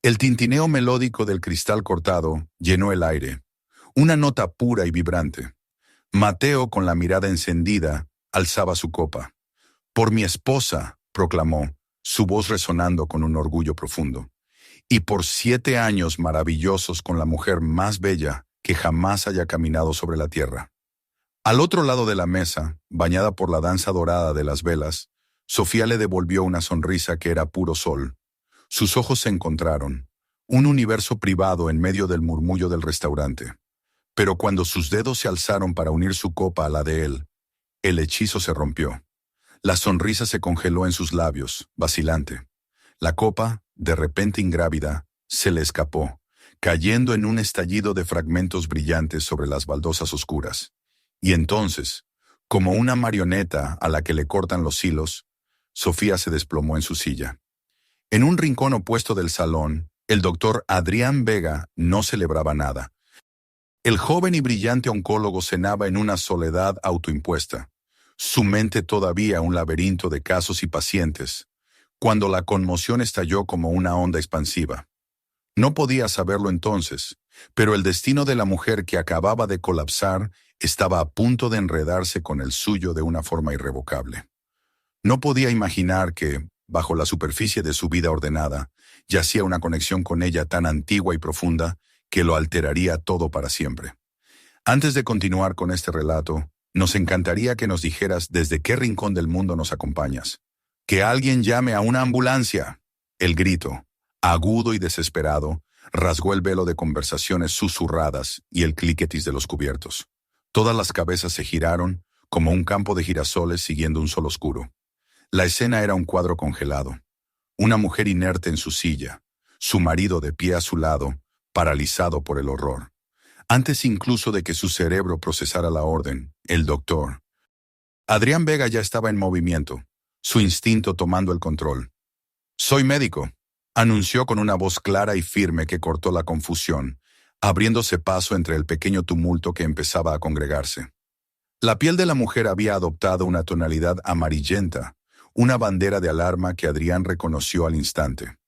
El tintineo melódico del cristal cortado llenó el aire, una nota pura y vibrante. Mateo, con la mirada encendida, alzaba su copa. «Por mi esposa», proclamó, su voz resonando con un orgullo profundo. «Y por 7 años maravillosos con la mujer más bella que jamás haya caminado sobre la tierra». Al otro lado de la mesa, bañada por la danza dorada de las velas, Sofía le devolvió una sonrisa que era puro sol. Sus ojos se encontraron, un universo privado en medio del murmullo del restaurante. Pero cuando sus dedos se alzaron para unir su copa a la de él, el hechizo se rompió. La sonrisa se congeló en sus labios, vacilante. La copa, de repente ingrávida, se le escapó, cayendo en un estallido de fragmentos brillantes sobre las baldosas oscuras. Y entonces, como una marioneta a la que le cortan los hilos, Sofía se desplomó en su silla. En un rincón opuesto del salón, el doctor Adrián Vega no celebraba nada. El joven y brillante oncólogo cenaba en una soledad autoimpuesta, su mente todavía un laberinto de casos y pacientes, cuando la conmoción estalló como una onda expansiva. No podía saberlo entonces, pero el destino de la mujer que acababa de colapsar estaba a punto de enredarse con el suyo de una forma irrevocable. No podía imaginar que, bajo la superficie de su vida ordenada, yacía una conexión con ella tan antigua y profunda que lo alteraría todo para siempre. Antes de continuar con este relato, nos encantaría que nos dijeras desde qué rincón del mundo nos acompañas. ¡Que alguien llame a una ambulancia! El grito, agudo y desesperado, rasgó el velo de conversaciones susurradas y el cliquetis de los cubiertos. Todas las cabezas se giraron, como un campo de girasoles siguiendo un sol oscuro. La escena era un cuadro congelado. Una mujer inerte en su silla, su marido de pie a su lado, paralizado por el horror. Antes incluso de que su cerebro procesara la orden, el doctor. Adrián Vega ya estaba en movimiento, su instinto tomando el control. «Soy médico», anunció con una voz clara y firme que cortó la confusión, abriéndose paso entre el pequeño tumulto que empezaba a congregarse. La piel de la mujer había adoptado una tonalidad amarillenta, una bandera de alarma que Adrián reconoció al instante.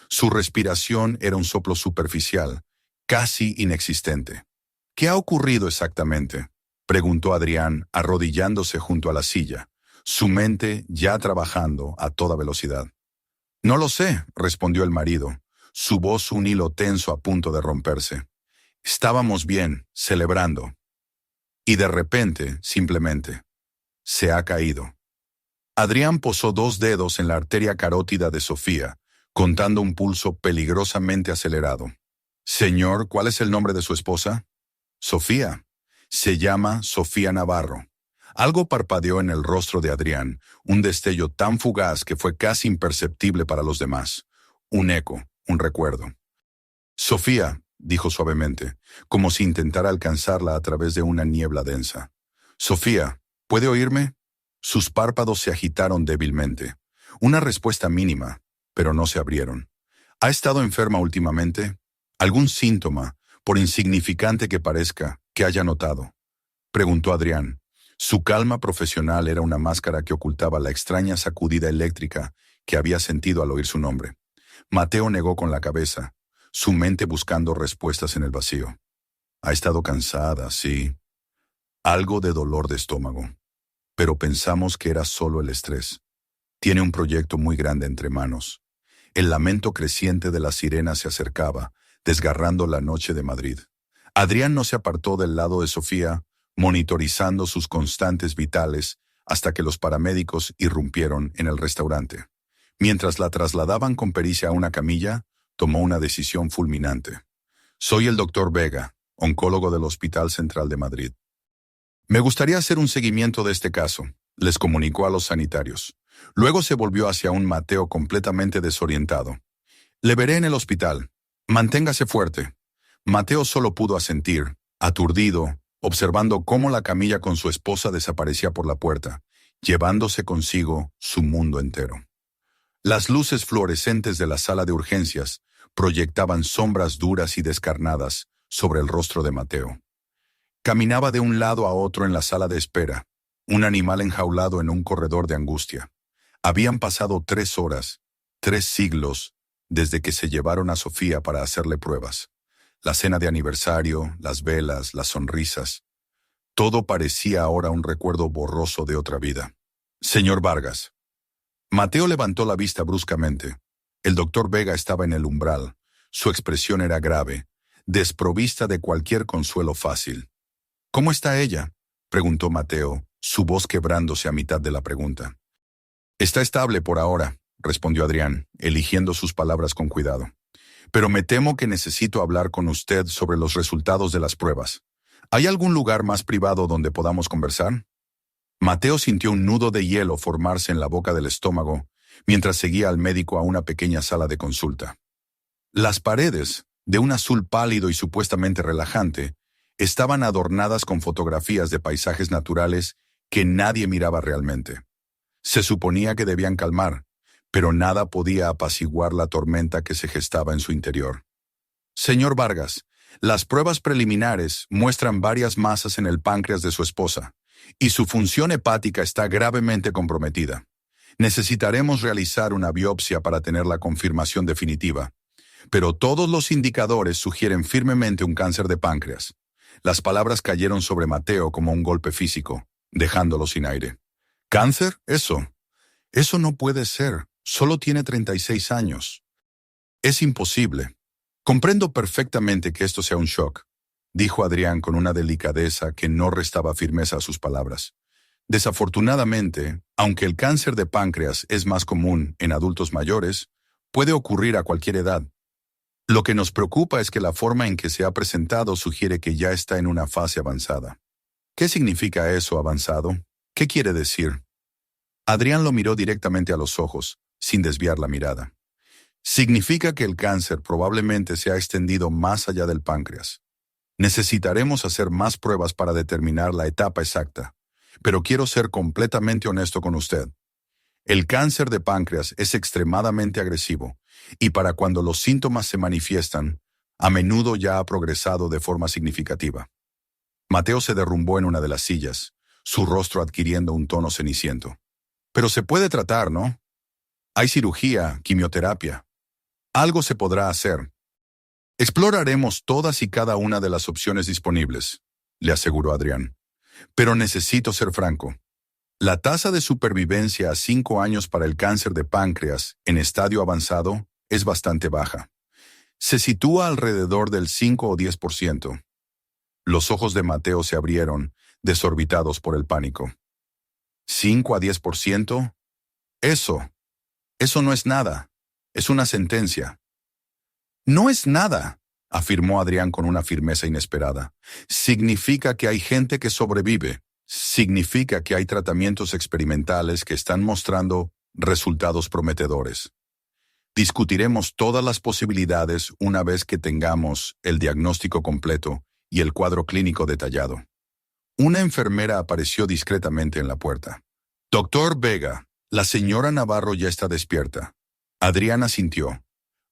Su respiración era un soplo superficial, casi inexistente. «¿Qué ha ocurrido exactamente?», preguntó Adrián, arrodillándose junto a la silla, su mente ya trabajando a toda velocidad. «No lo sé», respondió el marido, su voz un hilo tenso a punto de romperse. «Estábamos bien, celebrando. Y de repente, simplemente, se ha caído». Adrián posó 2 dedos en la arteria carótida de Sofía, contando un pulso peligrosamente acelerado. «Señor, ¿cuál es el nombre de su esposa?» «Sofía. Se llama Sofía Navarro». Algo parpadeó en el rostro de Adrián, un destello tan fugaz que fue casi imperceptible para los demás. Un eco, un recuerdo. «Sofía», dijo suavemente, como si intentara alcanzarla a través de una niebla densa. «Sofía, ¿puede oírme?» Sus párpados se agitaron débilmente. Una respuesta mínima, pero no se abrieron. «¿Ha estado enferma últimamente? ¿Algún síntoma, por insignificante que parezca, que haya notado?», preguntó Adrián. Su calma profesional era una máscara que ocultaba la extraña sacudida eléctrica que había sentido al oír su nombre. Mateo negó con la cabeza, su mente buscando respuestas en el vacío. «Ha estado cansada, sí. Algo de dolor de estómago. Pero pensamos que era solo el estrés. Tiene un proyecto muy grande entre manos». El lamento creciente de la sirena se acercaba, desgarrando la noche de Madrid. Adrián no se apartó del lado de Sofía, monitorizando sus constantes vitales hasta que los paramédicos irrumpieron en el restaurante. Mientras la trasladaban con pericia a una camilla, tomó una decisión fulminante. «Soy el doctor Vega, oncólogo del Hospital Central de Madrid. Me gustaría hacer un seguimiento de este caso», les comunicó a los sanitarios. Luego se volvió hacia un Mateo completamente desorientado. «Le veré en el hospital. Manténgase fuerte». Mateo solo pudo asentir, aturdido, observando cómo la camilla con su esposa desaparecía por la puerta, llevándose consigo su mundo entero. Las luces fluorescentes de la sala de urgencias proyectaban sombras duras y descarnadas sobre el rostro de Mateo. Caminaba de un lado a otro en la sala de espera, un animal enjaulado en un corredor de angustia. Habían pasado 3 horas, 3 siglos, desde que se llevaron a Sofía para hacerle pruebas. La cena de aniversario, las velas, las sonrisas. Todo parecía ahora un recuerdo borroso de otra vida. Señor Vargas. Mateo levantó la vista bruscamente. El doctor Vega estaba en el umbral. Su expresión era grave, desprovista de cualquier consuelo fácil. ¿Cómo está ella?, preguntó Mateo, su voz quebrándose a mitad de la pregunta. Está estable por ahora, respondió Adrián, eligiendo sus palabras con cuidado. Pero me temo que necesito hablar con usted sobre los resultados de las pruebas. ¿Hay algún lugar más privado donde podamos conversar? Mateo sintió un nudo de hielo formarse en la boca del estómago mientras seguía al médico a una pequeña sala de consulta. Las paredes, de un azul pálido y supuestamente relajante, estaban adornadas con fotografías de paisajes naturales que nadie miraba realmente. Se suponía que debían calmar, pero nada podía apaciguar la tormenta que se gestaba en su interior. Señor Vargas, las pruebas preliminares muestran varias masas en el páncreas de su esposa, y su función hepática está gravemente comprometida. Necesitaremos realizar una biopsia para tener la confirmación definitiva, pero todos los indicadores sugieren firmemente un cáncer de páncreas. Las palabras cayeron sobre Mateo como un golpe físico, dejándolo sin aire. ¿Cáncer? Eso no puede ser. Solo tiene 36 años. Es imposible. Comprendo perfectamente que esto sea un shock, dijo Adrián con una delicadeza que no restaba firmeza a sus palabras. Desafortunadamente, aunque el cáncer de páncreas es más común en adultos mayores, puede ocurrir a cualquier edad. Lo que nos preocupa es que la forma en que se ha presentado sugiere que ya está en una fase avanzada. ¿Qué significa eso, avanzado? ¿Qué quiere decir? Adrián lo miró directamente a los ojos, sin desviar la mirada. Significa que el cáncer probablemente se ha extendido más allá del páncreas. Necesitaremos hacer más pruebas para determinar la etapa exacta, pero quiero ser completamente honesto con usted. El cáncer de páncreas es extremadamente agresivo, y para cuando los síntomas se manifiestan, a menudo ya ha progresado de forma significativa. Mateo se derrumbó en una de las sillas, su rostro adquiriendo un tono ceniciento. Pero se puede tratar, ¿no? Hay cirugía, quimioterapia. Algo se podrá hacer. Exploraremos todas y cada una de las opciones disponibles, le aseguró Adrián. Pero necesito ser franco. La tasa de supervivencia a 5 años para el cáncer de páncreas en estadio avanzado es bastante baja. Se sitúa alrededor del 5 o 10%. Los ojos de Mateo se abrieron, desorbitados por el pánico. ¿5 a 10%? Eso no es nada. Es una sentencia. No es nada, afirmó Adrián con una firmeza inesperada. Significa que hay gente que sobrevive. Significa que hay tratamientos experimentales que están mostrando resultados prometedores. Discutiremos todas las posibilidades una vez que tengamos el diagnóstico completo y el cuadro clínico detallado. Una enfermera apareció discretamente en la puerta. Doctor Vega, la señora Navarro ya está despierta. Adrián asintió.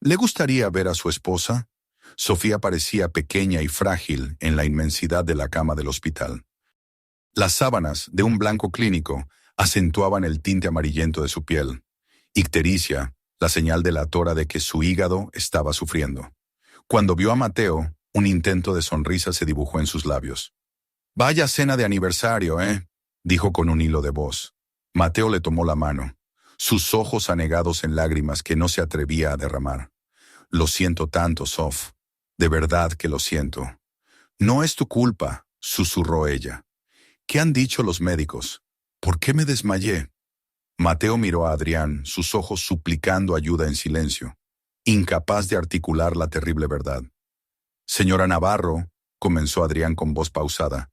¿Le gustaría ver a su esposa? Sofía parecía pequeña y frágil en la inmensidad de la cama del hospital. Las sábanas, de un blanco clínico, acentuaban el tinte amarillento de su piel. Ictericia, la señal delatora de que su hígado estaba sufriendo. Cuando vio a Mateo, un intento de sonrisa se dibujó en sus labios. «Vaya cena de aniversario, ¿eh?», dijo con un hilo de voz. Mateo le tomó la mano, sus ojos anegados en lágrimas que no se atrevía a derramar. «Lo siento tanto, Sof. De verdad que lo siento». «No es tu culpa», susurró ella. «¿Qué han dicho los médicos? ¿Por qué me desmayé?» Mateo miró a Adrián, sus ojos suplicando ayuda en silencio, incapaz de articular la terrible verdad. «Señora Navarro», comenzó Adrián con voz pausada,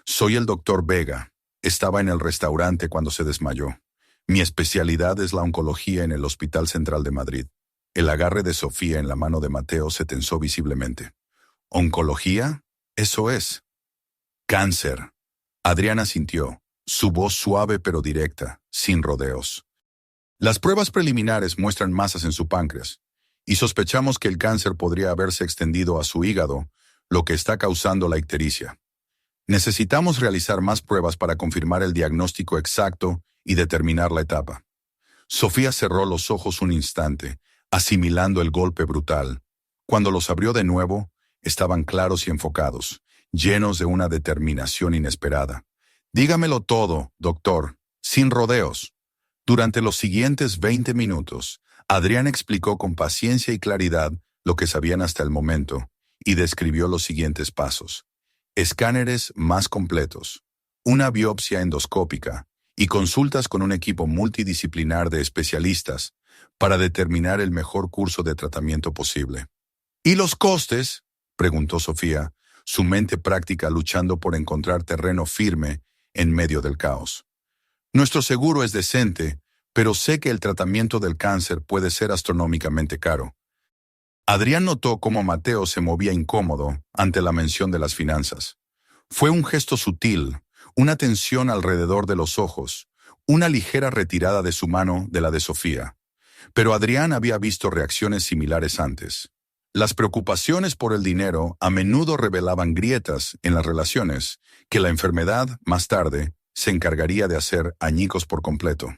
«soy el doctor Vega. Estaba en el restaurante cuando se desmayó. Mi especialidad es la oncología en el Hospital Central de Madrid». El agarre de Sofía en la mano de Mateo se tensó visiblemente. «¿Oncología? Eso es». «Cáncer». Adrián asintió, su voz suave pero directa, sin rodeos. «Las pruebas preliminares muestran masas en su páncreas, y sospechamos que el cáncer podría haberse extendido a su hígado, lo que está causando la ictericia. Necesitamos realizar más pruebas para confirmar el diagnóstico exacto y determinar la etapa». Sofía cerró los ojos un instante, asimilando el golpe brutal. Cuando los abrió de nuevo, estaban claros y enfocados, llenos de una determinación inesperada. Dígamelo todo, doctor, sin rodeos. Durante los siguientes 20 minutos, Adrián explicó con paciencia y claridad lo que sabían hasta el momento y describió los siguientes pasos. Escáneres más completos, una biopsia endoscópica y consultas con un equipo multidisciplinar de especialistas para determinar el mejor curso de tratamiento posible. ¿Y los costes?, preguntó Sofía, su mente práctica luchando por encontrar terreno firme en medio del caos. Nuestro seguro es decente, pero sé que el tratamiento del cáncer puede ser astronómicamente caro. Adrián notó cómo Mateo se movía incómodo ante la mención de las finanzas. Fue un gesto sutil, una tensión alrededor de los ojos, una ligera retirada de su mano de la de Sofía. Pero Adrián había visto reacciones similares antes. Las preocupaciones por el dinero a menudo revelaban grietas en las relaciones que la enfermedad, más tarde, se encargaría de hacer añicos por completo.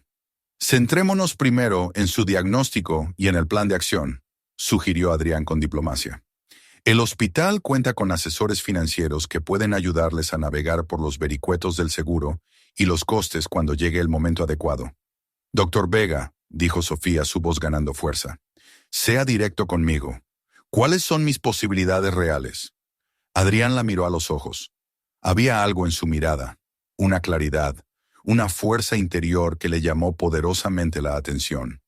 Centrémonos primero en su diagnóstico y en el plan de acción, sugirió Adrián con diplomacia. El hospital cuenta con asesores financieros que pueden ayudarles a navegar por los vericuetos del seguro y los costes cuando llegue el momento adecuado. Doctor Vega, dijo Sofía, su voz ganando fuerza, sea directo conmigo. ¿Cuáles son mis posibilidades reales? Adrián la miró a los ojos. Había algo en su mirada, una claridad, una fuerza interior que le llamó poderosamente la atención.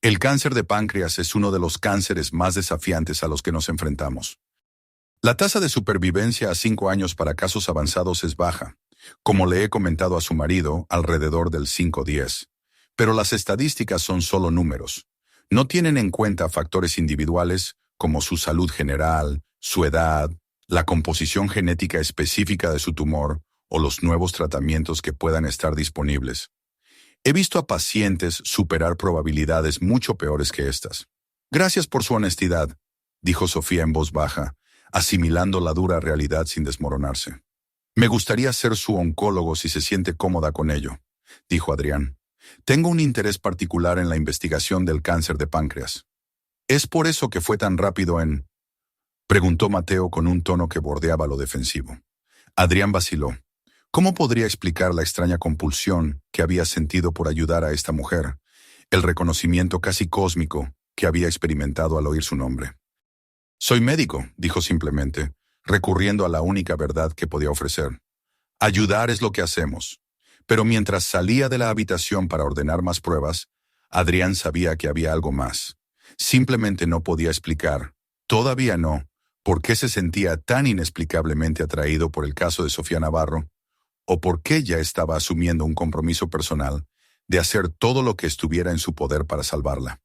El cáncer de páncreas es uno de los cánceres más desafiantes a los que nos enfrentamos. La tasa de supervivencia a 5 años para casos avanzados es baja, como le he comentado a su marido, alrededor del 5-10. Pero las estadísticas son solo números. No tienen en cuenta factores individuales como su salud general, su edad, la composición genética específica de su tumor o los nuevos tratamientos que puedan estar disponibles. He visto a pacientes superar probabilidades mucho peores que estas. Gracias por su honestidad, dijo Sofía en voz baja, asimilando la dura realidad sin desmoronarse. Me gustaría ser su oncólogo si se siente cómoda con ello, dijo Adrián. Tengo un interés particular en la investigación del cáncer de páncreas. ¿Es por eso que fue tan rápido en...? Preguntó Mateo con un tono que bordeaba lo defensivo. Adrián vaciló. ¿Cómo podría explicar la extraña compulsión que había sentido por ayudar a esta mujer, el reconocimiento casi cósmico que había experimentado al oír su nombre? Soy médico, dijo simplemente, recurriendo a la única verdad que podía ofrecer. Ayudar es lo que hacemos. Pero mientras salía de la habitación para ordenar más pruebas, Adrián sabía que había algo más. Simplemente no podía explicar, todavía no, por qué se sentía tan inexplicablemente atraído por el caso de Sofía Navarro, o por qué ya estaba asumiendo un compromiso personal de hacer todo lo que estuviera en su poder para salvarla.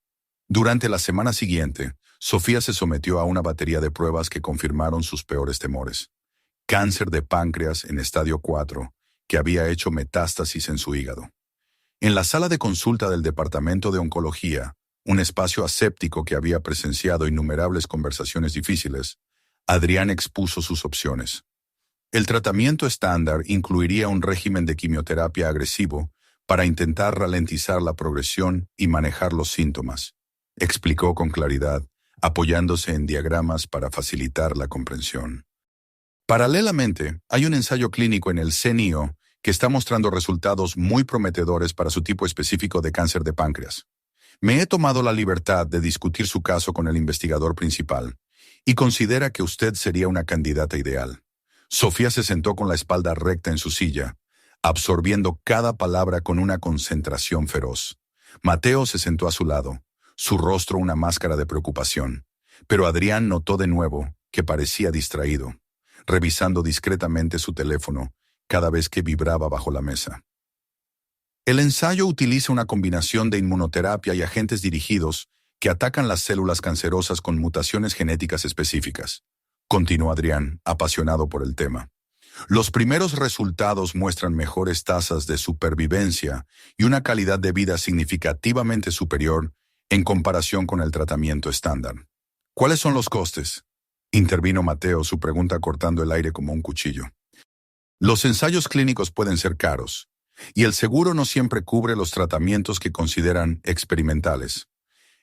Durante la semana siguiente, Sofía se sometió a una batería de pruebas que confirmaron sus peores temores. Cáncer de páncreas en estadio 4, que había hecho metástasis en su hígado. En la sala de consulta del Departamento de Oncología, un espacio aséptico que había presenciado innumerables conversaciones difíciles, Adrián expuso sus opciones. El tratamiento estándar incluiría un régimen de quimioterapia agresivo para intentar ralentizar la progresión y manejar los síntomas, explicó con claridad, apoyándose en diagramas para facilitar la comprensión. Paralelamente, hay un ensayo clínico en el CNIO que está mostrando resultados muy prometedores para su tipo específico de cáncer de páncreas. Me he tomado la libertad de discutir su caso con el investigador principal y considera que usted sería una candidata ideal. Sofía se sentó con la espalda recta en su silla, absorbiendo cada palabra con una concentración feroz. Mateo se sentó a su lado, su rostro una máscara de preocupación, pero Adrián notó de nuevo que parecía distraído, revisando discretamente su teléfono cada vez que vibraba bajo la mesa. El ensayo utiliza una combinación de inmunoterapia y agentes dirigidos que atacan las células cancerosas con mutaciones genéticas específicas, continuó Adrián, apasionado por el tema. Los primeros resultados muestran mejores tasas de supervivencia y una calidad de vida significativamente superior en comparación con el tratamiento estándar. ¿Cuáles son los costes?, intervino Mateo, su pregunta cortando el aire como un cuchillo. Los ensayos clínicos pueden ser caros, y el seguro no siempre cubre los tratamientos que consideran experimentales.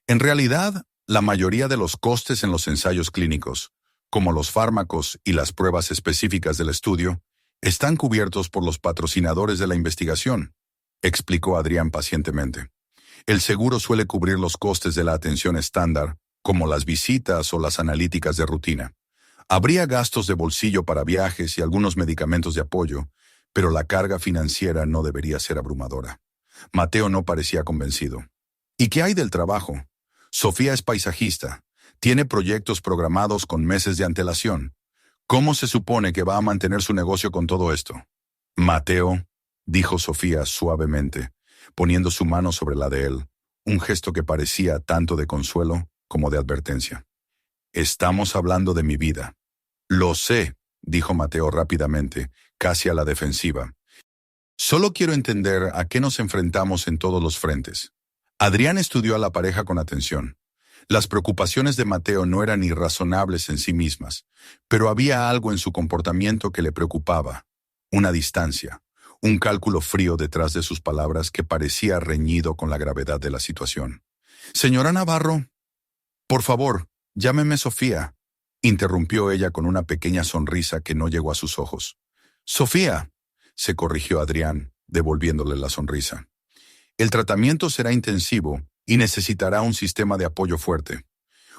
En realidad, La mayoría de los costes en los ensayos clínicos, como los fármacos y las pruebas específicas del estudio, están cubiertos por los patrocinadores de la investigación, explicó Adrián pacientemente. El seguro suele cubrir los costes de la atención estándar, como las visitas o las analíticas de rutina. Habría gastos de bolsillo para viajes y algunos medicamentos de apoyo, pero la carga financiera no debería ser abrumadora. Mateo no parecía convencido. ¿Y qué hay del trabajo? Sofía es paisajista. Tiene proyectos programados con meses de antelación. ¿Cómo se supone que va a mantener su negocio con todo esto? Mateo, dijo Sofía suavemente, poniendo su mano sobre la de él, un gesto que parecía tanto de consuelo como de advertencia. Estamos hablando de mi vida. Lo sé, dijo Mateo rápidamente, casi a la defensiva. Solo quiero entender a qué nos enfrentamos en todos los frentes. Adrián estudió a la pareja con atención. Las preocupaciones de Mateo no eran irrazonables en sí mismas, pero había algo en su comportamiento que le preocupaba. Una distancia, un cálculo frío detrás de sus palabras que parecía reñido con la gravedad de la situación. Señora Navarro, por favor, llámeme Sofía, interrumpió ella con una pequeña sonrisa que no llegó a sus ojos. Sofía, se corrigió Adrián, devolviéndole la sonrisa. El tratamiento será intensivo y necesitará un sistema de apoyo fuerte.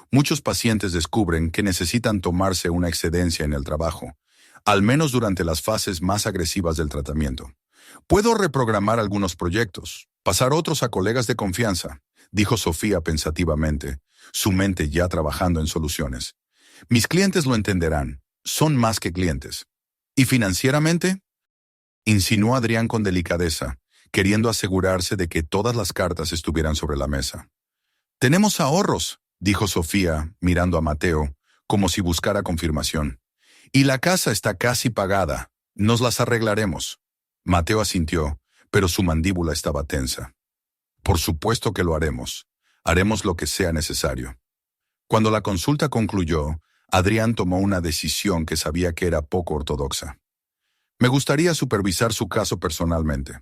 Muchos pacientes descubren que necesitan tomarse una excedencia en el trabajo, al menos durante las fases más agresivas del tratamiento. Puedo reprogramar algunos proyectos, pasar otros a colegas de confianza, dijo Sofía pensativamente, su mente ya trabajando en soluciones. Mis clientes lo entenderán, son más que clientes. ¿Y financieramente? Insinuó Adrián con delicadeza, queriendo asegurarse de que todas las cartas estuvieran sobre la mesa. Tenemos ahorros, dijo Sofía, mirando a Mateo, como si buscara confirmación. Y la casa está casi pagada, nos las arreglaremos. Mateo asintió, pero su mandíbula estaba tensa. Por supuesto que lo haremos. Haremos lo que sea necesario. Cuando la consulta concluyó, Adrián tomó una decisión que sabía que era poco ortodoxa. Me gustaría supervisar su caso personalmente.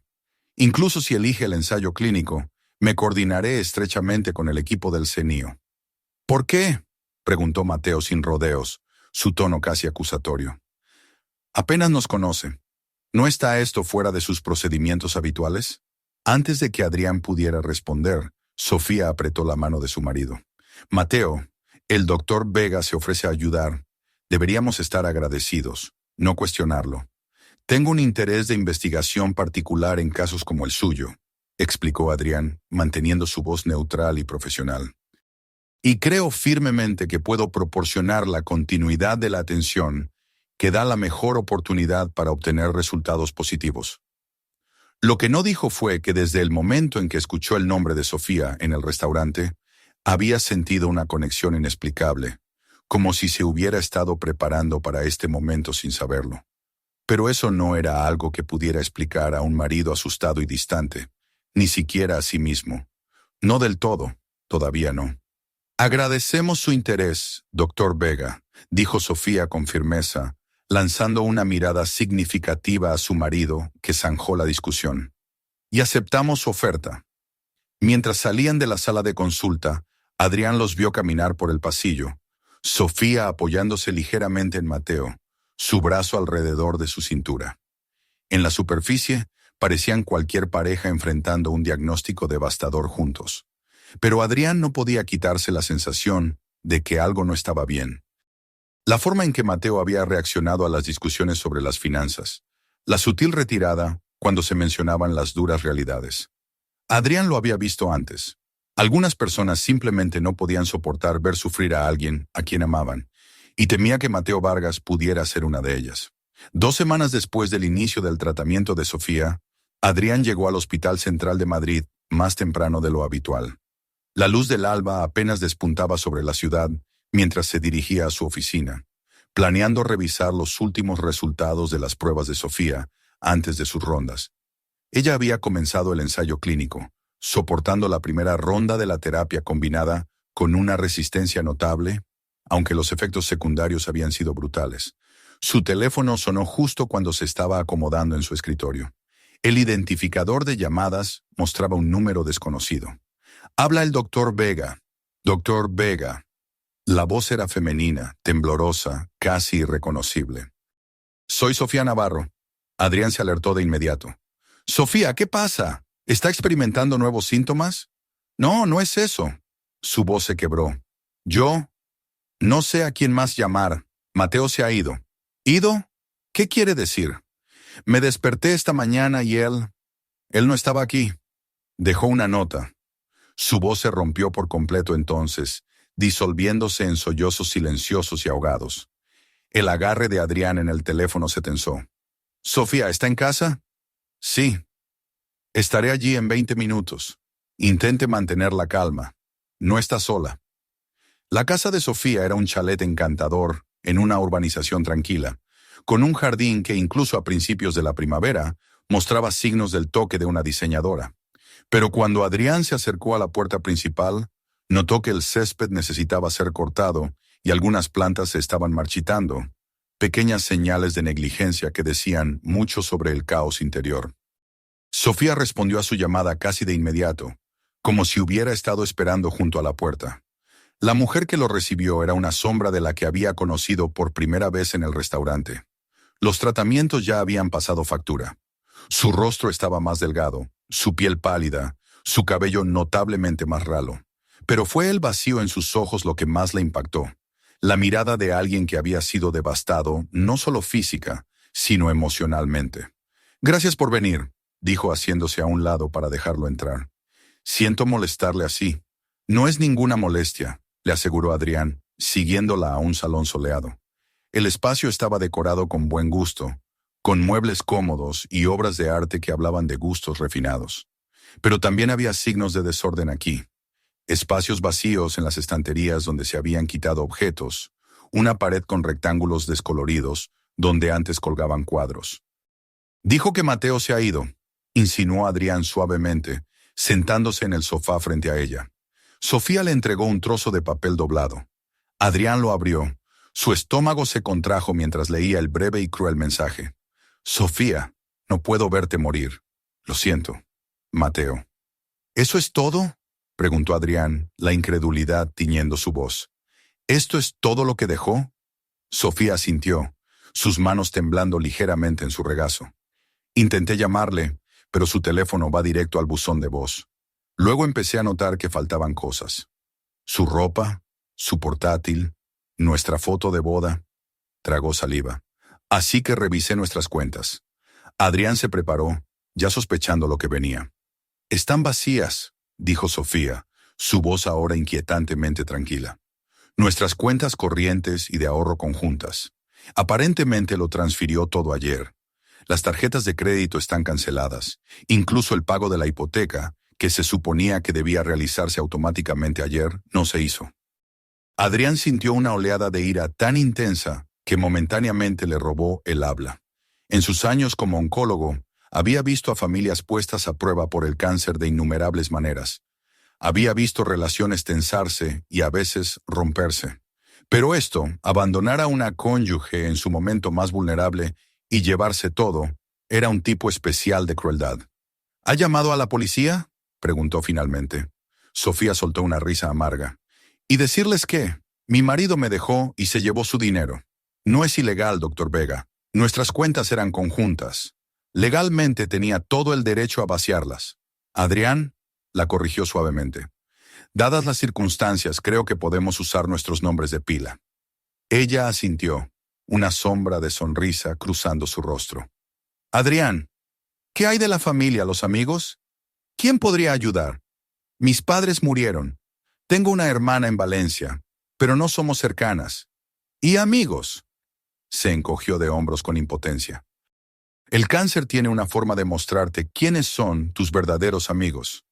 Incluso si elige el ensayo clínico, me coordinaré estrechamente con el equipo del CENIO. ¿Por qué?, preguntó Mateo sin rodeos, su tono casi acusatorio. Apenas nos conoce. ¿No está esto fuera de sus procedimientos habituales? Antes de que Adrián pudiera responder, Sofía apretó la mano de su marido. Mateo, el doctor Vega se ofrece a ayudar. Deberíamos estar agradecidos, no cuestionarlo. Tengo un interés de investigación particular en casos como el suyo, explicó Adrián, manteniendo su voz neutral y profesional. Y creo firmemente que puedo proporcionar la continuidad de la atención que da la mejor oportunidad para obtener resultados positivos. Lo que no dijo fue que desde el momento en que escuchó el nombre de Sofía en el restaurante, había sentido una conexión inexplicable, como si se hubiera estado preparando para este momento sin saberlo. Pero eso no era algo que pudiera explicar a un marido asustado y distante, ni siquiera a sí mismo. No del todo, todavía no. Agradecemos su interés, doctor Vega, dijo Sofía con firmeza, lanzando una mirada significativa a su marido que zanjó la discusión. Y aceptamos su oferta. Mientras salían de la sala de consulta, Adrián los vio caminar por el pasillo, Sofía apoyándose ligeramente en Mateo, su brazo alrededor de su cintura. En la superficie, parecían cualquier pareja enfrentando un diagnóstico devastador juntos. Pero Adrián no podía quitarse la sensación de que algo no estaba bien. La forma en que Mateo había reaccionado a las discusiones sobre las finanzas, la sutil retirada cuando se mencionaban las duras realidades. Adrián lo había visto antes. Algunas personas simplemente no podían soportar ver sufrir a alguien a quien amaban, y temía que Mateo Vargas pudiera ser una de ellas. 2 semanas después del inicio del tratamiento de Sofía, Adrián llegó al Hospital Central de Madrid más temprano de lo habitual. La luz del alba apenas despuntaba sobre la ciudad mientras se dirigía a su oficina, planeando revisar los últimos resultados de las pruebas de Sofía antes de sus rondas. Ella había comenzado el ensayo clínico, soportando la primera ronda de la terapia combinada con una resistencia notable, aunque los efectos secundarios habían sido brutales. Su teléfono sonó justo cuando se estaba acomodando en su escritorio. El identificador de llamadas mostraba un número desconocido. «Habla el doctor Vega», Doctor Vega. La voz era femenina, temblorosa, casi irreconocible. Soy Sofía Navarro. Adrián se alertó de inmediato. Sofía, ¿qué pasa? ¿Está experimentando nuevos síntomas? No, no es eso. Su voz se quebró. Yo no sé a quién más llamar. Mateo se ha ido. ¿Ido? ¿Qué quiere decir? Me desperté esta mañana y él no estaba aquí. Dejó una nota. Su voz se rompió por completo entonces, disolviéndose en sollozos silenciosos y ahogados. El agarre de Adrián en el teléfono se tensó. Sofía, ¿está en casa? Sí. Estaré allí en 20 minutos. Intente mantener la calma. No está sola. La casa de Sofía era un chalet encantador en una urbanización tranquila, con un jardín que incluso a principios de la primavera mostraba signos del toque de una diseñadora. Pero cuando Adrián se acercó a la puerta principal, notó que el césped necesitaba ser cortado y algunas plantas se estaban marchitando, pequeñas señales de negligencia que decían mucho sobre el caos interior. Sofía respondió a su llamada casi de inmediato, como si hubiera estado esperando junto a la puerta. La mujer que lo recibió era una sombra de la que había conocido por primera vez en el restaurante. Los tratamientos ya habían pasado factura. Su rostro estaba más delgado, su piel pálida, su cabello notablemente más ralo. Pero fue el vacío en sus ojos lo que más le impactó. La mirada de alguien que había sido devastado, no solo física, sino emocionalmente. Gracias por venir, dijo haciéndose a un lado para dejarlo entrar. Siento molestarle así. No es ninguna molestia, le aseguró Adrián, siguiéndola a un salón soleado. El espacio estaba decorado con buen gusto, con muebles cómodos y obras de arte que hablaban de gustos refinados. Pero también había signos de desorden aquí. Espacios vacíos en las estanterías donde se habían quitado objetos, una pared con rectángulos descoloridos donde antes colgaban cuadros. Dijo que Mateo se ha ido, insinuó Adrián suavemente, sentándose en el sofá frente a ella. Sofía le entregó un trozo de papel doblado. Adrián lo abrió. Su estómago se contrajo mientras leía el breve y cruel mensaje. Sofía, no puedo verte morir. Lo siento. Mateo. ¿Eso es todo? Preguntó Adrián, la incredulidad tiñendo su voz. ¿Esto es todo lo que dejó? Sofía asintió, sus manos temblando ligeramente en su regazo. Intenté llamarle, pero su teléfono va directo al buzón de voz. Luego empecé a notar que faltaban cosas. Su ropa, su portátil, nuestra foto de boda. Tragó saliva. Así que revisé nuestras cuentas. Adrián se preparó, ya sospechando lo que venía. Están vacías, dijo Sofía, su voz ahora inquietantemente tranquila. Nuestras cuentas corrientes y de ahorro conjuntas. Aparentemente lo transfirió todo ayer. Las tarjetas de crédito están canceladas, incluso el pago de la hipoteca, que se suponía que debía realizarse automáticamente ayer, no se hizo. Adrián sintió una oleada de ira tan intensa que momentáneamente le robó el habla. En sus años como oncólogo, había visto a familias puestas a prueba por el cáncer de innumerables maneras. Había visto relaciones tensarse y a veces romperse. Pero esto, abandonar a una cónyuge en su momento más vulnerable y llevarse todo, era un tipo especial de crueldad. ¿Ha llamado a la policía?, preguntó finalmente. Sofía soltó una risa amarga. ¿Y decirles qué? Mi marido me dejó y se llevó su dinero. No es ilegal, doctor Vega. Nuestras cuentas eran conjuntas. Legalmente tenía todo el derecho a vaciarlas. Adrián la corrigió suavemente. Dadas las circunstancias, creo que podemos usar nuestros nombres de pila. Ella asintió, una sombra de sonrisa cruzando su rostro. Adrián, ¿qué hay de la familia, los amigos? ¿Quién podría ayudar? Mis padres murieron. Tengo una hermana en Valencia, pero no somos cercanas. ¿Y amigos? Se encogió de hombros con impotencia. El cáncer tiene una forma de mostrarte quiénes son tus verdaderos amigos.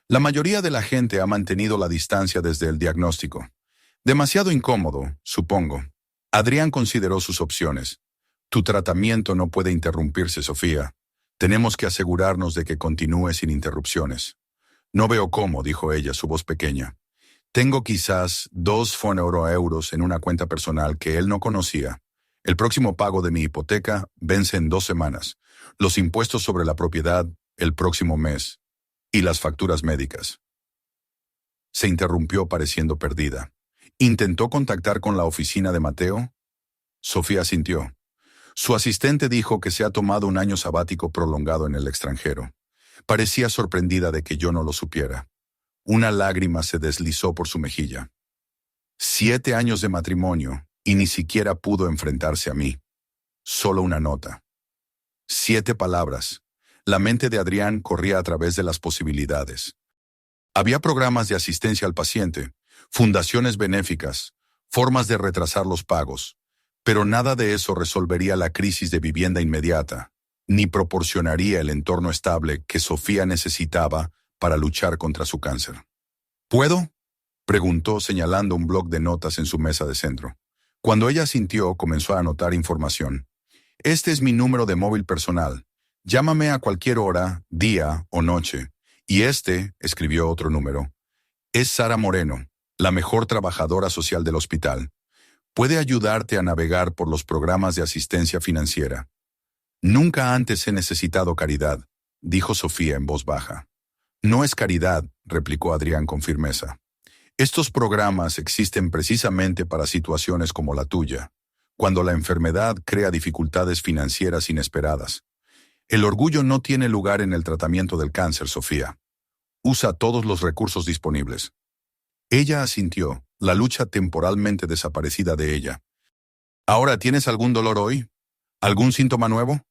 La mayoría de la gente ha mantenido la distancia desde el diagnóstico. Demasiado incómodo, supongo. Adrián consideró sus opciones. Tu tratamiento no puede interrumpirse, Sofía. Tenemos que asegurarnos de que continúe sin interrupciones. No veo cómo, dijo ella, su voz pequeña. Tengo quizás 2 euros en una cuenta personal que él no conocía. El próximo pago de mi hipoteca vence en 2 semanas. Los impuestos sobre la propiedad el próximo mes. Y las facturas médicas. Se interrumpió pareciendo perdida. ¿Intentó contactar con la oficina de Mateo? Sofía asintió. Su asistente dijo que se ha tomado un año sabático prolongado en el extranjero. Parecía sorprendida de que yo no lo supiera. Una lágrima se deslizó por su mejilla. 7 años de matrimonio y ni siquiera pudo enfrentarse a mí. Solo una nota. 7 palabras. La mente de Adrián corría a través de las posibilidades. Había programas de asistencia al paciente, fundaciones benéficas, formas de retrasar los pagos, pero nada de eso resolvería la crisis de vivienda inmediata, ni proporcionaría el entorno estable que Sofía necesitaba para luchar contra su cáncer. ¿Puedo?, preguntó señalando un bloc de notas en su mesa de centro. Cuando ella asintió, comenzó a anotar información. Este es mi número de móvil personal. Llámame a cualquier hora, día o noche. Y escribió otro número, es Sara Moreno, la mejor trabajadora social del hospital. Puede ayudarte a navegar por los programas de asistencia financiera. Nunca antes he necesitado caridad, dijo Sofía en voz baja. No es caridad, replicó Adrián con firmeza. Estos programas existen precisamente para situaciones como la tuya, cuando la enfermedad crea dificultades financieras inesperadas. El orgullo no tiene lugar en el tratamiento del cáncer, Sofía. Usa todos los recursos disponibles. Ella asintió, la lucha temporalmente desaparecida de ella. ¿Ahora tienes algún dolor hoy? ¿Algún síntoma nuevo?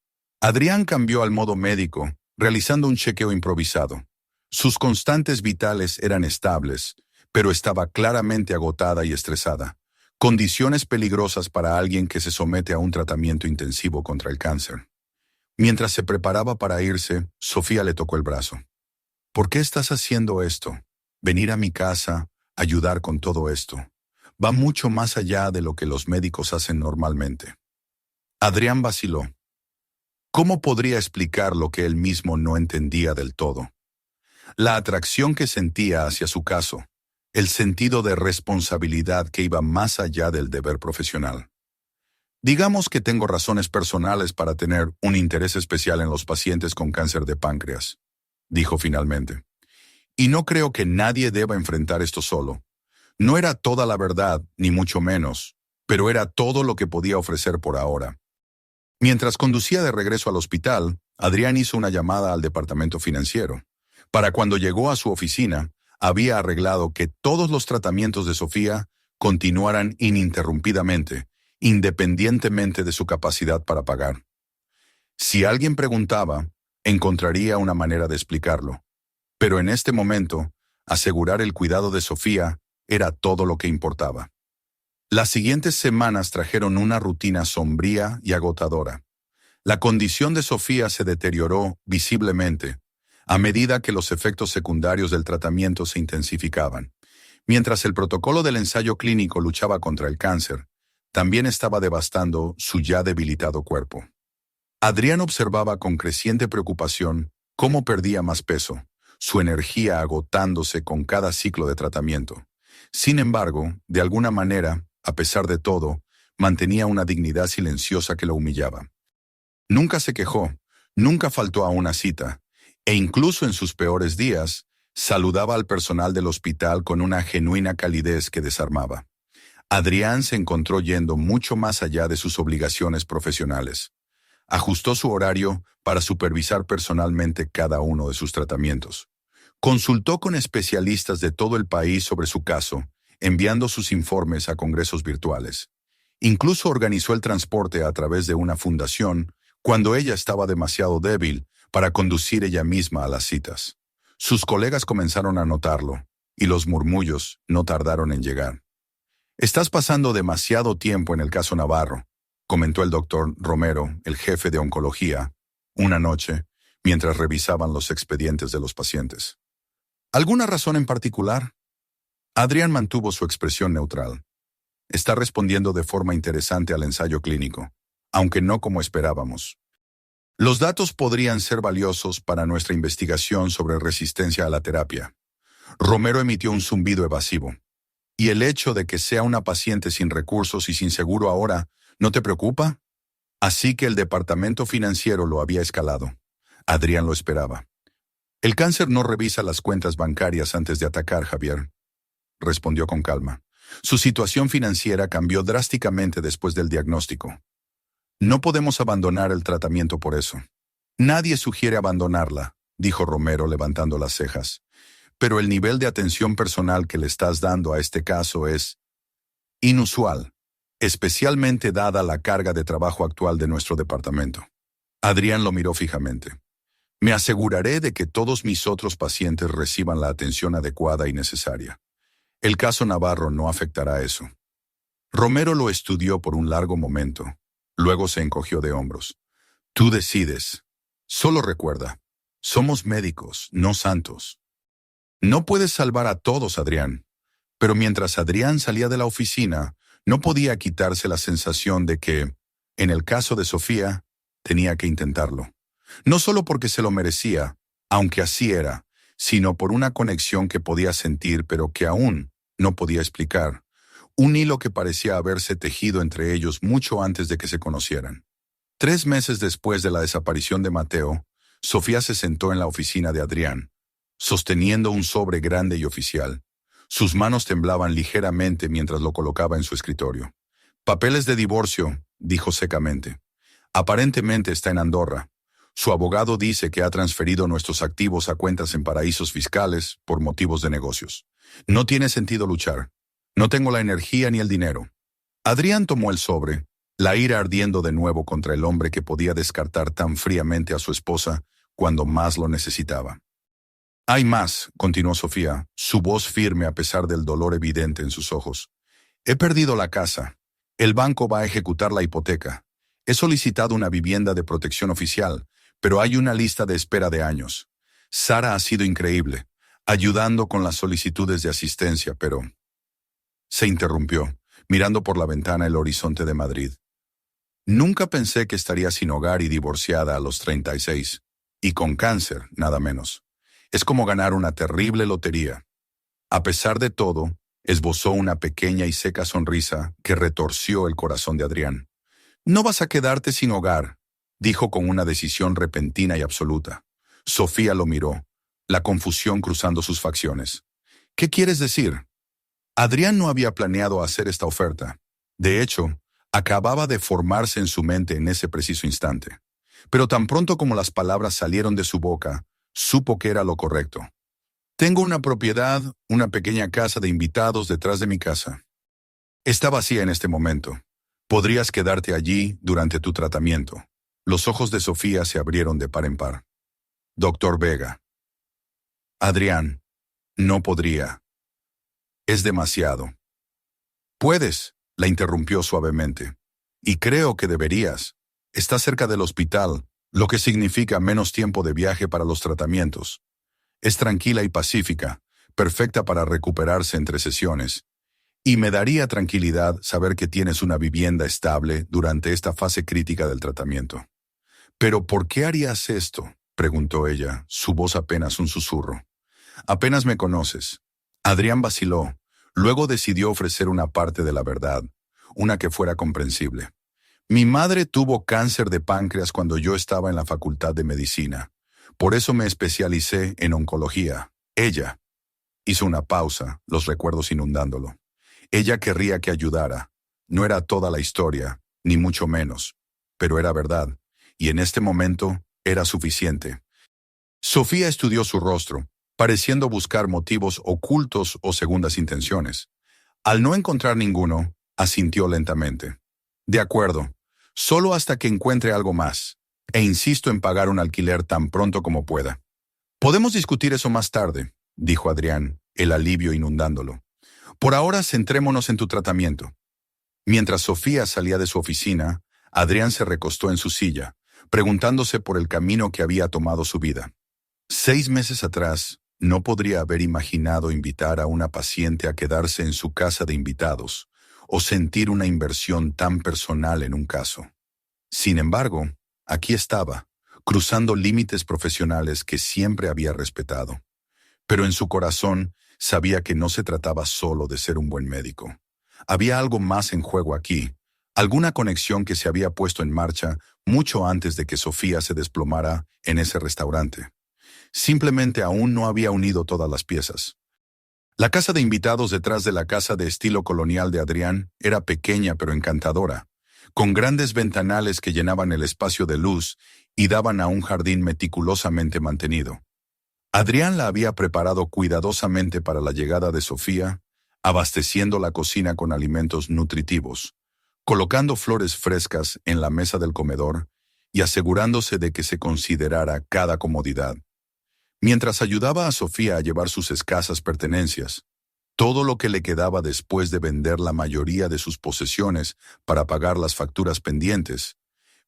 Adrián cambió al modo médico, realizando un chequeo improvisado. Sus constantes vitales eran estables, pero estaba claramente agotada y estresada. Condiciones peligrosas para alguien que se somete a un tratamiento intensivo contra el cáncer. Mientras se preparaba para irse, Sofía le tocó el brazo. ¿Por qué estás haciendo esto? Venir a mi casa, ayudar con todo esto. Va mucho más allá de lo que los médicos hacen normalmente. Adrián vaciló. ¿Cómo podría explicar lo que él mismo no entendía del todo? La atracción que sentía hacia su caso, el sentido de responsabilidad que iba más allá del deber profesional. Digamos que tengo razones personales para tener un interés especial en los pacientes con cáncer de páncreas, dijo finalmente. Y no creo que nadie deba enfrentar esto solo. No era toda la verdad, ni mucho menos, pero era todo lo que podía ofrecer por ahora. Mientras conducía de regreso al hospital, Adrián hizo una llamada al departamento financiero. Para cuando llegó a su oficina, había arreglado que todos los tratamientos de Sofía continuaran ininterrumpidamente, independientemente de su capacidad para pagar. Si alguien preguntaba, encontraría una manera de explicarlo. Pero en este momento, asegurar el cuidado de Sofía era todo lo que importaba. Las siguientes semanas trajeron una rutina sombría y agotadora. La condición de Sofía se deterioró visiblemente a medida que los efectos secundarios del tratamiento se intensificaban. Mientras el protocolo del ensayo clínico luchaba contra el cáncer, también estaba devastando su ya debilitado cuerpo. Adrián observaba con creciente preocupación cómo perdía más peso, su energía agotándose con cada ciclo de tratamiento. Sin embargo, de alguna manera, a pesar de todo, mantenía una dignidad silenciosa que lo humillaba. Nunca se quejó, nunca faltó a una cita, e incluso en sus peores días, saludaba al personal del hospital con una genuina calidez que desarmaba. Adrián se encontró yendo mucho más allá de sus obligaciones profesionales. Ajustó su horario para supervisar personalmente cada uno de sus tratamientos. Consultó con especialistas de todo el país sobre su caso, enviando sus informes a congresos virtuales. Incluso organizó el transporte a través de una fundación cuando ella estaba demasiado débil para conducir ella misma a las citas. Sus colegas comenzaron a notarlo, y los murmullos no tardaron en llegar. «Estás pasando demasiado tiempo en el caso Navarro», comentó el doctor Romero, el jefe de oncología, una noche, mientras revisaban los expedientes de los pacientes. ¿Alguna razón en particular? Adrián mantuvo su expresión neutral. Está respondiendo de forma interesante al ensayo clínico, aunque no como esperábamos. Los datos podrían ser valiosos para nuestra investigación sobre resistencia a la terapia. Romero emitió un zumbido evasivo. ¿Y el hecho de que sea una paciente sin recursos y sin seguro ahora no te preocupa? Así que el departamento financiero lo había escalado. Adrián lo esperaba. El cáncer no revisa las cuentas bancarias antes de atacar, Javier. respondió con calma. Su situación financiera cambió drásticamente después del diagnóstico. No podemos abandonar el tratamiento por eso. Nadie sugiere abandonarla, dijo Romero levantando las cejas. Pero el nivel de atención personal que le estás dando a este caso es inusual, especialmente dada la carga de trabajo actual de nuestro departamento. Adrián lo miró fijamente. Me aseguraré de que todos mis otros pacientes reciban la atención adecuada y necesaria. El caso Navarro no afectará eso. Romero lo estudió por un largo momento. Luego se encogió de hombros. Tú decides. Solo recuerda, somos médicos, no santos. No puedes salvar a todos, Adrián. Pero mientras Adrián salía de la oficina, no podía quitarse la sensación de que, en el caso de Sofía, tenía que intentarlo. No solo porque se lo merecía, aunque así era, sino por una conexión que podía sentir pero que aún no podía explicar. Un hilo que parecía haberse tejido entre ellos mucho antes de que se conocieran. 3 meses después de la desaparición de Mateo, Sofía se sentó en la oficina de Adrián, sosteniendo un sobre grande y oficial. Sus manos temblaban ligeramente mientras lo colocaba en su escritorio. Papeles de divorcio, dijo secamente. Aparentemente está en Andorra. Su abogado dice que ha transferido nuestros activos a cuentas en paraísos fiscales por motivos de negocios. No tiene sentido luchar. No tengo la energía ni el dinero. Adrián tomó el sobre, la ira ardiendo de nuevo contra el hombre que podía descartar tan fríamente a su esposa cuando más lo necesitaba. Hay más, continuó Sofía, su voz firme a pesar del dolor evidente en sus ojos. He perdido la casa. El banco va a ejecutar la hipoteca. He solicitado una vivienda de protección oficial, pero hay una lista de espera de años. Sara ha sido increíble, ayudando con las solicitudes de asistencia, pero... Se interrumpió, mirando por la ventana el horizonte de Madrid. Nunca pensé que estaría sin hogar y divorciada a los 36, y con cáncer, nada menos. Es como ganar una terrible lotería. A pesar de todo, esbozó una pequeña y seca sonrisa que retorció el corazón de Adrián. No vas a quedarte sin hogar, dijo con una decisión repentina y absoluta. Sofía lo miró, la confusión cruzando sus facciones. ¿Qué quieres decir? Adrián no había planeado hacer esta oferta. De hecho, acababa de formarse en su mente en ese preciso instante. Pero tan pronto como las palabras salieron de su boca, supo que era lo correcto. Tengo una propiedad, una pequeña casa de invitados detrás de mi casa. Está vacía en este momento. Podrías quedarte allí durante tu tratamiento. Los ojos de Sofía se abrieron de par en par. Doctor Vega. Adrián, no podría. Es demasiado. Puedes, la interrumpió suavemente. Y creo que deberías. Está cerca del hospital, lo que significa menos tiempo de viaje para los tratamientos. Es tranquila y pacífica, perfecta para recuperarse entre sesiones. Y me daría tranquilidad saber que tienes una vivienda estable durante esta fase crítica del tratamiento. ¿Pero por qué harías esto?, preguntó ella, su voz apenas un susurro. Apenas me conoces. Adrián vaciló, luego decidió ofrecer una parte de la verdad, una que fuera comprensible. Mi madre tuvo cáncer de páncreas cuando yo estaba en la Facultad de Medicina. Por eso me especialicé en oncología. Ella hizo una pausa, los recuerdos inundándolo. Ella querría que ayudara. No era toda la historia, ni mucho menos, pero era verdad, y en este momento era suficiente. Sofía estudió su rostro, pareciendo buscar motivos ocultos o segundas intenciones. Al no encontrar ninguno, asintió lentamente. De acuerdo, solo hasta que encuentre algo más, e insisto en pagar un alquiler tan pronto como pueda. Podemos discutir eso más tarde, dijo Adrián, el alivio inundándolo. Por ahora centrémonos en tu tratamiento. Mientras Sofía salía de su oficina, Adrián se recostó en su silla, preguntándose por el camino que había tomado su vida. 6 meses atrás, no podría haber imaginado invitar a una paciente a quedarse en su casa de invitados o sentir una inversión tan personal en un caso. Sin embargo, aquí estaba, cruzando límites profesionales que siempre había respetado. Pero en su corazón sabía que no se trataba solo de ser un buen médico. Había algo más en juego aquí, alguna conexión que se había puesto en marcha mucho antes de que Sofía se desplomara en ese restaurante. Simplemente aún no había unido todas las piezas. La casa de invitados detrás de la casa de estilo colonial de Adrián era pequeña pero encantadora, con grandes ventanales que llenaban el espacio de luz y daban a un jardín meticulosamente mantenido. Adrián la había preparado cuidadosamente para la llegada de Sofía, abasteciendo la cocina con alimentos nutritivos, colocando flores frescas en la mesa del comedor y asegurándose de que se considerara cada comodidad. Mientras ayudaba a Sofía a llevar sus escasas pertenencias, todo lo que le quedaba después de vender la mayoría de sus posesiones para pagar las facturas pendientes,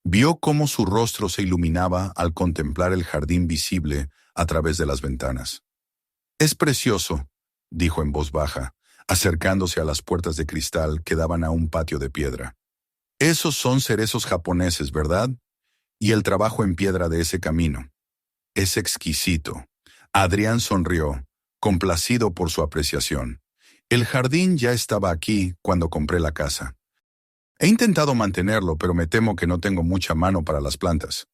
vio cómo su rostro se iluminaba al contemplar el jardín visible a través de las ventanas. «Es precioso», dijo en voz baja, acercándose a las puertas de cristal que daban a un patio de piedra. «Esos son cerezos japoneses, ¿verdad? Y el trabajo en piedra de ese camino. Es exquisito». Adrián sonrió, complacido por su apreciación. El jardín ya estaba aquí cuando compré la casa. He intentado mantenerlo, pero me temo que no tengo mucha mano para las plantas.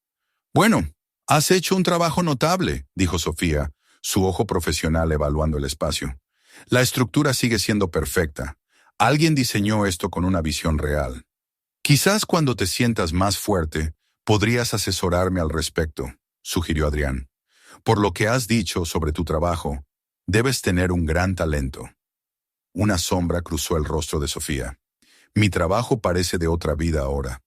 «Bueno, has hecho un trabajo notable», dijo Sofía, su ojo profesional evaluando el espacio. «La estructura sigue siendo perfecta. Alguien diseñó esto con una visión real. Quizás cuando te sientas más fuerte, podrías asesorarme al respecto», sugirió Adrián. «Por lo que has dicho sobre tu trabajo, debes tener un gran talento». Una sombra cruzó el rostro de Sofía. «Mi trabajo parece de otra vida ahora.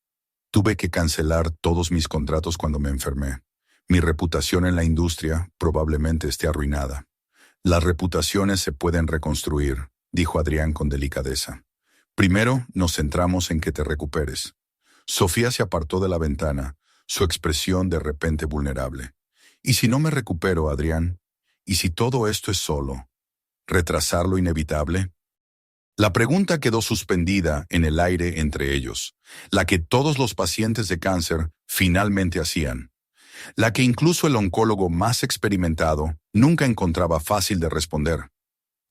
Tuve que cancelar todos mis contratos cuando me enfermé. Mi reputación en la industria probablemente esté arruinada». «Las reputaciones se pueden reconstruir», dijo Adrián con delicadeza. «Primero nos centramos en que te recuperes». Sofía se apartó de la ventana, su expresión de repente vulnerable. «¿Y si no me recupero, Adrián? ¿Y si todo esto es solo retrasar lo inevitable?» La pregunta quedó suspendida en el aire entre ellos, la que todos los pacientes de cáncer finalmente hacían, la que incluso el oncólogo más experimentado nunca encontraba fácil de responder.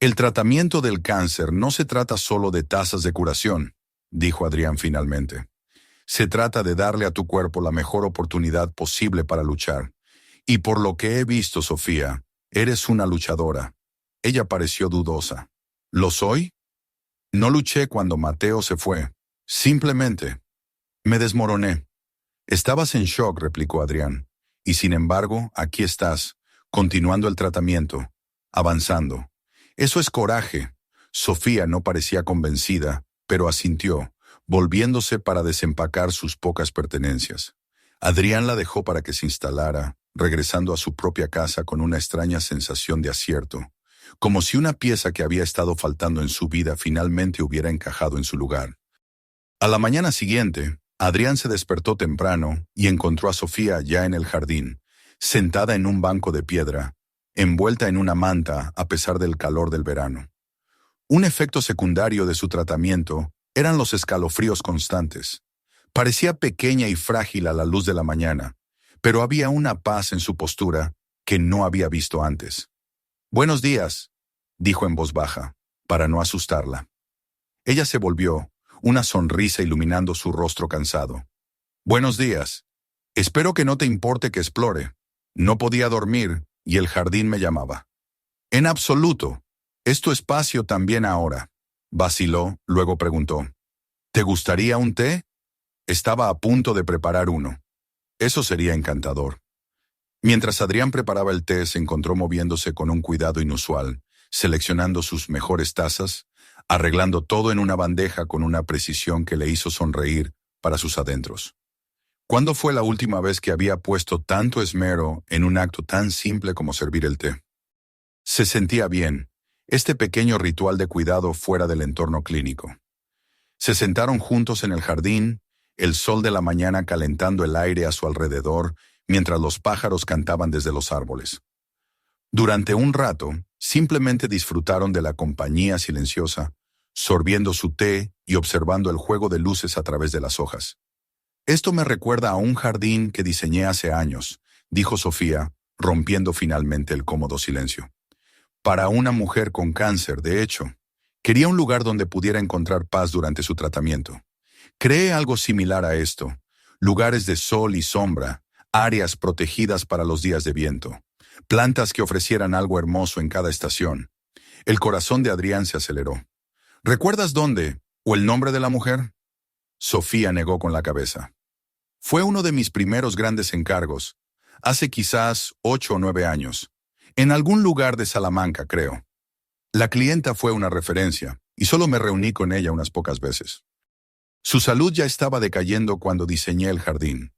«El tratamiento del cáncer no se trata solo de tasas de curación», dijo Adrián finalmente. «Se trata de darle a tu cuerpo la mejor oportunidad posible para luchar. Y por lo que he visto, Sofía, eres una luchadora». Ella pareció dudosa. «¿Lo soy? No luché cuando Mateo se fue. Simplemente me desmoroné». «Estabas en shock», replicó Adrián. «Y sin embargo, aquí estás, continuando el tratamiento, avanzando. Eso es coraje». Sofía no parecía convencida, pero asintió, volviéndose para desempacar sus pocas pertenencias. Adrián la dejó para que se instalara, regresando a su propia casa con una extraña sensación de acierto, como si una pieza que había estado faltando en su vida finalmente hubiera encajado en su lugar. A la mañana siguiente, Adrián se despertó temprano y encontró a Sofía ya en el jardín, sentada en un banco de piedra, envuelta en una manta a pesar del calor del verano. Un efecto secundario de su tratamiento eran los escalofríos constantes. Parecía pequeña y frágil a la luz de la mañana, pero había una paz en su postura que no había visto antes. «Buenos días», dijo en voz baja, para no asustarla. Ella se volvió, una sonrisa iluminando su rostro cansado. «Buenos días. Espero que no te importe que explore. No podía dormir y el jardín me llamaba». «En absoluto. Es tu espacio también ahora», vaciló, luego preguntó. «¿Te gustaría un té?» Estaba a punto de preparar uno. Eso sería encantador. Mientras Adrián preparaba el té, se encontró moviéndose con un cuidado inusual, seleccionando sus mejores tazas, arreglando todo en una bandeja con una precisión que le hizo sonreír para sus adentros. ¿Cuándo fue la última vez que había puesto tanto esmero en un acto tan simple como servir el té? Se sentía bien, este pequeño ritual de cuidado fuera del entorno clínico. Se sentaron juntos en el jardín, el sol de la mañana calentando el aire a su alrededor, mientras los pájaros cantaban desde los árboles. Durante un rato, simplemente disfrutaron de la compañía silenciosa, sorbiendo su té y observando el juego de luces a través de las hojas. «Esto me recuerda a un jardín que diseñé hace años», dijo Sofía, rompiendo finalmente el cómodo silencio. «Para una mujer con cáncer, de hecho. Quería un lugar donde pudiera encontrar paz durante su tratamiento. Creé algo similar a esto, lugares de sol y sombra, áreas protegidas para los días de viento, plantas que ofrecieran algo hermoso en cada estación. El corazón de Adrián se aceleró. ¿Recuerdas dónde o el nombre de la mujer? Sofía negó con la cabeza. Fue uno de mis primeros grandes encargos, hace quizás 8 o 9 años, en algún lugar de Salamanca, creo. La clienta fue una referencia, y solo me reuní con ella unas pocas veces. Su salud ya estaba decayendo cuando diseñé el jardín.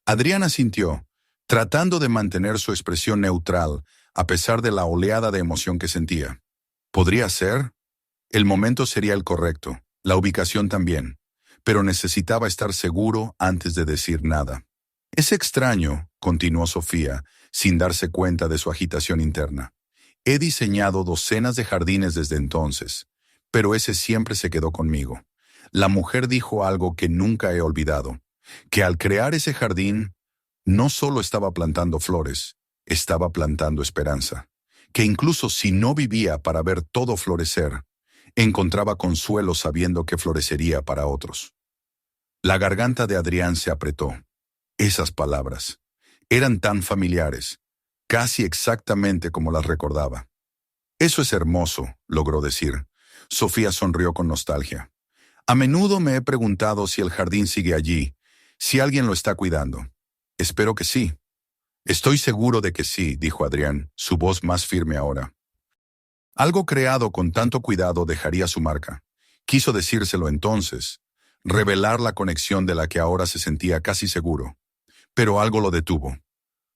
Adrián asintió, tratando de mantener su expresión neutral, a pesar de la oleada de emoción que sentía. ¿Podría ser? El momento sería el correcto, la ubicación también, pero necesitaba estar seguro antes de decir nada. Es extraño, continuó Sofía, sin darse cuenta de su agitación interna. He diseñado docenas de jardines desde entonces, pero ese siempre se quedó conmigo. La mujer dijo algo que nunca he olvidado, que al crear ese jardín, no solo estaba plantando flores, estaba plantando esperanza, que incluso si no vivía para ver todo florecer, encontraba consuelo sabiendo que florecería para otros. La garganta de Adrián se apretó. Esas palabras eran tan familiares, casi exactamente como las recordaba. Eso es hermoso, logró decir. Sofía sonrió con nostalgia. A menudo me he preguntado si el jardín sigue allí, si alguien lo está cuidando. Espero que sí. Estoy seguro de que sí, dijo Adrián, su voz más firme ahora. Algo creado con tanto cuidado dejaría su marca. Quiso decírselo entonces, revelar la conexión de la que ahora se sentía casi seguro. Pero algo lo detuvo.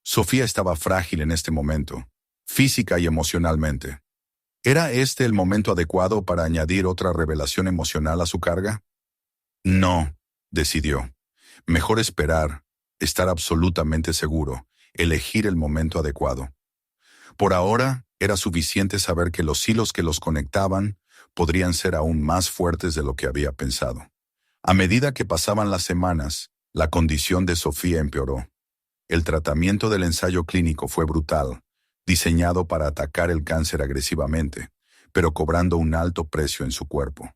Sofía estaba frágil en este momento, física y emocionalmente. ¿Era este el momento adecuado para añadir otra revelación emocional a su carga? No, decidió. Mejor esperar, estar absolutamente seguro, elegir el momento adecuado. Por ahora, era suficiente saber que los hilos que los conectaban podrían ser aún más fuertes de lo que había pensado. A medida que pasaban las semanas, la condición de Sofía empeoró. El tratamiento del ensayo clínico fue brutal, diseñado para atacar el cáncer agresivamente, pero cobrando un alto precio en su cuerpo.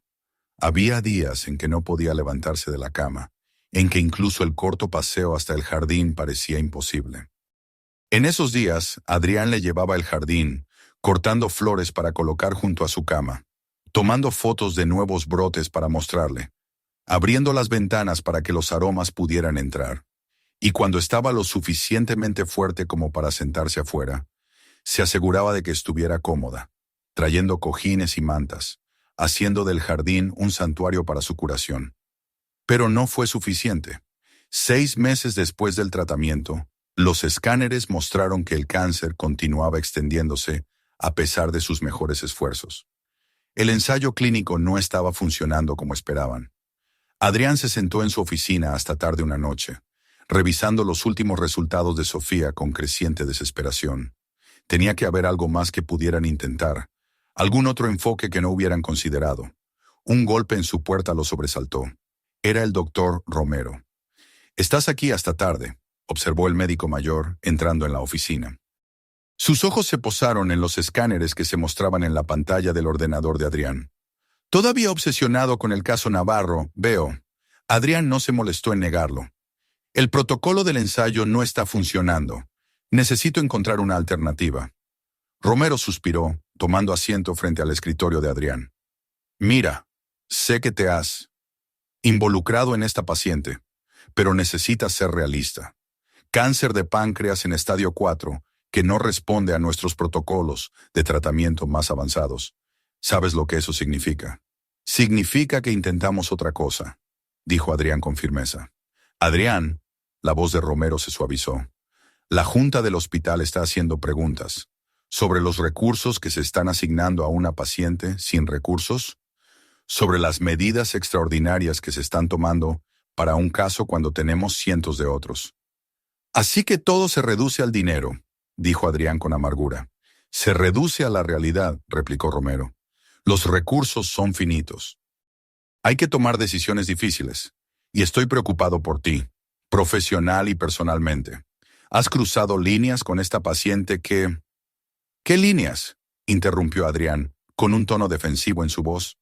Había días en que no podía levantarse de la cama, en que incluso el corto paseo hasta el jardín parecía imposible. En esos días, Adrián le llevaba el jardín, cortando flores para colocar junto a su cama, tomando fotos de nuevos brotes para mostrarle, abriendo las ventanas para que los aromas pudieran entrar. Y cuando estaba lo suficientemente fuerte como para sentarse afuera, se aseguraba de que estuviera cómoda, trayendo cojines y mantas, haciendo del jardín un santuario para su curación. Pero no fue suficiente. 6 meses después del tratamiento, los escáneres mostraron que el cáncer continuaba extendiéndose a pesar de sus mejores esfuerzos. El ensayo clínico no estaba funcionando como esperaban. Adrián se sentó en su oficina hasta tarde una noche, revisando los últimos resultados de Sofía con creciente desesperación. Tenía que haber algo más que pudieran intentar, algún otro enfoque que no hubieran considerado. Un golpe en su puerta lo sobresaltó. Era el doctor Romero. «Estás aquí hasta tarde», observó el médico mayor, entrando en la oficina. Sus ojos se posaron en los escáneres que se mostraban en la pantalla del ordenador de Adrián. Todavía obsesionado con el caso Navarro, veo. Adrián no se molestó en negarlo. «El protocolo del ensayo no está funcionando. Necesito encontrar una alternativa». Romero suspiró, tomando asiento frente al escritorio de Adrián. «Mira, sé que te has involucrado en esta paciente, pero necesitas ser realista. Cáncer de páncreas en estadio 4, que no responde a nuestros protocolos de tratamiento más avanzados. ¿Sabes lo que eso significa? Significa que intentamos otra cosa», dijo Adrián con firmeza. «Adrián», la voz de Romero se suavizó. «La Junta del hospital está haciendo preguntas sobre los recursos que se están asignando a una paciente sin recursos, sobre las medidas extraordinarias que se están tomando para un caso cuando tenemos cientos de otros. Así que todo se reduce al dinero», dijo Adrián con amargura. «Se reduce a la realidad», replicó Romero. «Los recursos son finitos. Hay que tomar decisiones difíciles, y estoy preocupado por ti, profesional y personalmente. Has cruzado líneas con esta paciente que...» «¿Qué líneas?», interrumpió Adrián, con un tono defensivo en su voz.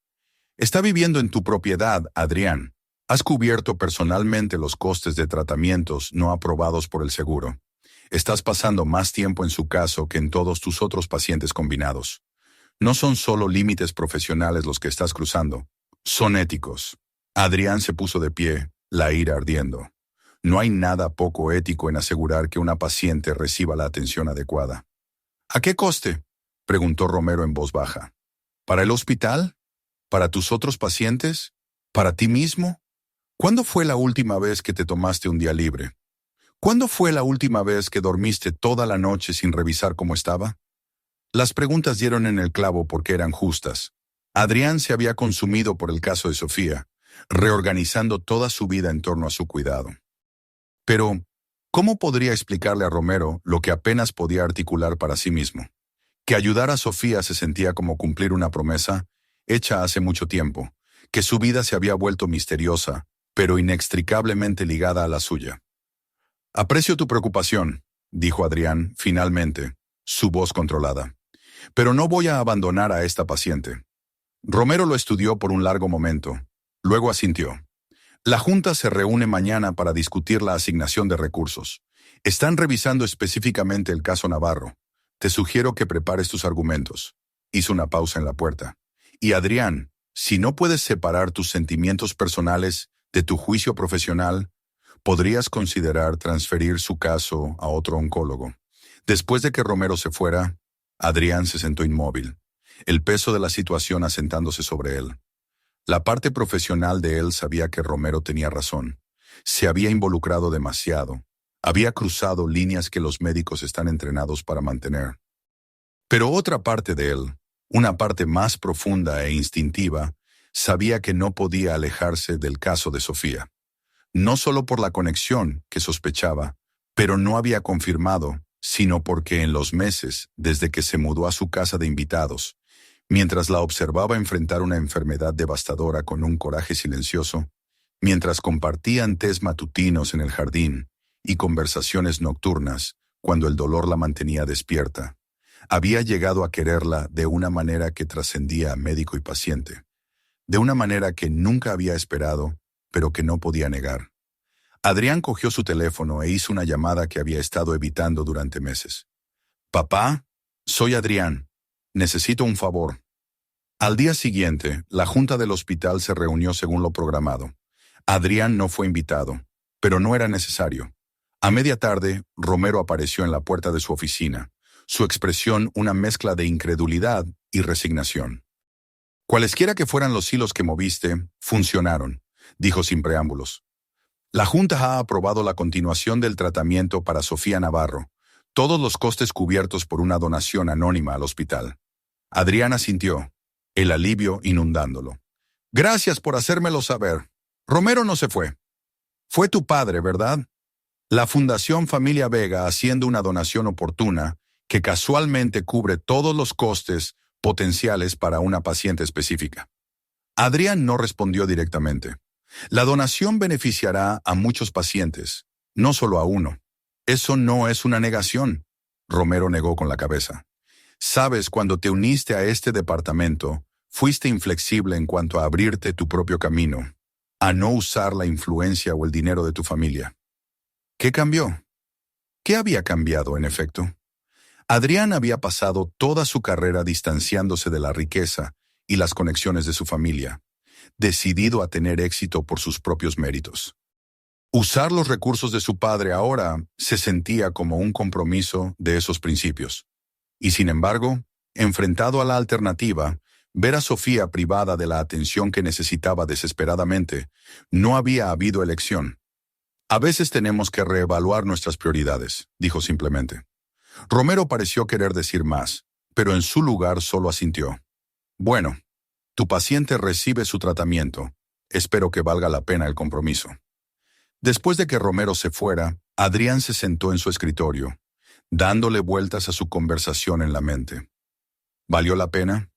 «Está viviendo en tu propiedad, Adrián. Has cubierto personalmente los costes de tratamientos no aprobados por el seguro. Estás pasando más tiempo en su caso que en todos tus otros pacientes combinados. No son solo límites profesionales los que estás cruzando, son éticos. Adrián se puso de pie, la ira ardiendo. No hay nada poco ético en asegurar que una paciente reciba la atención adecuada. ¿A qué coste?, preguntó Romero en voz baja. ¿Para el hospital? ¿Para tus otros pacientes? ¿Para ti mismo? ¿Cuándo fue la última vez que te tomaste un día libre? ¿Cuándo fue la última vez que dormiste toda la noche sin revisar cómo estaba? Las preguntas dieron en el clavo porque eran justas. Adrián se había consumido por el caso de Sofía, reorganizando toda su vida en torno a su cuidado. Pero, ¿cómo podría explicarle a Romero lo que apenas podía articular para sí mismo? Que ayudar a Sofía se sentía como cumplir una promesa hecha hace mucho tiempo, que su vida se había vuelto misteriosa, pero inextricablemente ligada a la suya. Aprecio tu preocupación, dijo Adrián, finalmente, su voz controlada. Pero no voy a abandonar a esta paciente. Romero lo estudió por un largo momento. Luego asintió. La Junta se reúne mañana para discutir la asignación de recursos. Están revisando específicamente el caso Navarro. Te sugiero que prepares tus argumentos. Hizo una pausa en la puerta. Y Adrián, si no puedes separar tus sentimientos personales de tu juicio profesional, podrías considerar transferir su caso a otro oncólogo. Después de que Romero se fuera, Adrián se sentó inmóvil, el peso de la situación asentándose sobre él. La parte profesional de él sabía que Romero tenía razón. Se había involucrado demasiado. Había cruzado líneas que los médicos están entrenados para mantener. Pero otra parte de él, una parte más profunda e instintiva, sabía que no podía alejarse del caso de Sofía. No solo por la conexión que sospechaba, pero no había confirmado, sino porque en los meses desde que se mudó a su casa de invitados, mientras la observaba enfrentar una enfermedad devastadora con un coraje silencioso, mientras compartían tés matutinos en el jardín y conversaciones nocturnas cuando el dolor la mantenía despierta, había llegado a quererla de una manera que trascendía a médico y paciente, de una manera que nunca había esperado, pero que no podía negar. Adrián cogió su teléfono e hizo una llamada que había estado evitando durante meses. «Papá, soy Adrián. Necesito un favor». Al día siguiente, la junta del hospital se reunió según lo programado. Adrián no fue invitado, pero no era necesario. A media tarde, Romero apareció en la puerta de su oficina, su expresión una mezcla de incredulidad y resignación. «Cualesquiera que fueran los hilos que moviste, funcionaron», dijo sin preámbulos. «La Junta ha aprobado la continuación del tratamiento para Sofía Navarro, todos los costes cubiertos por una donación anónima al hospital». Adrián asintió, el alivio inundándolo. «Gracias por hacérmelo saber. Romero no se fue. Fue tu padre, ¿verdad? La Fundación Familia Vega haciendo una donación oportuna que casualmente cubre todos los costes potenciales para una paciente específica». Adrián no respondió directamente. «La donación beneficiará a muchos pacientes, no solo a uno». «Eso no es una negación», Romero negó con la cabeza. «Sabes, cuando te uniste a este departamento, fuiste inflexible en cuanto a abrirte tu propio camino, a no usar la influencia o el dinero de tu familia». ¿Qué cambió? ¿Qué había cambiado, en efecto? Adrián había pasado toda su carrera distanciándose de la riqueza y las conexiones de su familia, decidido a tener éxito por sus propios méritos. Usar los recursos de su padre ahora se sentía como un compromiso de esos principios. Y sin embargo, enfrentado a la alternativa, ver a Sofía privada de la atención que necesitaba desesperadamente, no había habido elección. «A veces tenemos que reevaluar nuestras prioridades», dijo simplemente. Romero pareció querer decir más, pero en su lugar solo asintió. «Bueno, tu paciente recibe su tratamiento. Espero que valga la pena el compromiso». Después de que Romero se fuera, Adrián se sentó en su escritorio, dándole vueltas a su conversación en la mente. ¿Valió la pena?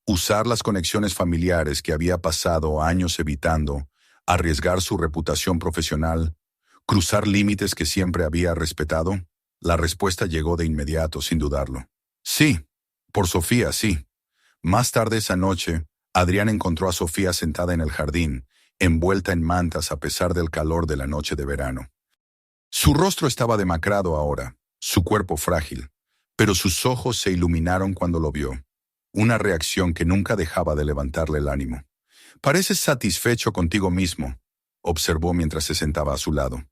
Usar las conexiones familiares que había pasado años evitando, arriesgar su reputación profesional, cruzar límites que siempre había respetado. La respuesta llegó de inmediato, sin dudarlo. Sí, por Sofía, sí. Más tarde esa noche, Adrián encontró a Sofía sentada en el jardín, envuelta en mantas a pesar del calor de la noche de verano. Su rostro estaba demacrado ahora, su cuerpo frágil, pero sus ojos se iluminaron cuando lo vio. una reacción que nunca dejaba de levantarle el ánimo. «Pareces satisfecho contigo mismo», observó mientras se sentaba a su lado.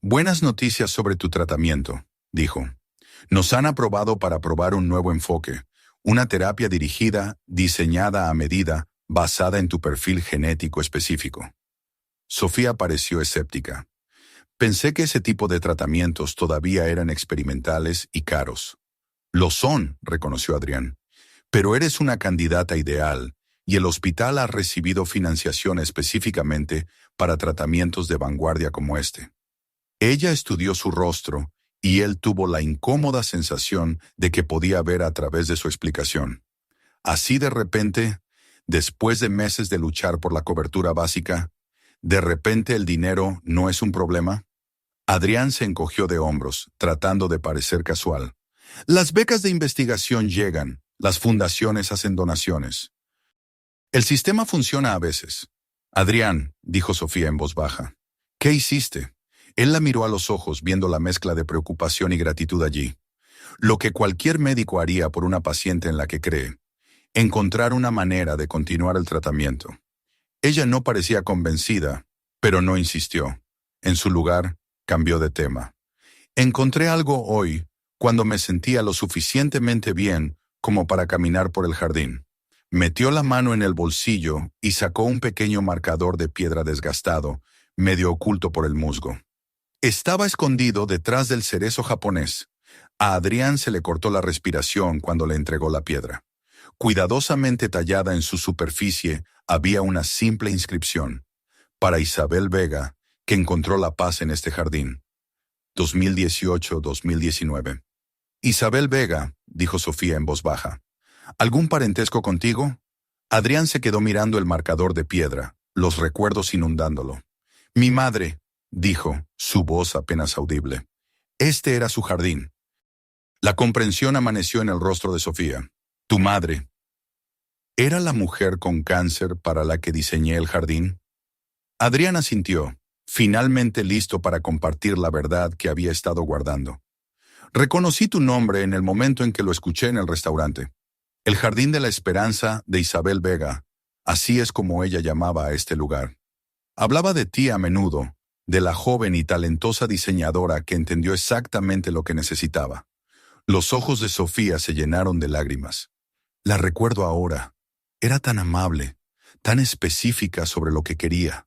«Buenas noticias sobre tu tratamiento», dijo. «Nos han aprobado para probar un nuevo enfoque, una terapia dirigida, diseñada a medida, basada en tu perfil genético específico». Sofía pareció escéptica. «Pensé que ese tipo de tratamientos todavía eran experimentales y caros». «Lo son», reconoció Adrián. «Pero eres una candidata ideal y el hospital ha recibido financiación específicamente para tratamientos de vanguardia como este». Ella estudió su rostro y él tuvo la incómoda sensación de que podía ver a través de su explicación. Así de repente, después de meses de luchar por la cobertura básica, ¿de repente el dinero no es un problema? Adrián se encogió de hombros, tratando de parecer casual. «Las becas de investigación llegan, las fundaciones hacen donaciones. El sistema funciona a veces». «Adrián», dijo Sofía en voz baja, «¿qué hiciste?» Él la miró a los ojos viendo la mezcla de preocupación y gratitud allí. Lo que cualquier médico haría por una paciente en la que cree. Encontrar una manera de continuar el tratamiento. Ella no parecía convencida, pero no insistió. En su lugar, cambió de tema. «Encontré algo hoy, cuando me sentía lo suficientemente bien como para caminar por el jardín». Metió la mano en el bolsillo y sacó un pequeño marcador de piedra desgastado, medio oculto por el musgo. Estaba escondido detrás del cerezo japonés. A Adrián se le cortó la respiración cuando le entregó la piedra. Cuidadosamente tallada en su superficie había una simple inscripción: «Para Isabel Vega, que encontró la paz en este jardín. 2018-2019». «Isabel Vega», dijo Sofía en voz baja. «¿Algún parentesco contigo?» Adrián se quedó mirando el marcador de piedra, los recuerdos inundándolo. «Mi madre», dijo, su voz apenas audible. Este era su jardín. La comprensión amaneció en el rostro de Sofía. «¿Tu madre era la mujer con cáncer para la que diseñé el jardín?» Adrián asintió, finalmente listo para compartir la verdad que había estado guardando. «Reconocí tu nombre en el momento en que lo escuché en el restaurante. El Jardín de la Esperanza de Isabel Vega, así es como ella llamaba a este lugar. Hablaba de ti a menudo, de la joven y talentosa diseñadora que entendió exactamente lo que necesitaba». Los ojos de Sofía se llenaron de lágrimas. «La recuerdo ahora. Era tan amable, tan específica sobre lo que quería.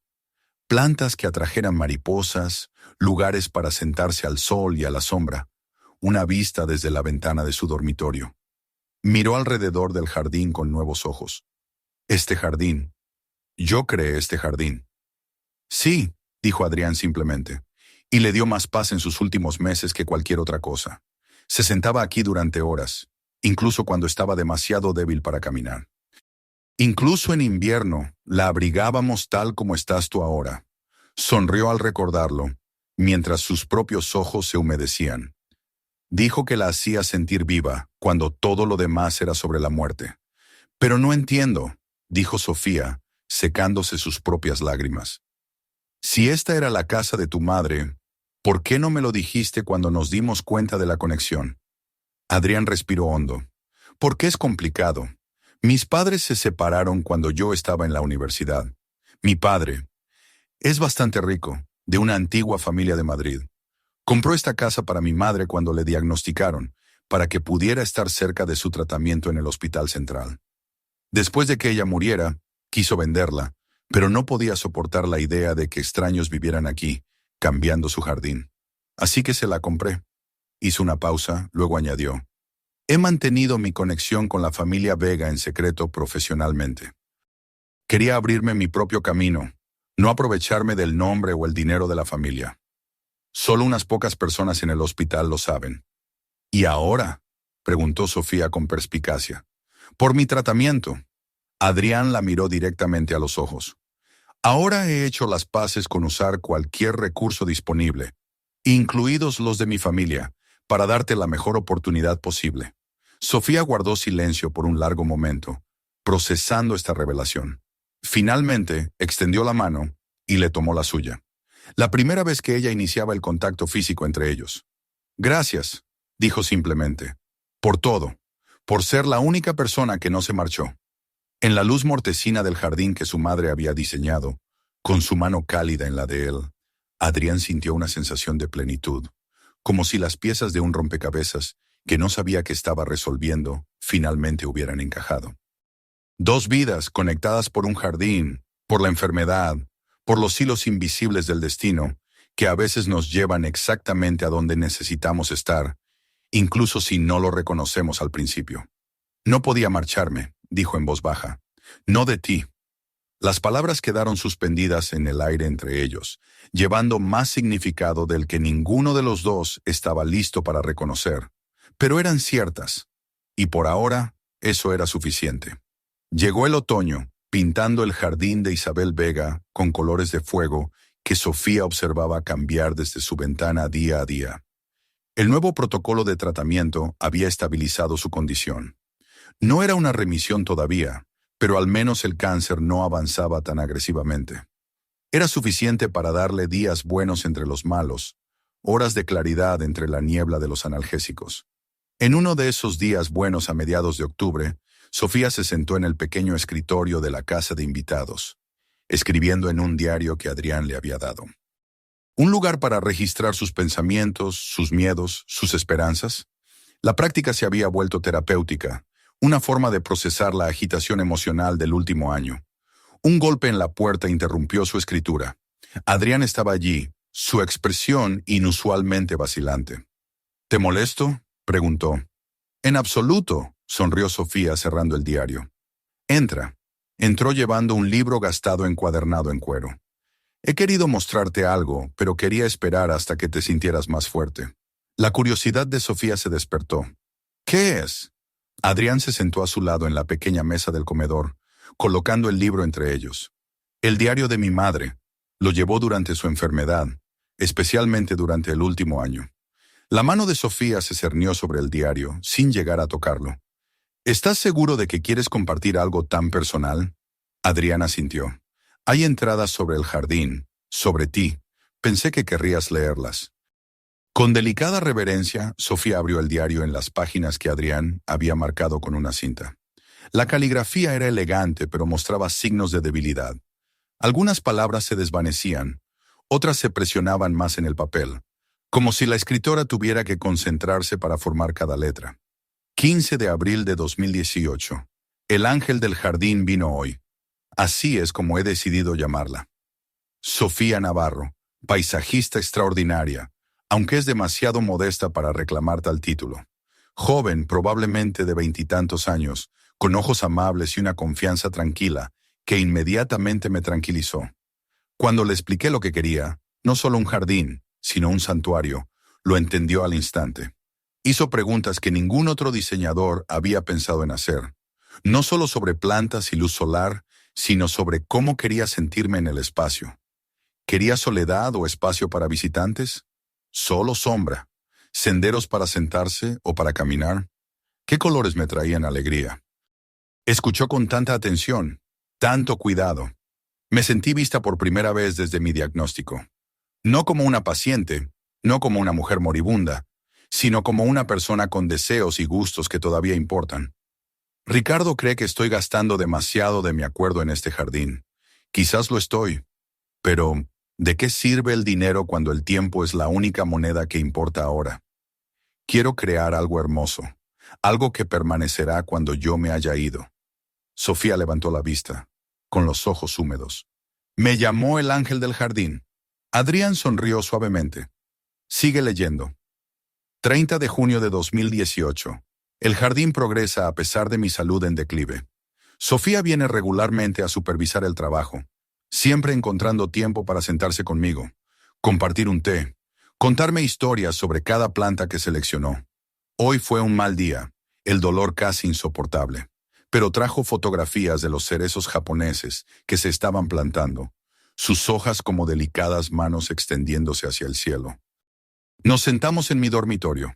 Plantas que atrajeran mariposas, lugares para sentarse al sol y a la sombra, una vista desde la ventana de su dormitorio». Miró alrededor del jardín con nuevos ojos. «Este jardín. Yo creé este jardín». «Sí», dijo Adrián simplemente, y le dio más paz en sus últimos meses que cualquier otra cosa. Se sentaba aquí durante horas, incluso cuando estaba demasiado débil para caminar. «Incluso en invierno, la abrigábamos tal como estás tú ahora». Sonrió al recordarlo, mientras sus propios ojos se humedecían. Dijo que la hacía sentir viva, cuando todo lo demás era sobre la muerte. «Pero no entiendo», dijo Sofía, secándose sus propias lágrimas. «Si esta era la casa de tu madre, ¿por qué no me lo dijiste cuando nos dimos cuenta de la conexión?» Adrián respiró hondo. «Porque es complicado. Mis padres se separaron cuando yo estaba en la universidad. Mi padre es bastante rico, de una antigua familia de Madrid. Compró esta casa para mi madre cuando le diagnosticaron, para que pudiera estar cerca de su tratamiento en el hospital central. Después de que ella muriera, quiso venderla, pero no podía soportar la idea de que extraños vivieran aquí, cambiando su jardín. Así que se la compré». Hizo una pausa, luego añadió: «He mantenido mi conexión con la familia Vega en secreto profesionalmente. Quería abrirme mi propio camino, no aprovecharme del nombre o el dinero de la familia. Solo unas pocas personas en el hospital lo saben». «¿Y ahora?», preguntó Sofía con perspicacia. «Por mi tratamiento». Adrián la miró directamente a los ojos. «Ahora he hecho las paces con usar cualquier recurso disponible, incluidos los de mi familia, para darte la mejor oportunidad posible». Sofía guardó silencio por un largo momento, procesando esta revelación. Finalmente, extendió la mano y le tomó la suya. La primera vez que ella iniciaba el contacto físico entre ellos. «Gracias», dijo simplemente, «por todo, por ser la única persona que no se marchó. En la luz mortecina del jardín que su madre había diseñado, con su mano cálida en la de él, Adrián sintió una sensación de plenitud, como si las piezas de un rompecabezas, que no sabía que estaba resolviendo, finalmente hubieran encajado. Dos vidas conectadas por un jardín, por la enfermedad, por los hilos invisibles del destino, que a veces nos llevan exactamente a donde necesitamos estar, incluso si no lo reconocemos al principio. No podía marcharme, dijo en voz baja. No de ti. Las palabras quedaron suspendidas en el aire entre ellos, llevando más significado del que ninguno de los dos estaba listo para reconocer. Pero eran ciertas, y por ahora eso era suficiente. Llegó el otoño, pintando el jardín de Isabel Vega con colores de fuego que Sofía observaba cambiar desde su ventana día a día. El nuevo protocolo de tratamiento había estabilizado su condición. No era una remisión todavía, pero al menos el cáncer no avanzaba tan agresivamente. Era suficiente para darle días buenos entre los malos, horas de claridad entre la niebla de los analgésicos. En uno de esos días buenos a mediados de octubre, Sofía se sentó en el pequeño escritorio de la casa de invitados, escribiendo en un diario que Adrián le había dado. Un lugar para registrar sus pensamientos, sus miedos, sus esperanzas. La práctica se había vuelto terapéutica, una forma de procesar la agitación emocional del último año. Un golpe en la puerta interrumpió su escritura. Adrián estaba allí, su expresión inusualmente vacilante. ¿Te molesto?, preguntó. En absoluto, sonrió Sofía cerrando el diario. Entra. Entró llevando un libro gastado encuadernado en cuero. He querido mostrarte algo, pero quería esperar hasta que te sintieras más fuerte. La curiosidad de Sofía se despertó. ¿Qué es? Adrián se sentó a su lado en la pequeña mesa del comedor, colocando el libro entre ellos. El diario de mi madre. Lo llevó durante su enfermedad, especialmente durante el último año. La mano de Sofía se cernió sobre el diario, sin llegar a tocarlo. ¿Estás seguro de que quieres compartir algo tan personal? Adrián asintió. Hay entradas sobre el jardín, sobre ti. Pensé que querrías leerlas. Con delicada reverencia, Sofía abrió el diario en las páginas que Adrián había marcado con una cinta. La caligrafía era elegante, pero mostraba signos de debilidad. Algunas palabras se desvanecían, otras se presionaban más en el papel, como si la escritora tuviera que concentrarse para formar cada letra. 15 de abril de 2018. El ángel del jardín vino hoy. Así es como he decidido llamarla. Sofía Navarro, paisajista extraordinaria, aunque es demasiado modesta para reclamar tal título. Joven, probablemente de 20 y tantos años, con ojos amables y una confianza tranquila, que inmediatamente me tranquilizó. Cuando le expliqué lo que quería, no solo un jardín, sino un santuario, lo entendió al instante. Hizo preguntas que ningún otro diseñador había pensado en hacer, no solo sobre plantas y luz solar, sino sobre cómo quería sentirme en el espacio. ¿Quería soledad o espacio para visitantes? Solo sombra. ¿Senderos para sentarse o para caminar? ¿Qué colores me traían alegría? Escuchó con tanta atención, tanto cuidado. Me sentí vista por primera vez desde mi diagnóstico. No como una paciente, no como una mujer moribunda, sino como una persona con deseos y gustos que todavía importan. Ricardo cree que estoy gastando demasiado de mi acuerdo en este jardín. Quizás lo estoy, pero ¿de qué sirve el dinero cuando el tiempo es la única moneda que importa ahora? Quiero crear algo hermoso, algo que permanecerá cuando yo me haya ido. Sofía levantó la vista, con los ojos húmedos. Me llamó el ángel del jardín. Adrián sonrió suavemente. Sigue leyendo. 30 de junio de 2018. El jardín progresa a pesar de mi salud en declive. Sofía viene regularmente a supervisar el trabajo, siempre encontrando tiempo para sentarse conmigo, compartir un té, contarme historias sobre cada planta que seleccionó. Hoy fue un mal día, el dolor casi insoportable, pero trajo fotografías de los cerezos japoneses que se estaban plantando, sus hojas como delicadas manos extendiéndose hacia el cielo. Nos sentamos en mi dormitorio,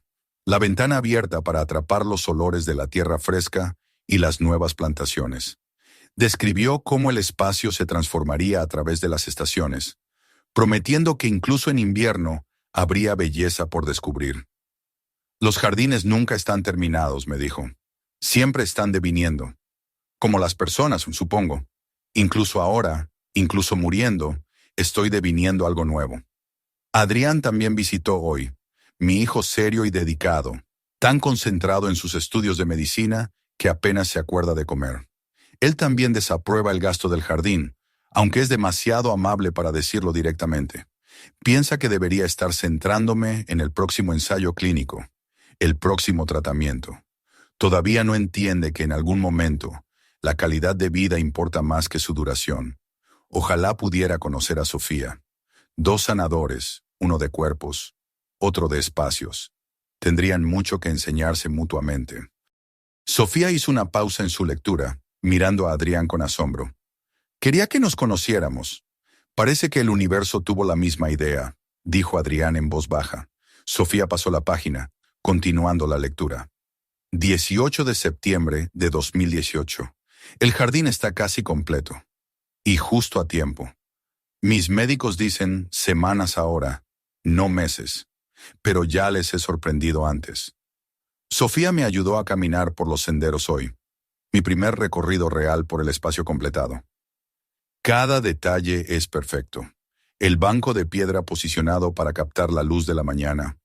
la ventana abierta para atrapar los olores de la tierra fresca y las nuevas plantaciones. Describió cómo el espacio se transformaría a través de las estaciones, prometiendo que incluso en invierno habría belleza por descubrir. Los jardines nunca están terminados, me dijo. Siempre están deviniendo, como las personas, supongo. Incluso ahora, incluso muriendo, estoy deviniendo algo nuevo. Adrián también visitó hoy, mi hijo serio y dedicado, tan concentrado en sus estudios de medicina que apenas se acuerda de comer. Él también desaprueba el gasto del jardín, aunque es demasiado amable para decirlo directamente. Piensa que debería estar centrándome en el próximo ensayo clínico, el próximo tratamiento. Todavía no entiende que en algún momento la calidad de vida importa más que su duración. Ojalá pudiera conocer a Sofía. 2 sanadores, uno de cuerpos, otro de espacios. Tendrían mucho que enseñarse mutuamente. Sofía hizo una pausa en su lectura, mirando a Adrián con asombro. Quería que nos conociéramos. Parece que el universo tuvo la misma idea, dijo Adrián en voz baja. Sofía pasó la página, continuando la lectura. 18 de septiembre de 2018. El jardín está casi completo. Y justo a tiempo. Mis médicos dicen semanas ahora, no meses. Pero ya les he sorprendido antes. Sofía me ayudó a caminar por los senderos hoy. Mi primer recorrido real por el espacio completado. Cada detalle es perfecto. El banco de piedra posicionado para captar la luz de la mañana.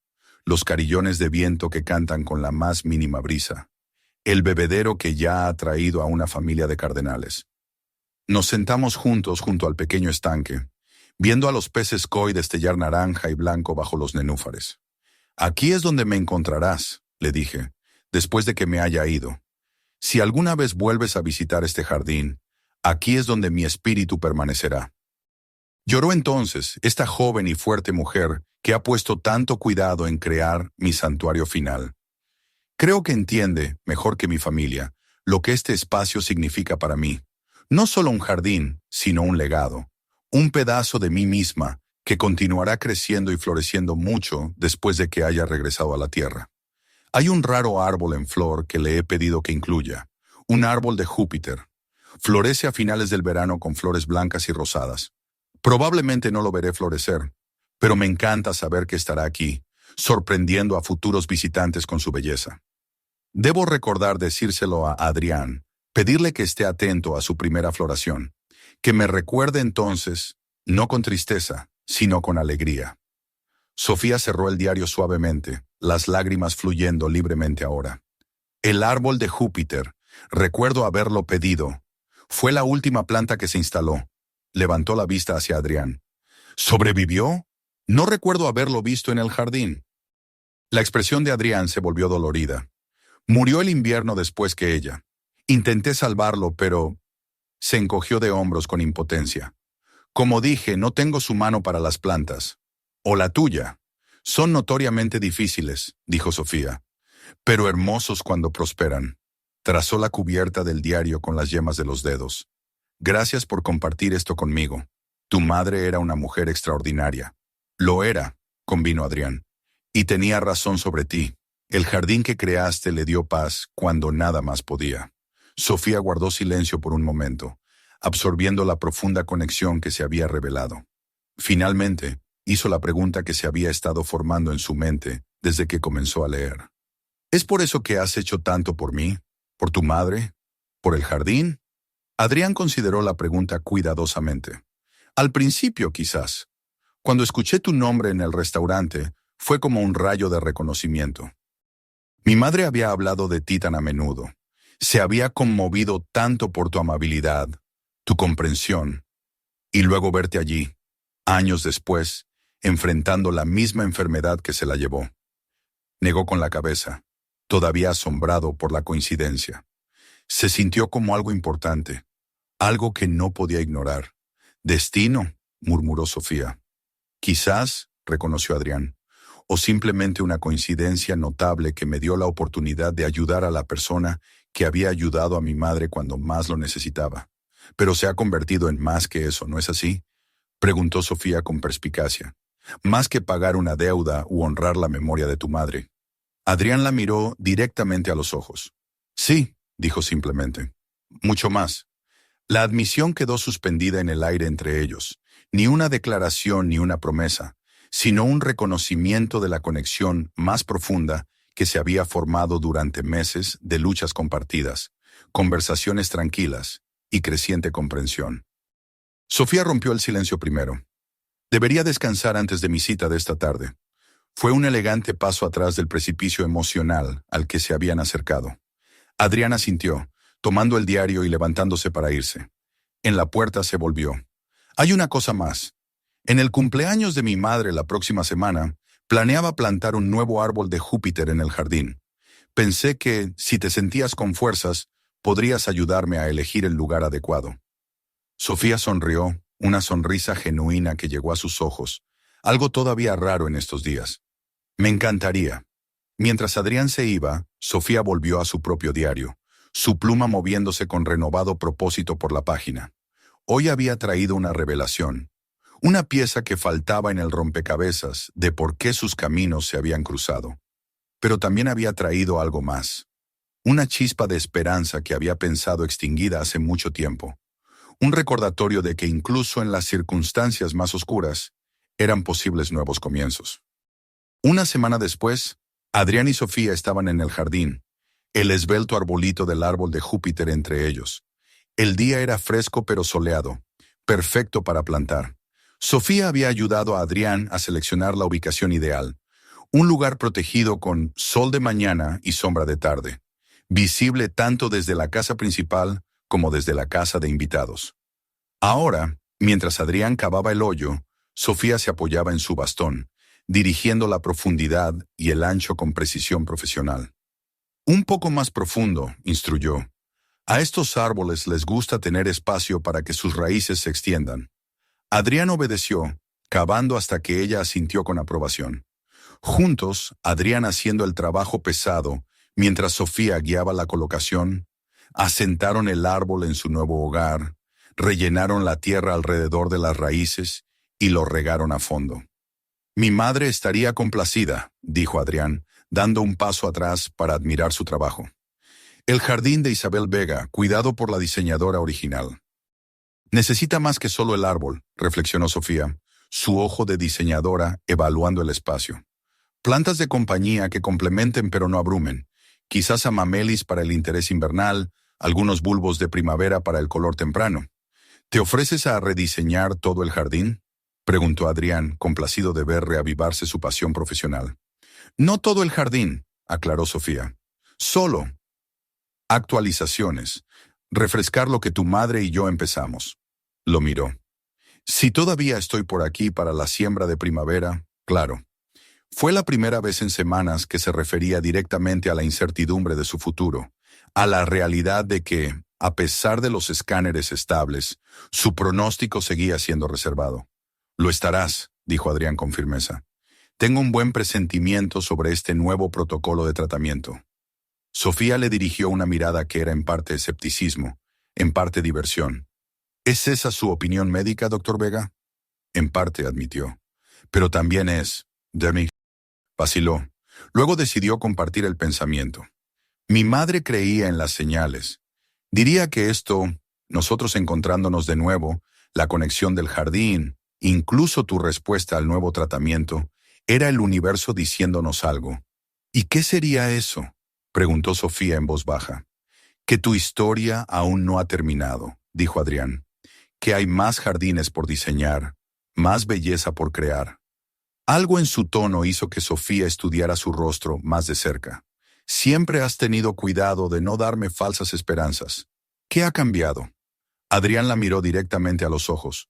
Los carillones de viento que cantan con la más mínima brisa. El bebedero que ya ha traído a una familia de cardenales. Nos sentamos juntos junto al pequeño estanque, viendo a los peces koi destellar naranja y blanco bajo los nenúfares. Aquí es donde me encontrarás, le dije, después de que me haya ido. Si alguna vez vuelves a visitar este jardín, aquí es donde mi espíritu permanecerá. Lloró entonces esta joven y fuerte mujer que ha puesto tanto cuidado en crear mi santuario final. Creo que entiende, mejor que mi familia, lo que este espacio significa para mí. No solo un jardín, sino un legado. Un pedazo de mí misma que continuará creciendo y floreciendo mucho después de que haya regresado a la tierra. Hay un raro árbol en flor que le he pedido que incluya. Un árbol de Júpiter. Florece a finales del verano con flores blancas y rosadas. Probablemente no lo veré florecer, pero me encanta saber que estará aquí, sorprendiendo a futuros visitantes con su belleza. Debo recordar decírselo a Adrián, pedirle que esté atento a su primera floración, que me recuerde entonces, no con tristeza, sino con alegría. Sofía cerró el diario suavemente, las lágrimas fluyendo libremente ahora. El árbol de Júpiter, recuerdo haberlo pedido. Fue la última planta que se instaló. Levantó la vista hacia Adrián. ¿Sobrevivió? No recuerdo haberlo visto en el jardín. La expresión de Adrián se volvió dolorida. Murió el invierno después que ella. Intenté salvarlo, pero se encogió de hombros con impotencia. Como dije, no tengo su mano para las plantas. O la tuya. Son notoriamente difíciles, dijo Sofía, pero hermosos cuando prosperan. Trazó la cubierta del diario con las yemas de los dedos. Gracias por compartir esto conmigo. Tu madre era una mujer extraordinaria. Lo era, convino Adrián. Y tenía razón sobre ti. El jardín que creaste le dio paz cuando nada más podía. Sofía guardó silencio por un momento, absorbiendo la profunda conexión que se había revelado. Finalmente, hizo la pregunta que se había estado formando en su mente desde que comenzó a leer. ¿Es por eso que has hecho tanto por mí? ¿Por tu madre? ¿Por el jardín? Adrián consideró la pregunta cuidadosamente. Al principio, quizás. Cuando escuché tu nombre en el restaurante, fue como un rayo de reconocimiento. Mi madre había hablado de ti tan a menudo. Se había conmovido tanto por tu amabilidad, tu comprensión, y luego verte allí, años después, enfrentando la misma enfermedad que se la llevó. Negó con la cabeza, todavía asombrado por la coincidencia. Se sintió como algo importante, algo que no podía ignorar. Destino, murmuró Sofía. Quizás, reconoció Adrián, o simplemente una coincidencia notable que me dio la oportunidad de ayudar a la persona que había ayudado a mi madre cuando más lo necesitaba. Pero se ha convertido en más que eso, ¿no es así? Preguntó Sofía con perspicacia. Más que pagar una deuda u honrar la memoria de tu madre. Adrián la miró directamente a los ojos. Sí, dijo simplemente. Mucho más. La admisión quedó suspendida en el aire entre ellos. Ni una declaración ni una promesa, sino un reconocimiento de la conexión más profunda que se había formado durante meses de luchas compartidas, conversaciones tranquilas y creciente comprensión. Sofía rompió el silencio primero. Debería descansar antes de mi cita de esta tarde. Fue un elegante paso atrás del precipicio emocional al que se habían acercado. Adrián asintió, tomando el diario y levantándose para irse. En la puerta se volvió. Hay una cosa más. En el cumpleaños de mi madre la próxima semana, planeaba plantar un nuevo árbol de Júpiter en el jardín. Pensé que, si te sentías con fuerzas, podrías ayudarme a elegir el lugar adecuado. Sofía sonrió, una sonrisa genuina que llegó a sus ojos, algo todavía raro en estos días. Me encantaría. Mientras Adrián se iba, Sofía volvió a su propio diario, su pluma moviéndose con renovado propósito por la página. Hoy había traído una revelación, una pieza que faltaba en el rompecabezas de por qué sus caminos se habían cruzado. Pero también había traído algo más, una chispa de esperanza que había pensado extinguida hace mucho tiempo, un recordatorio de que incluso en las circunstancias más oscuras, eran posibles nuevos comienzos. Una semana después, Adrián y Sofía estaban en el jardín, el esbelto arbolito del árbol de Júpiter entre ellos. El día era fresco pero soleado, perfecto para plantar. Sofía había ayudado a Adrián a seleccionar la ubicación ideal, un lugar protegido con sol de mañana y sombra de tarde, visible tanto desde la casa principal como desde la casa de invitados. Ahora, mientras Adrián cavaba el hoyo, Sofía se apoyaba en su bastón, dirigiendo la profundidad y el ancho con precisión profesional. Un poco más profundo, instruyó. A estos árboles les gusta tener espacio para que sus raíces se extiendan. Adrián obedeció, cavando hasta que ella asintió con aprobación. Juntos, Adrián haciendo el trabajo pesado, mientras Sofía guiaba la colocación, asentaron el árbol en su nuevo hogar, rellenaron la tierra alrededor de las raíces y lo regaron a fondo. Mi madre estaría complacida, dijo Adrián, dando un paso atrás para admirar su trabajo. El jardín de Isabel Vega, cuidado por la diseñadora original. Necesita más que solo el árbol, reflexionó Sofía, su ojo de diseñadora evaluando el espacio. Plantas de compañía que complementen pero no abrumen, quizás amamelis para el interés invernal, algunos bulbos de primavera para el color temprano. ¿Te ofreces a rediseñar todo el jardín?, preguntó Adrián, complacido de ver reavivarse su pasión profesional. No todo el jardín, aclaró Sofía. Solo actualizaciones, refrescar lo que tu madre y yo empezamos. Lo miró. Si todavía estoy por aquí para la siembra de primavera, claro. Fue la primera vez en semanas que se refería directamente a la incertidumbre de su futuro, a la realidad de que, a pesar de los escáneres estables, su pronóstico seguía siendo reservado. Lo estarás, dijo Adrián con firmeza. Tengo un buen presentimiento sobre este nuevo protocolo de tratamiento. Sofía le dirigió una mirada que era en parte escepticismo, en parte diversión. ¿Es esa su opinión médica, doctor Vega? En parte, admitió. Pero también es, Demi. Vaciló. Luego decidió compartir el pensamiento. Mi madre creía en las señales. Diría que esto, nosotros encontrándonos de nuevo, la conexión del jardín, incluso tu respuesta al nuevo tratamiento, era el universo diciéndonos algo. ¿Y qué sería eso?, preguntó Sofía en voz baja. Que tu historia aún no ha terminado, dijo Adrián. Que hay más jardines por diseñar, más belleza por crear. Algo en su tono hizo que Sofía estudiara su rostro más de cerca. Siempre has tenido cuidado de no darme falsas esperanzas. ¿Qué ha cambiado? Adrián la miró directamente a los ojos.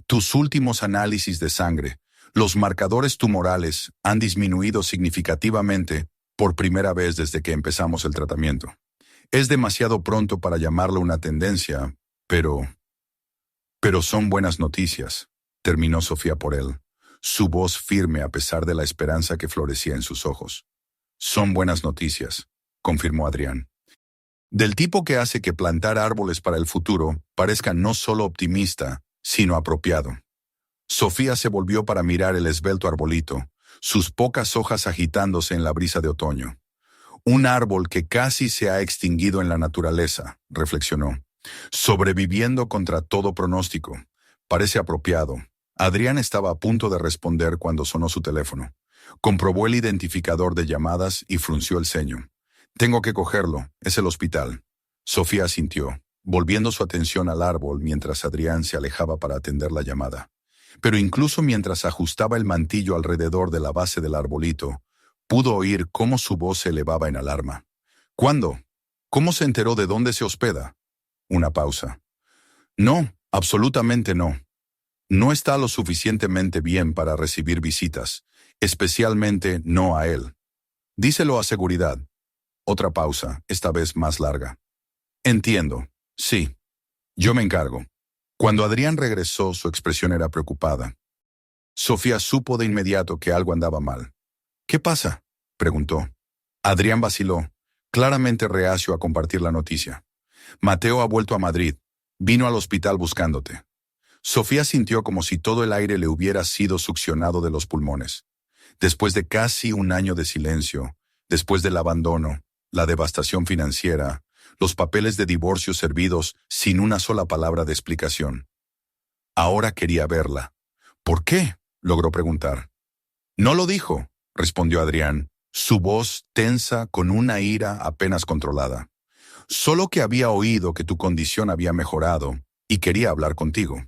Tus últimos análisis de sangre, los marcadores tumorales, han disminuido significativamente por primera vez desde que empezamos el tratamiento. Es demasiado pronto para llamarlo una tendencia, pero son buenas noticias, terminó Sofía por él, su voz firme a pesar de la esperanza que florecía en sus ojos. Son buenas noticias, confirmó Adrián. Del tipo que hace que plantar árboles para el futuro parezca no solo optimista, sino apropiado. Sofía se volvió para mirar el esbelto arbolito, sus pocas hojas agitándose en la brisa de otoño. Un árbol que casi se ha extinguido en la naturaleza, reflexionó, sobreviviendo contra todo pronóstico. Parece apropiado. Adrián estaba a punto de responder cuando sonó su teléfono. Comprobó el identificador de llamadas y frunció el ceño. Tengo que cogerlo, es el hospital. Sofía asintió, volviendo su atención al árbol mientras Adrián se alejaba para atender la llamada. Pero incluso mientras ajustaba el mantillo alrededor de la base del arbolito, pudo oír cómo su voz se elevaba en alarma. ¿Cuándo? ¿Cómo se enteró de dónde se hospeda? Una pausa. No, absolutamente no. No está lo suficientemente bien para recibir visitas, especialmente no a él. Díselo a seguridad. Otra pausa, esta vez más larga. Entiendo. Sí. Yo me encargo. Cuando Adrián regresó, su expresión era preocupada. Sofía supo de inmediato que algo andaba mal. ¿Qué pasa?, preguntó. Adrián vaciló, claramente reacio a compartir la noticia. Mateo ha vuelto a Madrid. Vino al hospital buscándote. Sofía sintió como si todo el aire le hubiera sido succionado de los pulmones. Después de casi un año de silencio, después del abandono, la devastación financiera, los papeles de divorcio servidos sin una sola palabra de explicación. Ahora quería verla. ¿Por qué?, logró preguntar. No lo dijo, respondió Adrián, su voz tensa con una ira apenas controlada. Solo que había oído que tu condición había mejorado y quería hablar contigo.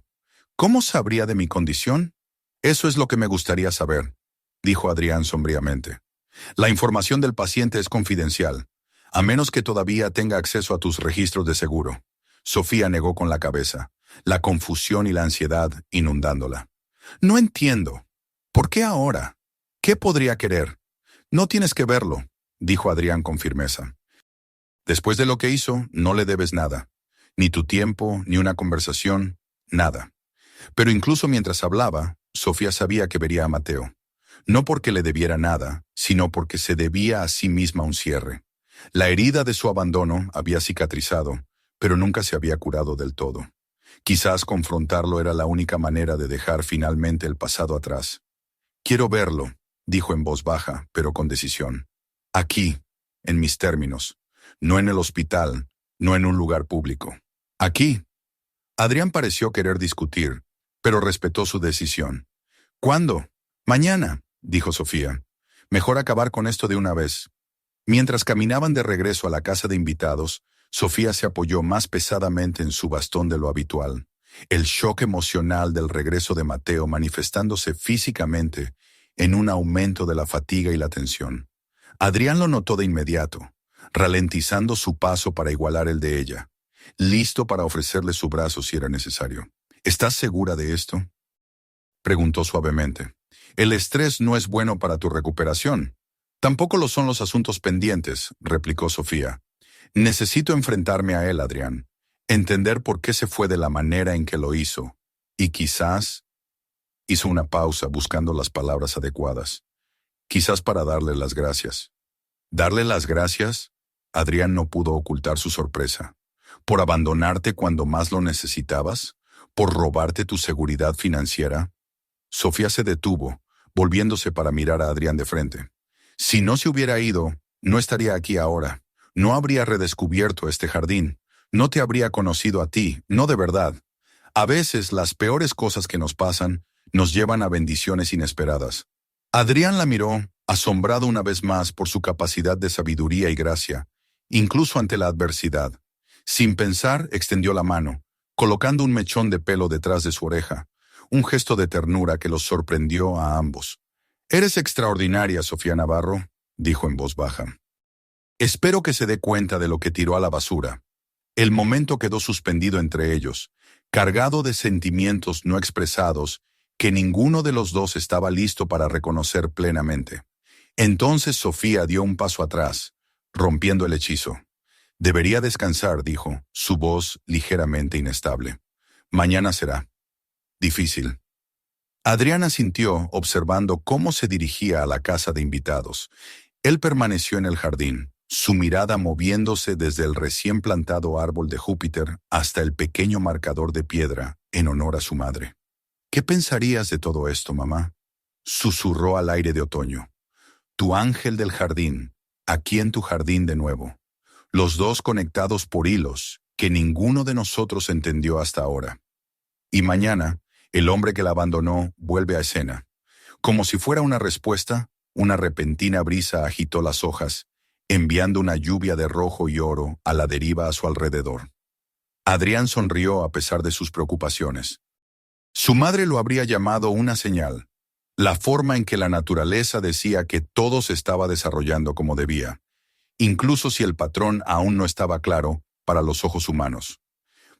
¿Cómo sabría de mi condición? Eso es lo que me gustaría saber, dijo Adrián sombríamente. La información del paciente es confidencial, a menos que todavía tenga acceso a tus registros de seguro. Sofía negó con la cabeza, la confusión y la ansiedad inundándola. No entiendo. ¿Por qué ahora? ¿Qué podría querer? No tienes que verlo, dijo Adrián con firmeza. Después de lo que hizo, no le debes nada. Ni tu tiempo, ni una conversación, nada. Pero incluso mientras hablaba, Sofía sabía que vería a Mateo. No porque le debiera nada, sino porque se debía a sí misma un cierre. La herida de su abandono había cicatrizado, pero nunca se había curado del todo. Quizás confrontarlo era la única manera de dejar finalmente el pasado atrás. Quiero verlo, dijo en voz baja, pero con decisión. Aquí, en mis términos. No en el hospital, no en un lugar público. Aquí. Adrián pareció querer discutir, pero respetó su decisión. ¿Cuándo? Mañana, dijo Sofía. Mejor acabar con esto de una vez. Mientras caminaban de regreso a la casa de invitados, Sofía se apoyó más pesadamente en su bastón de lo habitual. El shock emocional del regreso de Mateo manifestándose físicamente en un aumento de la fatiga y la tensión. Adrián lo notó de inmediato, ralentizando su paso para igualar el de ella, listo para ofrecerle su brazo si era necesario. ¿Estás segura de esto?, preguntó suavemente. El estrés no es bueno para tu recuperación. Tampoco lo son los asuntos pendientes, replicó Sofía. Necesito enfrentarme a él, Adrián. Entender por qué se fue de la manera en que lo hizo. Y quizás... Hizo una pausa buscando las palabras adecuadas. Quizás para darle las gracias. ¿Darle las gracias? Adrián no pudo ocultar su sorpresa. ¿Por abandonarte cuando más lo necesitabas? ¿Por robarte tu seguridad financiera? Sofía se detuvo, volviéndose para mirar a Adrián de frente. Si no se hubiera ido, no estaría aquí ahora. No habría redescubierto este jardín. No te habría conocido a ti, no de verdad. A veces las peores cosas que nos pasan nos llevan a bendiciones inesperadas. Adrián la miró, asombrado una vez más por su capacidad de sabiduría y gracia, incluso ante la adversidad. Sin pensar, extendió la mano, colocando un mechón de pelo detrás de su oreja, un gesto de ternura que los sorprendió a ambos. «Eres extraordinaria, Sofía Navarro», dijo en voz baja. «Espero que se dé cuenta de lo que tiró a la basura». El momento quedó suspendido entre ellos, cargado de sentimientos no expresados que ninguno de los dos estaba listo para reconocer plenamente. Entonces Sofía dio un paso atrás, rompiendo el hechizo. «Debería descansar», dijo, su voz ligeramente inestable. «Mañana será difícil». Adriana sintió, observando cómo se dirigía a la casa de invitados. Él permaneció en el jardín, su mirada moviéndose desde el recién plantado árbol de Júpiter hasta el pequeño marcador de piedra en honor a su madre. «¿Qué pensarías de todo esto, mamá?», susurró al aire de otoño. «Tu ángel del jardín, aquí en tu jardín de nuevo. Los dos conectados por hilos que ninguno de nosotros entendió hasta ahora. Y mañana, el hombre que la abandonó vuelve a escena. Como si fuera una respuesta, una repentina brisa agitó las hojas, enviando una lluvia de rojo y oro a la deriva a su alrededor. Adrián sonrió a pesar de sus preocupaciones. Su madre lo habría llamado una señal, la forma en que la naturaleza decía que todo se estaba desarrollando como debía, incluso si el patrón aún no estaba claro para los ojos humanos.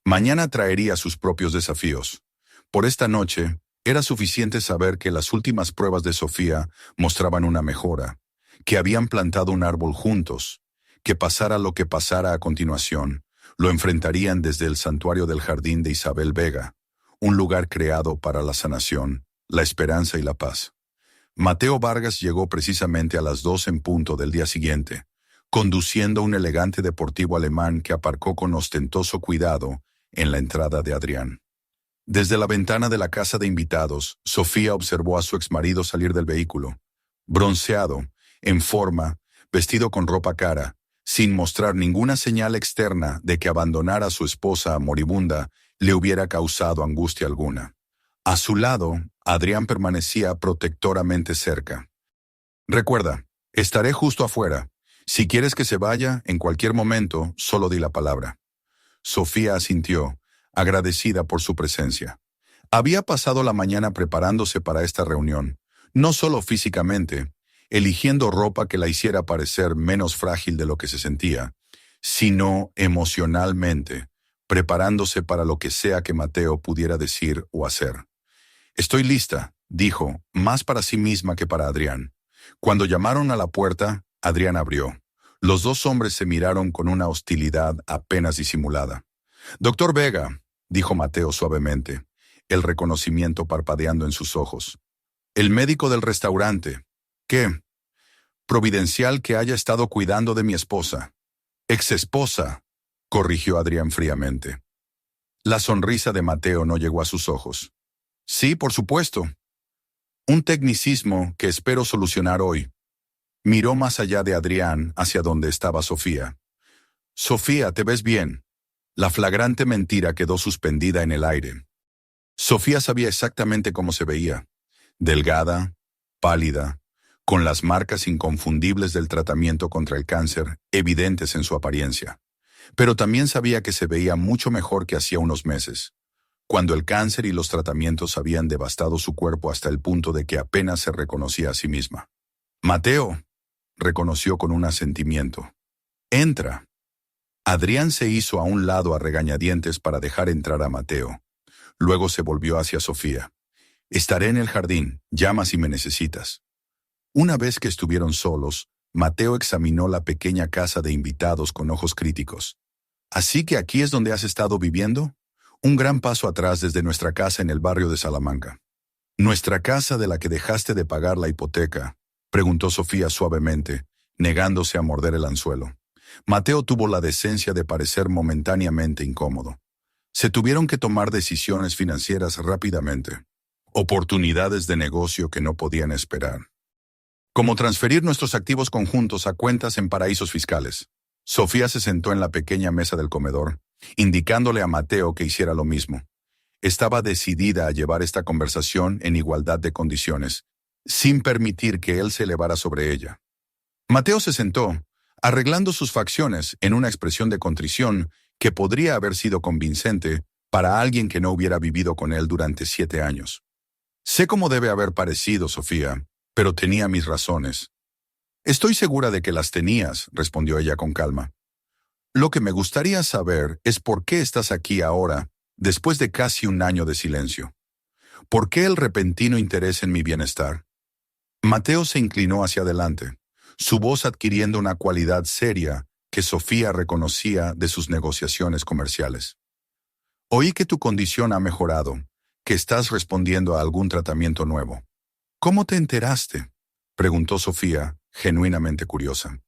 Mañana traería sus propios desafíos. Por esta noche, era suficiente saber que las últimas pruebas de Sofía mostraban una mejora, que habían plantado un árbol juntos, que pasara lo que pasara a continuación, lo enfrentarían desde el santuario del jardín de Isabel Vega, un lugar creado para la sanación, la esperanza y la paz. Mateo Vargas llegó precisamente a las 2 en punto del día siguiente, conduciendo un elegante deportivo alemán que aparcó con ostentoso cuidado en la entrada de Adrián. Desde la ventana de la casa de invitados, Sofía observó a su exmarido salir del vehículo, bronceado, en forma, vestido con ropa cara, sin mostrar ninguna señal externa de que abandonar a su esposa moribunda le hubiera causado angustia alguna. A su lado, Adrián permanecía protectoramente cerca. «Recuerda, estaré justo afuera. Si quieres que se vaya, en cualquier momento, solo di la palabra». Sofía asintió, agradecida por su presencia. Había pasado la mañana preparándose para esta reunión, no solo físicamente, eligiendo ropa que la hiciera parecer menos frágil de lo que se sentía, sino emocionalmente, preparándose para lo que sea que Mateo pudiera decir o hacer. «Estoy lista», dijo, más para sí misma que para Adrián. Cuando llamaron a la puerta, Adrián abrió. Los dos hombres se miraron con una hostilidad apenas disimulada. «Doctor Vega», dijo Mateo suavemente, el reconocimiento parpadeando en sus ojos. «El médico del restaurante. ¿Qué? Providencial que haya estado cuidando de mi esposa». «Exesposa», corrigió Adrián fríamente. La sonrisa de Mateo no llegó a sus ojos. «Sí, por supuesto. Un tecnicismo que espero solucionar hoy». Miró más allá de Adrián hacia donde estaba Sofía. «Sofía, ¿te ves bien?» La flagrante mentira quedó suspendida en el aire. Sofía sabía exactamente cómo se veía. Delgada, pálida, con las marcas inconfundibles del tratamiento contra el cáncer evidentes en su apariencia. Pero también sabía que se veía mucho mejor que hacía unos meses, cuando el cáncer y los tratamientos habían devastado su cuerpo hasta el punto de que apenas se reconocía a sí misma. «Mateo», reconoció con un asentimiento. «Entra». Adrián se hizo a un lado a regañadientes para dejar entrar a Mateo. Luego se volvió hacia Sofía. «Estaré en el jardín, llama si me necesitas». Una vez que estuvieron solos, Mateo examinó la pequeña casa de invitados con ojos críticos. «¿Así que aquí es donde has estado viviendo?» «Un gran paso atrás desde nuestra casa en el barrio de Salamanca». «¿Nuestra casa de la que dejaste de pagar la hipoteca?», preguntó Sofía suavemente, negándose a morder el anzuelo. Mateo tuvo la decencia de parecer momentáneamente incómodo. Se tuvieron que tomar decisiones financieras rápidamente. Oportunidades de negocio que no podían esperar. Como transferir nuestros activos conjuntos a cuentas en paraísos fiscales. Sofía se sentó en la pequeña mesa del comedor, indicándole a Mateo que hiciera lo mismo. Estaba decidida a llevar esta conversación en igualdad de condiciones, sin permitir que él se elevara sobre ella. Mateo se sentó, arreglando sus facciones en una expresión de contrición que podría haber sido convincente para alguien que no hubiera vivido con él durante 7 años. «Sé cómo debe haber parecido, Sofía, pero tenía mis razones». «Estoy segura de que las tenías», respondió ella con calma. «Lo que me gustaría saber es por qué estás aquí ahora, después de casi un año de silencio. ¿Por qué el repentino interés en mi bienestar?» Mateo se inclinó hacia adelante, su voz adquiriendo una cualidad seria que Sofía reconocía de sus negociaciones comerciales. «Oí que tu condición ha mejorado, que estás respondiendo a algún tratamiento nuevo». «¿Cómo te enteraste?», preguntó Sofía, genuinamente curiosa.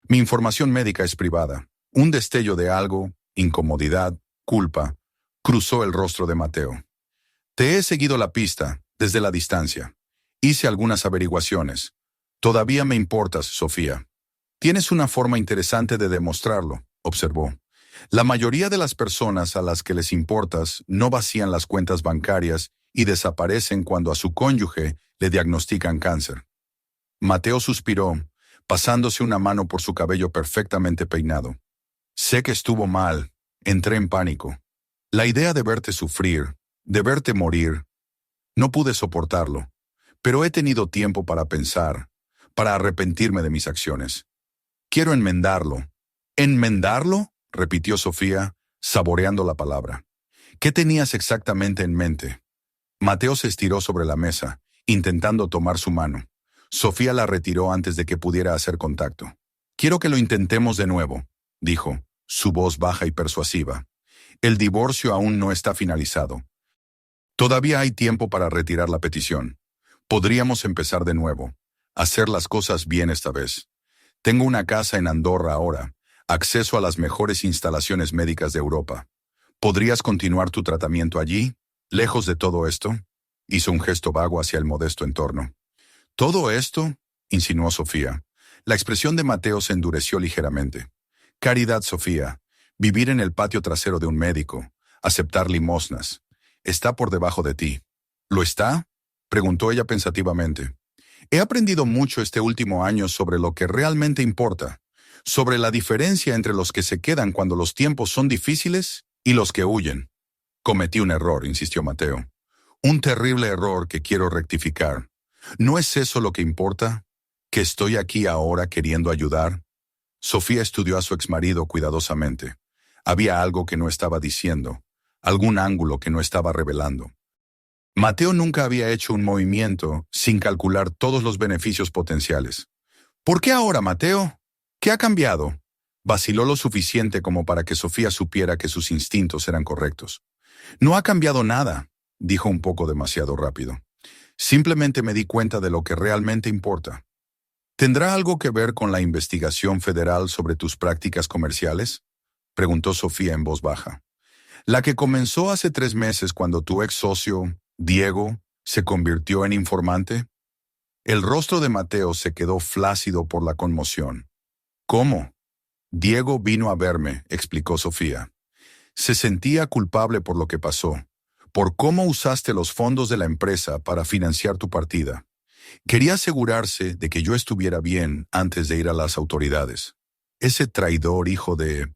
«Mi información médica es privada». Un destello de algo, incomodidad, culpa, cruzó el rostro de Mateo. «Te he seguido la pista, desde la distancia. Hice algunas averiguaciones. Todavía me importas, Sofía». «Tienes una forma interesante de demostrarlo», observó. «La mayoría de las personas a las que les importas no vacían las cuentas bancarias y desaparecen cuando a su cónyuge le diagnostican cáncer». Mateo suspiró, pasándose una mano por su cabello perfectamente peinado. Sé que estuvo mal. Entré en pánico. La idea de verte sufrir, de verte morir, no pude soportarlo. Pero he tenido tiempo para pensar, para arrepentirme de mis acciones. Quiero enmendarlo. ¿Enmendarlo?, repitió Sofía, saboreando la palabra. ¿Qué tenías exactamente en mente? Mateo se estiró sobre la mesa, intentando tomar su mano. Sofía la retiró antes de que pudiera hacer contacto. Quiero que lo intentemos de nuevo, dijo, su voz baja y persuasiva. El divorcio aún no está finalizado. Todavía hay tiempo para retirar la petición. Podríamos empezar de nuevo, hacer las cosas bien esta vez. Tengo una casa en Andorra ahora, acceso a las mejores instalaciones médicas de Europa. ¿Podrías continuar tu tratamiento allí, lejos de todo esto? Hizo un gesto vago hacia el modesto entorno. ¿Todo esto?, insinuó Sofía. La expresión de Mateo se endureció ligeramente. Caridad, Sofía. Vivir en el patio trasero de un médico. Aceptar limosnas. Está por debajo de ti. ¿Lo está?, preguntó ella pensativamente. He aprendido mucho este último año sobre lo que realmente importa, sobre la diferencia entre los que se quedan cuando los tiempos son difíciles y los que huyen. Cometí un error, insistió Mateo. Un terrible error que quiero rectificar. ¿No es eso lo que importa? ¿Que estoy aquí ahora queriendo ayudar? Sofía estudió a su exmarido cuidadosamente. Había algo que no estaba diciendo, algún ángulo que no estaba revelando. Mateo nunca había hecho un movimiento sin calcular todos los beneficios potenciales. ¿Por qué ahora, Mateo? ¿Qué ha cambiado? Vaciló lo suficiente como para que Sofía supiera que sus instintos eran correctos. No ha cambiado nada, dijo un poco demasiado rápido. Simplemente me di cuenta de lo que realmente importa. ¿Tendrá algo que ver con la investigación federal sobre tus prácticas comerciales?, preguntó Sofía en voz baja. La que comenzó hace 3 meses cuando tu ex socio, Diego, se convirtió en informante. El rostro de Mateo se quedó flácido por la conmoción. ¿Cómo? Diego vino a verme, explicó Sofía. Se sentía culpable por lo que pasó, por cómo usaste los fondos de la empresa para financiar tu partida. Quería asegurarse de que yo estuviera bien antes de ir a las autoridades. Ese traidor hijo de...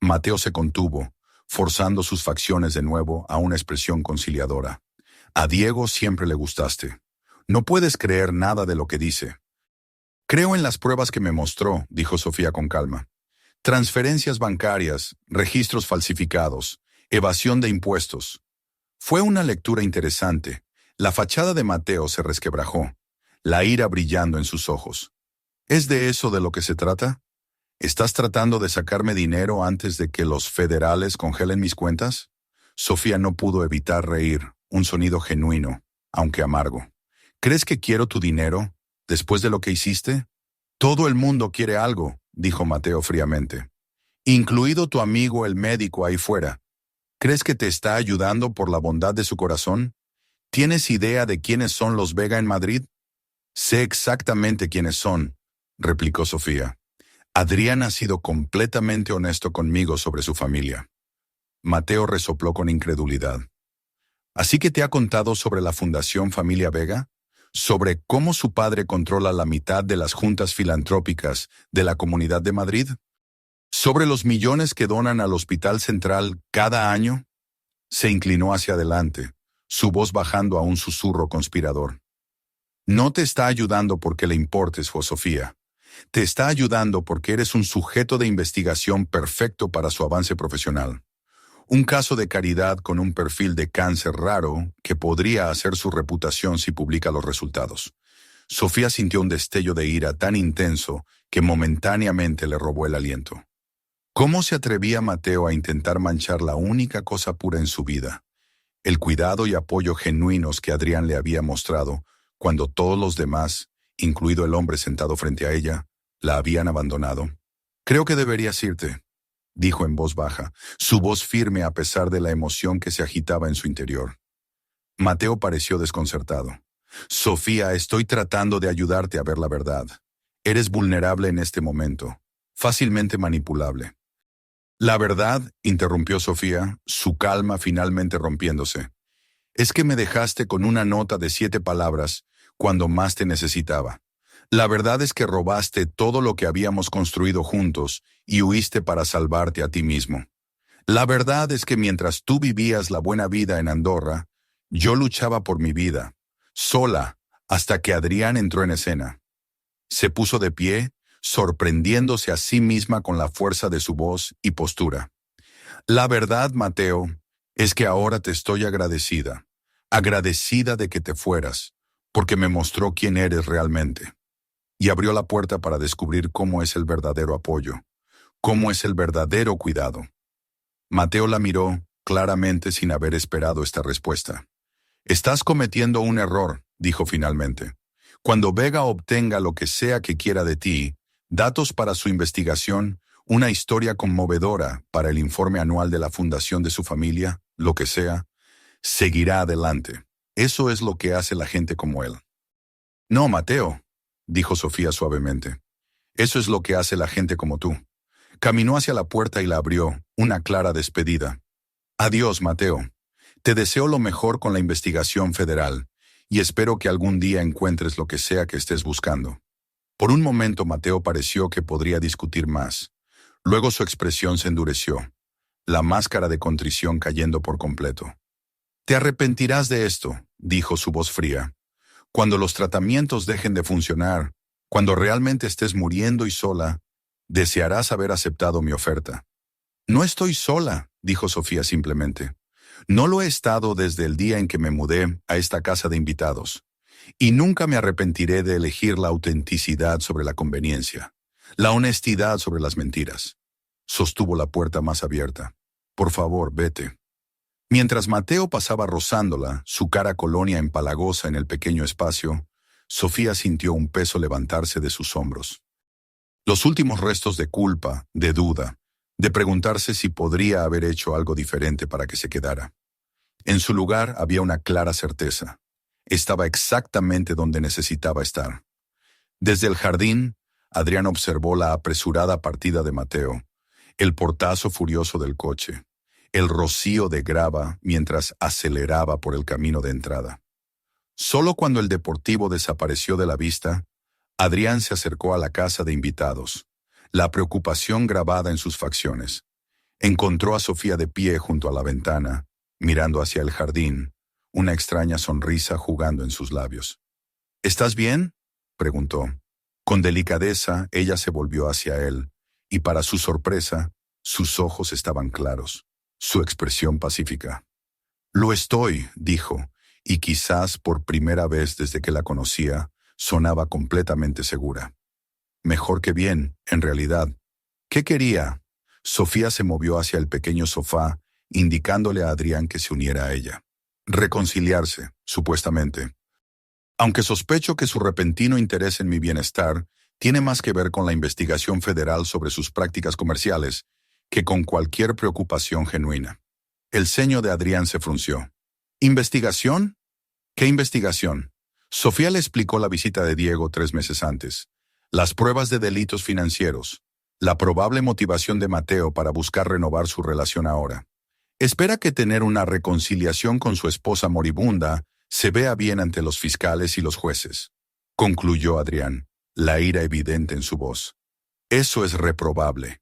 Mateo se contuvo, forzando sus facciones de nuevo a una expresión conciliadora. A Diego siempre le gustaste. No puedes creer nada de lo que dice. Creo en las pruebas que me mostró, dijo Sofía con calma. Transferencias bancarias, registros falsificados, evasión de impuestos. Fue una lectura interesante. La fachada de Mateo se resquebrajó, la ira brillando en sus ojos. ¿Es de eso de lo que se trata? ¿Estás tratando de sacarme dinero antes de que los federales congelen mis cuentas? Sofía no pudo evitar reír, un sonido genuino, aunque amargo. ¿Crees que quiero tu dinero, después de lo que hiciste? Todo el mundo quiere algo, dijo Mateo fríamente. Incluido tu amigo el médico ahí fuera. ¿Crees que te está ayudando por la bondad de su corazón? ¿Tienes idea de quiénes son los Vega en Madrid? Sé exactamente quiénes son, replicó Sofía. Adrián ha sido completamente honesto conmigo sobre su familia. Mateo resopló con incredulidad. ¿Así que te ha contado sobre la Fundación Familia Vega? ¿Sobre cómo su padre controla la mitad de las juntas filantrópicas de la Comunidad de Madrid? ¿Sobre los millones que donan al Hospital Central cada año? Se inclinó hacia adelante, su voz bajando a un susurro conspirador. No te está ayudando porque le importes, Sofía. Te está ayudando porque eres un sujeto de investigación perfecto para su avance profesional. Un caso de caridad con un perfil de cáncer raro que podría hacer su reputación si publica los resultados. Sofía sintió un destello de ira tan intenso que momentáneamente le robó el aliento. ¿Cómo se atrevía Mateo a intentar manchar la única cosa pura en su vida? El cuidado y apoyo genuinos que Adrián le había mostrado cuando todos los demás, incluido el hombre sentado frente a ella, la habían abandonado. Creo que deberías irte, dijo en voz baja, su voz firme a pesar de la emoción que se agitaba en su interior. Mateo pareció desconcertado. Sofía, estoy tratando de ayudarte a ver la verdad. Eres vulnerable en este momento, fácilmente manipulable. La verdad, interrumpió Sofía, su calma finalmente rompiéndose, es que me dejaste con una nota de 7 palabras cuando más te necesitaba. La verdad es que robaste todo lo que habíamos construido juntos y huiste para salvarte a ti mismo. La verdad es que mientras tú vivías la buena vida en Andorra, yo luchaba por mi vida, sola, hasta que Adrián entró en escena. Se puso de pie, sorprendiéndose a sí misma con la fuerza de su voz y postura. La verdad, Mateo, es que ahora te estoy agradecida, agradecida de que te fueras, porque me mostró quién eres realmente. Y abrió la puerta para descubrir cómo es el verdadero apoyo, cómo es el verdadero cuidado. Mateo la miró claramente sin haber esperado esta respuesta. Estás cometiendo un error, dijo finalmente. Cuando Vega obtenga lo que sea que quiera de ti, datos para su investigación, una historia conmovedora para el informe anual de la fundación de su familia, lo que sea, seguirá adelante. Eso es lo que hace la gente como él. No, Mateo, dijo Sofía suavemente. Eso es lo que hace la gente como tú. Caminó hacia la puerta y la abrió, una clara despedida. Adiós, Mateo. Te deseo lo mejor con la investigación federal, y espero que algún día encuentres lo que sea que estés buscando. Por un momento Mateo pareció que podría discutir más. Luego su expresión se endureció, la máscara de contrición cayendo por completo. Te arrepentirás de esto, dijo su voz fría. Cuando los tratamientos dejen de funcionar, cuando realmente estés muriendo y sola, desearás haber aceptado mi oferta. No estoy sola, dijo Sofía simplemente. No lo he estado desde el día en que me mudé a esta casa de invitados. Y nunca me arrepentiré de elegir la autenticidad sobre la conveniencia, la honestidad sobre las mentiras. Sostuvo la puerta más abierta. Por favor, vete. Mientras Mateo pasaba rozándola, su cara colonia empalagosa en el pequeño espacio, Sofía sintió un peso levantarse de sus hombros. Los últimos restos de culpa, de duda, de preguntarse si podría haber hecho algo diferente para que se quedara. En su lugar había una clara certeza. Estaba exactamente donde necesitaba estar. Desde el jardín, Adrián observó la apresurada partida de Mateo, el portazo furioso del coche, el rocío de grava mientras aceleraba por el camino de entrada. Solo cuando el deportivo desapareció de la vista, Adrián se acercó a la casa de invitados, la preocupación grabada en sus facciones. Encontró a Sofía de pie junto a la ventana, mirando hacia el jardín, una extraña sonrisa jugando en sus labios. ¿Estás bien?, preguntó. Con delicadeza, ella se volvió hacia él, y para su sorpresa, sus ojos estaban claros, su expresión pacífica. Lo estoy, dijo, y quizás por primera vez desde que la conocía, sonaba completamente segura. Mejor que bien, en realidad. ¿Qué quería? Sofía se movió hacia el pequeño sofá, indicándole a Adrián que se uniera a ella. Reconciliarse, supuestamente. Aunque sospecho que su repentino interés en mi bienestar tiene más que ver con la investigación federal sobre sus prácticas comerciales que con cualquier preocupación genuina. El ceño de Adrián se frunció. ¿Investigación? ¿Qué investigación? Sofía le explicó la visita de Diego 3 meses antes, las pruebas de delitos financieros, la probable motivación de Mateo para buscar renovar su relación ahora. Espera que tener una reconciliación con su esposa moribunda se vea bien ante los fiscales y los jueces, concluyó Adrián, la ira evidente en su voz. Eso es reprobable.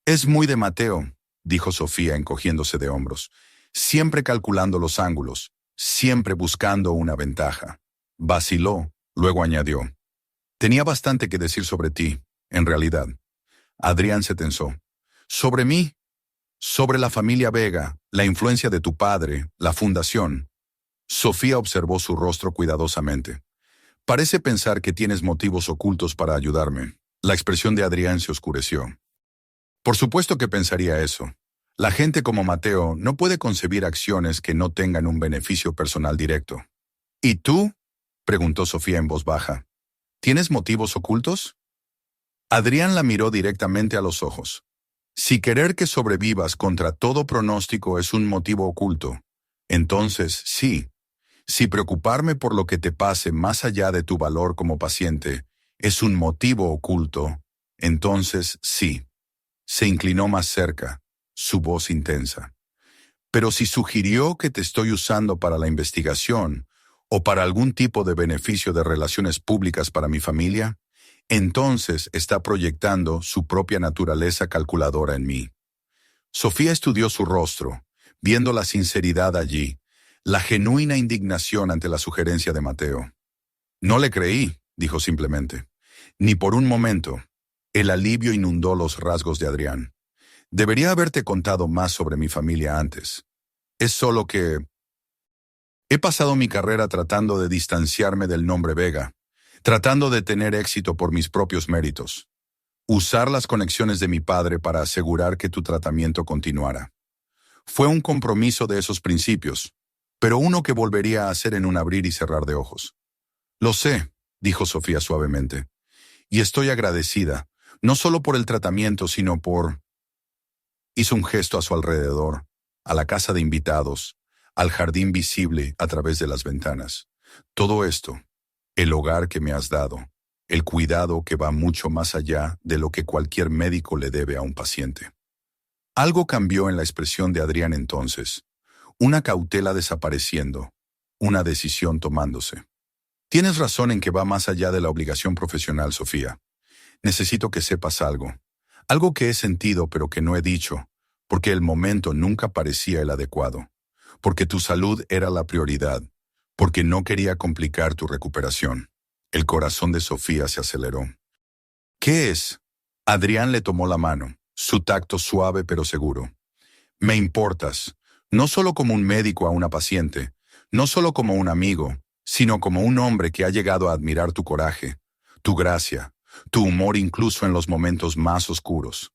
Es muy de Mateo, dijo Sofía encogiéndose de hombros, siempre calculando los ángulos, siempre buscando una ventaja. Vaciló, luego añadió. Tenía bastante que decir sobre ti, en realidad. Adrián se tensó. ¿Sobre mí? Sobre la familia Vega, la influencia de tu padre, la fundación. Sofía observó su rostro cuidadosamente. Parece pensar que tienes motivos ocultos para ayudarme. La expresión de Adrián se oscureció. Por supuesto que pensaría eso. La gente como Mateo no puede concebir acciones que no tengan un beneficio personal directo. ¿Y tú?, preguntó Sofía en voz baja. ¿Tienes motivos ocultos? Adrián la miró directamente a los ojos. Si querer que sobrevivas contra todo pronóstico es un motivo oculto, entonces sí. Si preocuparme por lo que te pase más allá de tu valor como paciente es un motivo oculto, entonces sí. Se inclinó más cerca, su voz intensa. Pero si sugirió que te estoy usando para la investigación, o para algún tipo de beneficio de relaciones públicas para mi familia, entonces está proyectando su propia naturaleza calculadora en mí. Sofía estudió su rostro, viendo la sinceridad allí, la genuina indignación ante la sugerencia de Mateo. No le creí, dijo simplemente. Ni por un momento. El alivio inundó los rasgos de Adrián. Debería haberte contado más sobre mi familia antes. Es solo que he pasado mi carrera tratando de distanciarme del nombre Vega, tratando de tener éxito por mis propios méritos. Usar las conexiones de mi padre para asegurar que tu tratamiento continuara. Fue un compromiso de esos principios, pero uno que volvería a hacer en un abrir y cerrar de ojos. Lo sé, dijo Sofía suavemente, y estoy agradecida, no solo por el tratamiento, sino por... Hizo un gesto a su alrededor, a la casa de invitados, al jardín visible a través de las ventanas. Todo esto, el hogar que me has dado, el cuidado que va mucho más allá de lo que cualquier médico le debe a un paciente. Algo cambió en la expresión de Adrián entonces, una cautela desapareciendo, una decisión tomándose. Tienes razón en que va más allá de la obligación profesional, Sofía. Necesito que sepas algo. Algo que he sentido pero que no he dicho, porque el momento nunca parecía el adecuado, porque tu salud era la prioridad, porque no quería complicar tu recuperación. El corazón de Sofía se aceleró. ¿Qué es? Adrián le tomó la mano, su tacto suave pero seguro. Me importas, no solo como un médico a una paciente, no solo como un amigo, sino como un hombre que ha llegado a admirar tu coraje, tu gracia, tu humor incluso en los momentos más oscuros.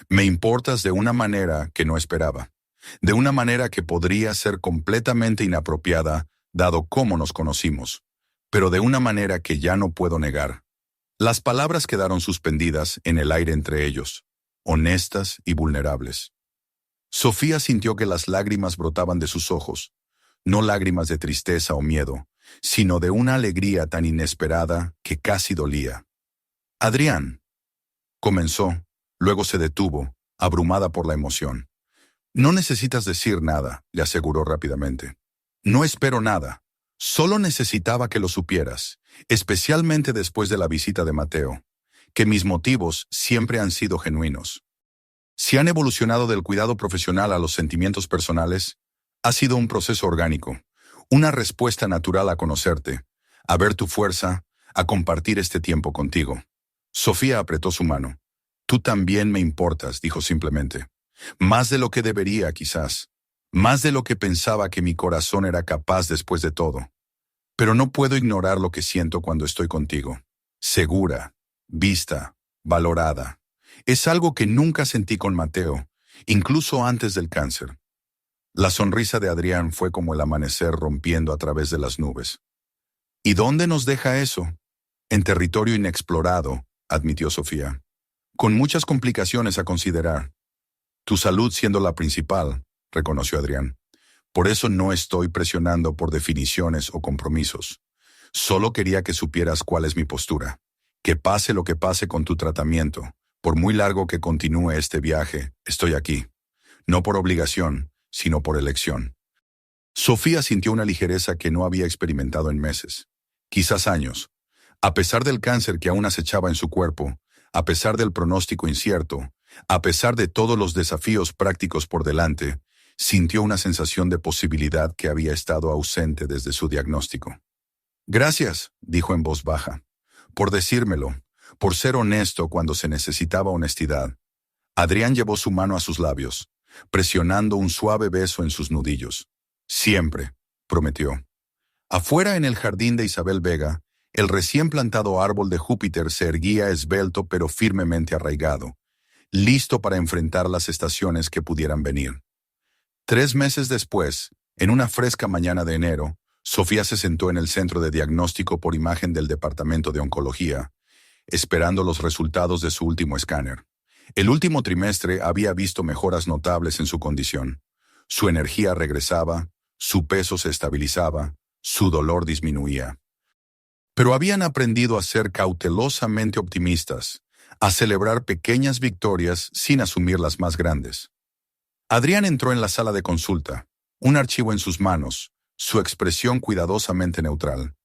Me importas de una manera que no esperaba, de una manera que podría ser completamente inapropiada, dado cómo nos conocimos, pero de una manera que ya no puedo negar. Las palabras quedaron suspendidas en el aire entre ellos, honestas y vulnerables. Sofía sintió que las lágrimas brotaban de sus ojos, no lágrimas de tristeza o miedo, sino de una alegría tan inesperada que casi dolía. Adrián, comenzó, luego se detuvo, abrumada por la emoción. No necesitas decir nada, le aseguró rápidamente. No espero nada, solo necesitaba que lo supieras, especialmente después de la visita de Mateo, que mis motivos siempre han sido genuinos. Si han evolucionado del cuidado profesional a los sentimientos personales, ha sido un proceso orgánico, una respuesta natural a conocerte, a ver tu fuerza, a compartir este tiempo contigo. Sofía apretó su mano. Tú también me importas, dijo simplemente. Más de lo que debería, quizás. Más de lo que pensaba que mi corazón era capaz después de todo. Pero no puedo ignorar lo que siento cuando estoy contigo. Segura, vista, valorada. Es algo que nunca sentí con Mateo, incluso antes del cáncer. La sonrisa de Adrián fue como el amanecer rompiendo a través de las nubes. ¿Y dónde nos deja eso? En territorio inexplorado, admitió Sofía. Con muchas complicaciones a considerar. Tu salud siendo la principal, reconoció Adrián. Por eso no estoy presionando por definiciones o compromisos. Solo quería que supieras cuál es mi postura. Que pase lo que pase con tu tratamiento, por muy largo que continúe este viaje, estoy aquí. No por obligación, sino por elección. Sofía sintió una ligereza que no había experimentado en meses, quizás años. A pesar del cáncer que aún acechaba en su cuerpo, a pesar del pronóstico incierto, a pesar de todos los desafíos prácticos por delante, sintió una sensación de posibilidad que había estado ausente desde su diagnóstico. Gracias, dijo en voz baja, por decírmelo, por ser honesto cuando se necesitaba honestidad. Adrián llevó su mano a sus labios, presionando un suave beso en sus nudillos. Siempre, prometió. Afuera en el jardín de Isabel Vega, el recién plantado árbol de Júpiter se erguía esbelto pero firmemente arraigado, listo para enfrentar las estaciones que pudieran venir. 3 meses después, en una fresca mañana de enero, Sofía se sentó en el centro de diagnóstico por imagen del Departamento de Oncología, esperando los resultados de su último escáner. El último trimestre había visto mejoras notables en su condición. Su energía regresaba, su peso se estabilizaba, su dolor disminuía. Pero habían aprendido a ser cautelosamente optimistas, a celebrar pequeñas victorias sin asumir las más grandes. Adrián entró en la sala de consulta, un archivo en sus manos, su expresión cuidadosamente neutral.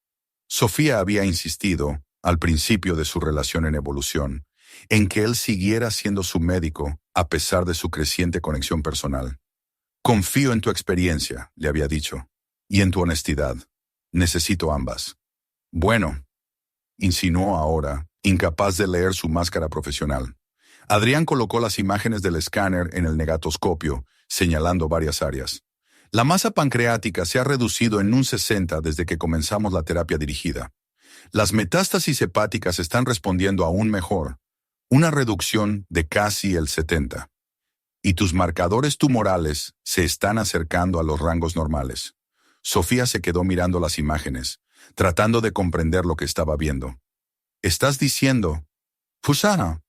Sofía había insistido, al principio de su relación en evolución, en que él siguiera siendo su médico a pesar de su creciente conexión personal. Confío en tu experiencia, le había dicho, y en tu honestidad. Necesito ambas. Bueno, insinuó ahora, incapaz de leer su máscara profesional. Adrián colocó las imágenes del escáner en el negatoscopio, señalando varias áreas. La masa pancreática se ha reducido en un 60 desde que comenzamos la terapia dirigida. Las metástasis hepáticas están respondiendo aún mejor, una reducción de casi el 70. Y tus marcadores tumorales se están acercando a los rangos normales. Sofía se quedó mirando las imágenes, tratando de comprender lo que estaba viendo. ¿Estás diciendo? Fusana.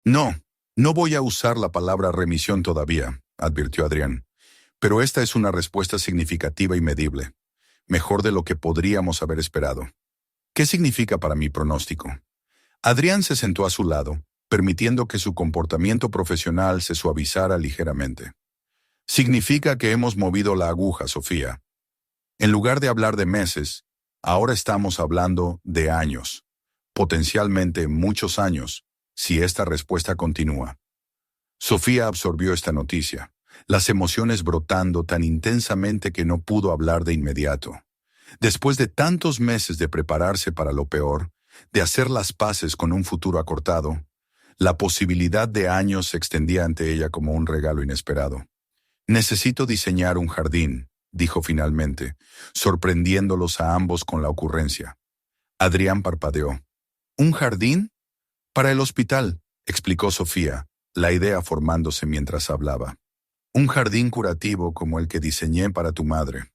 No, no voy a usar la palabra remisión todavía, advirtió Adrián. Pero esta es una respuesta significativa y medible. Mejor de lo que podríamos haber esperado. ¿Qué significa para mi pronóstico? Adrián se sentó a su lado, permitiendo que su comportamiento profesional se suavizara ligeramente. Significa que hemos movido la aguja, Sofía. En lugar de hablar de meses, ahora estamos hablando de años, potencialmente muchos años, si esta respuesta continúa. Sofía absorbió esta noticia, las emociones brotando tan intensamente que no pudo hablar de inmediato. Después de tantos meses de prepararse para lo peor, de hacer las paces con un futuro acortado, la posibilidad de años se extendía ante ella como un regalo inesperado. Necesito diseñar un jardín, dijo finalmente, sorprendiéndolos a ambos con la ocurrencia. Adrián parpadeó. ¿Un jardín? Para el hospital, explicó Sofía, la idea formándose mientras hablaba. Un jardín curativo como el que diseñé para tu madre.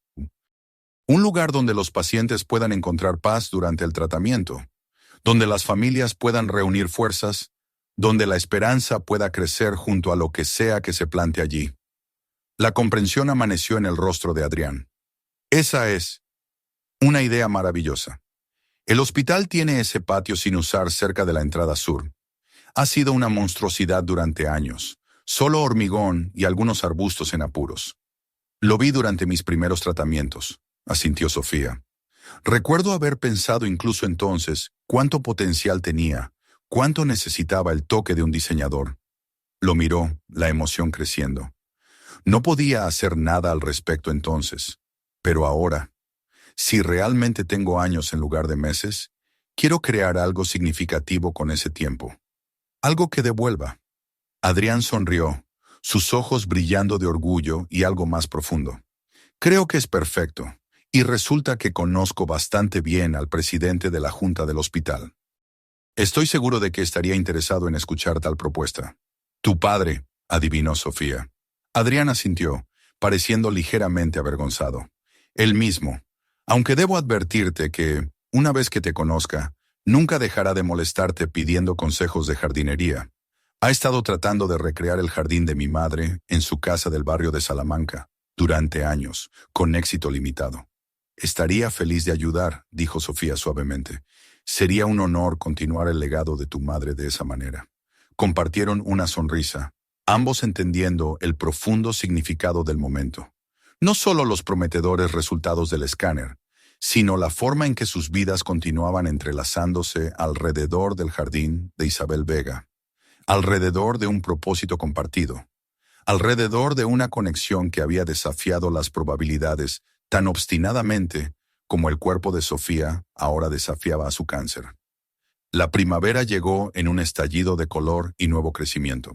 Un lugar donde los pacientes puedan encontrar paz durante el tratamiento, donde las familias puedan reunir fuerzas, donde la esperanza pueda crecer junto a lo que sea que se plante allí. La comprensión amaneció en el rostro de Adrián. Esa es una idea maravillosa. El hospital tiene ese patio sin usar cerca de la entrada sur. Ha sido una monstruosidad durante años, solo hormigón y algunos arbustos en apuros. Lo vi durante mis primeros tratamientos, asintió Sofía. Recuerdo haber pensado incluso entonces cuánto potencial tenía, cuánto necesitaba el toque de un diseñador. Lo miró, la emoción creciendo. No podía hacer nada al respecto entonces, pero ahora, si realmente tengo años en lugar de meses, quiero crear algo significativo con ese tiempo. Algo que devuelva. Adrián sonrió, sus ojos brillando de orgullo y algo más profundo. Creo que es perfecto, y resulta que conozco bastante bien al presidente de la Junta del hospital. Estoy seguro de que estaría interesado en escuchar tal propuesta. Tu padre, adivinó Sofía. Adrián asintió, pareciendo ligeramente avergonzado. Él mismo, aunque debo advertirte que, una vez que te conozca, nunca dejará de molestarte pidiendo consejos de jardinería. Ha estado tratando de recrear el jardín de mi madre en su casa del barrio de Salamanca, durante años, con éxito limitado. Estaría feliz de ayudar, dijo Sofía suavemente. Sería un honor continuar el legado de tu madre de esa manera. Compartieron una sonrisa, ambos entendiendo el profundo significado del momento. No solo los prometedores resultados del escáner, sino la forma en que sus vidas continuaban entrelazándose alrededor del jardín de Isabel Vega, alrededor de un propósito compartido, alrededor de una conexión que había desafiado las probabilidades tan obstinadamente como el cuerpo de Sofía ahora desafiaba a su cáncer. La primavera llegó en un estallido de color y nuevo crecimiento.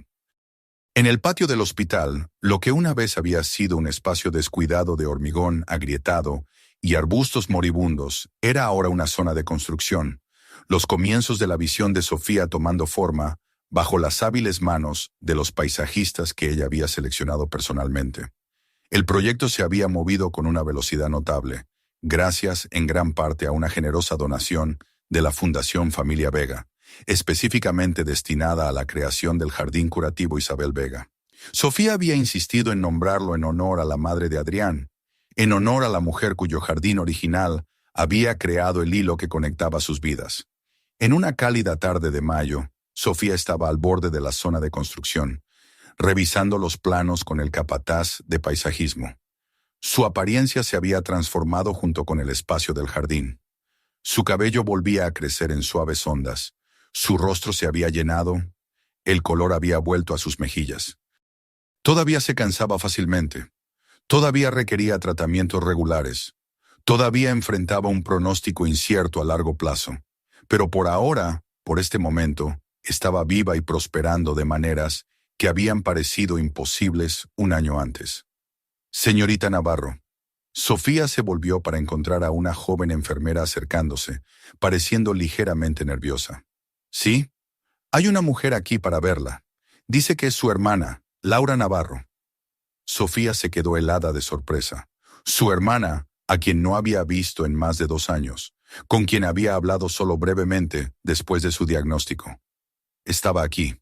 En el patio del hospital, lo que una vez había sido un espacio descuidado de hormigón agrietado y arbustos moribundos, era ahora una zona de construcción, los comienzos de la visión de Sofía tomando forma bajo las hábiles manos de los paisajistas que ella había seleccionado personalmente. El proyecto se había movido con una velocidad notable, gracias en gran parte a una generosa donación de la Fundación Familia Vega, específicamente destinada a la creación del Jardín Curativo Isabel Vega. Sofía había insistido en nombrarlo en honor a la madre de Adrián, en honor a la mujer cuyo jardín original había creado el hilo que conectaba sus vidas. En una cálida tarde de mayo, Sofía estaba al borde de la zona de construcción, revisando los planos con el capataz de paisajismo. Su apariencia se había transformado junto con el espacio del jardín. Su cabello volvía a crecer en suaves ondas. Su rostro se había llenado, el color había vuelto a sus mejillas. Todavía se cansaba fácilmente. Todavía requería tratamientos regulares. Todavía enfrentaba un pronóstico incierto a largo plazo. Pero por ahora, por este momento, estaba viva y prosperando de maneras que habían parecido imposibles un año antes. Señorita Navarro. Sofía se volvió para encontrar a una joven enfermera acercándose, pareciendo ligeramente nerviosa. ¿Sí? Hay una mujer aquí para verla. Dice que es su hermana, Laura Navarro. Sofía se quedó helada de sorpresa. Su hermana, a quien no había visto en más de 2 años, con quien había hablado solo brevemente después de su diagnóstico. Estaba aquí.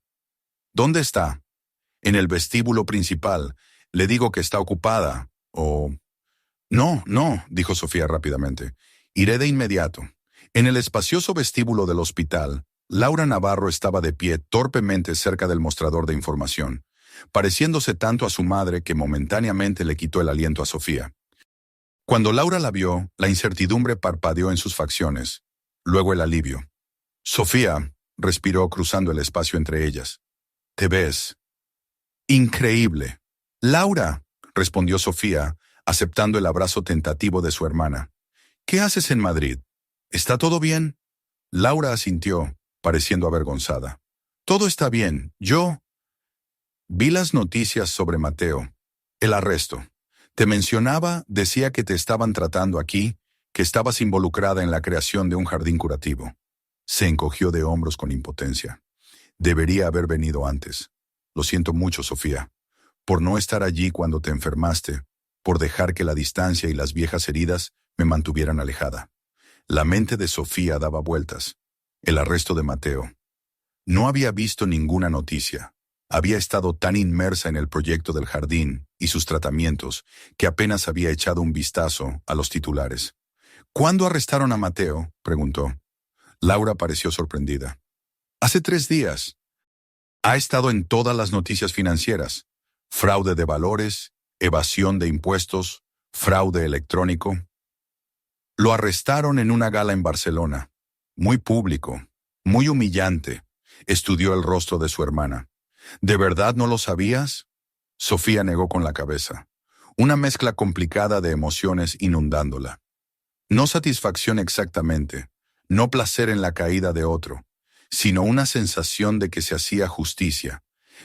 ¿Dónde está? En el vestíbulo principal. Le digo que está ocupada. O... No, no, dijo Sofía rápidamente. Iré de inmediato. En el espacioso vestíbulo del hospital, Laura Navarro estaba de pie torpemente cerca del mostrador de información, pareciéndose tanto a su madre que momentáneamente le quitó el aliento a Sofía. Cuando Laura la vio, la incertidumbre parpadeó en sus facciones, luego el alivio. Sofía, respiró cruzando el espacio entre ellas. ¿Te ves? Increíble. Laura, respondió Sofía, aceptando el abrazo tentativo de su hermana. ¿Qué haces en Madrid? ¿Está todo bien? Laura asintió, pareciendo avergonzada. Todo está bien. Yo... Vi las noticias sobre Mateo. El arresto. Te mencionaba, decía que te estaban tratando aquí, que estabas involucrada en la creación de un jardín curativo. Se encogió de hombros con impotencia. Debería haber venido antes. Lo siento mucho, Sofía, por no estar allí cuando te enfermaste, por dejar que la distancia y las viejas heridas me mantuvieran alejada. La mente de Sofía daba vueltas. El arresto de Mateo. No había visto ninguna noticia. Había estado tan inmersa en el proyecto del jardín y sus tratamientos que apenas había echado un vistazo a los titulares. ¿Cuándo arrestaron a Mateo?, preguntó. Laura pareció sorprendida. Hace 3 días. Ha estado en todas las noticias financieras. Fraude de valores, evasión de impuestos, fraude electrónico. Lo arrestaron en una gala en Barcelona. Muy público, muy humillante. Estudió el rostro de su hermana. ¿De verdad no lo sabías? Sofía negó con la cabeza. Una mezcla complicada de emociones inundándola. No satisfacción exactamente, no placer en la caída de otro, sino una sensación de que se hacía justicia,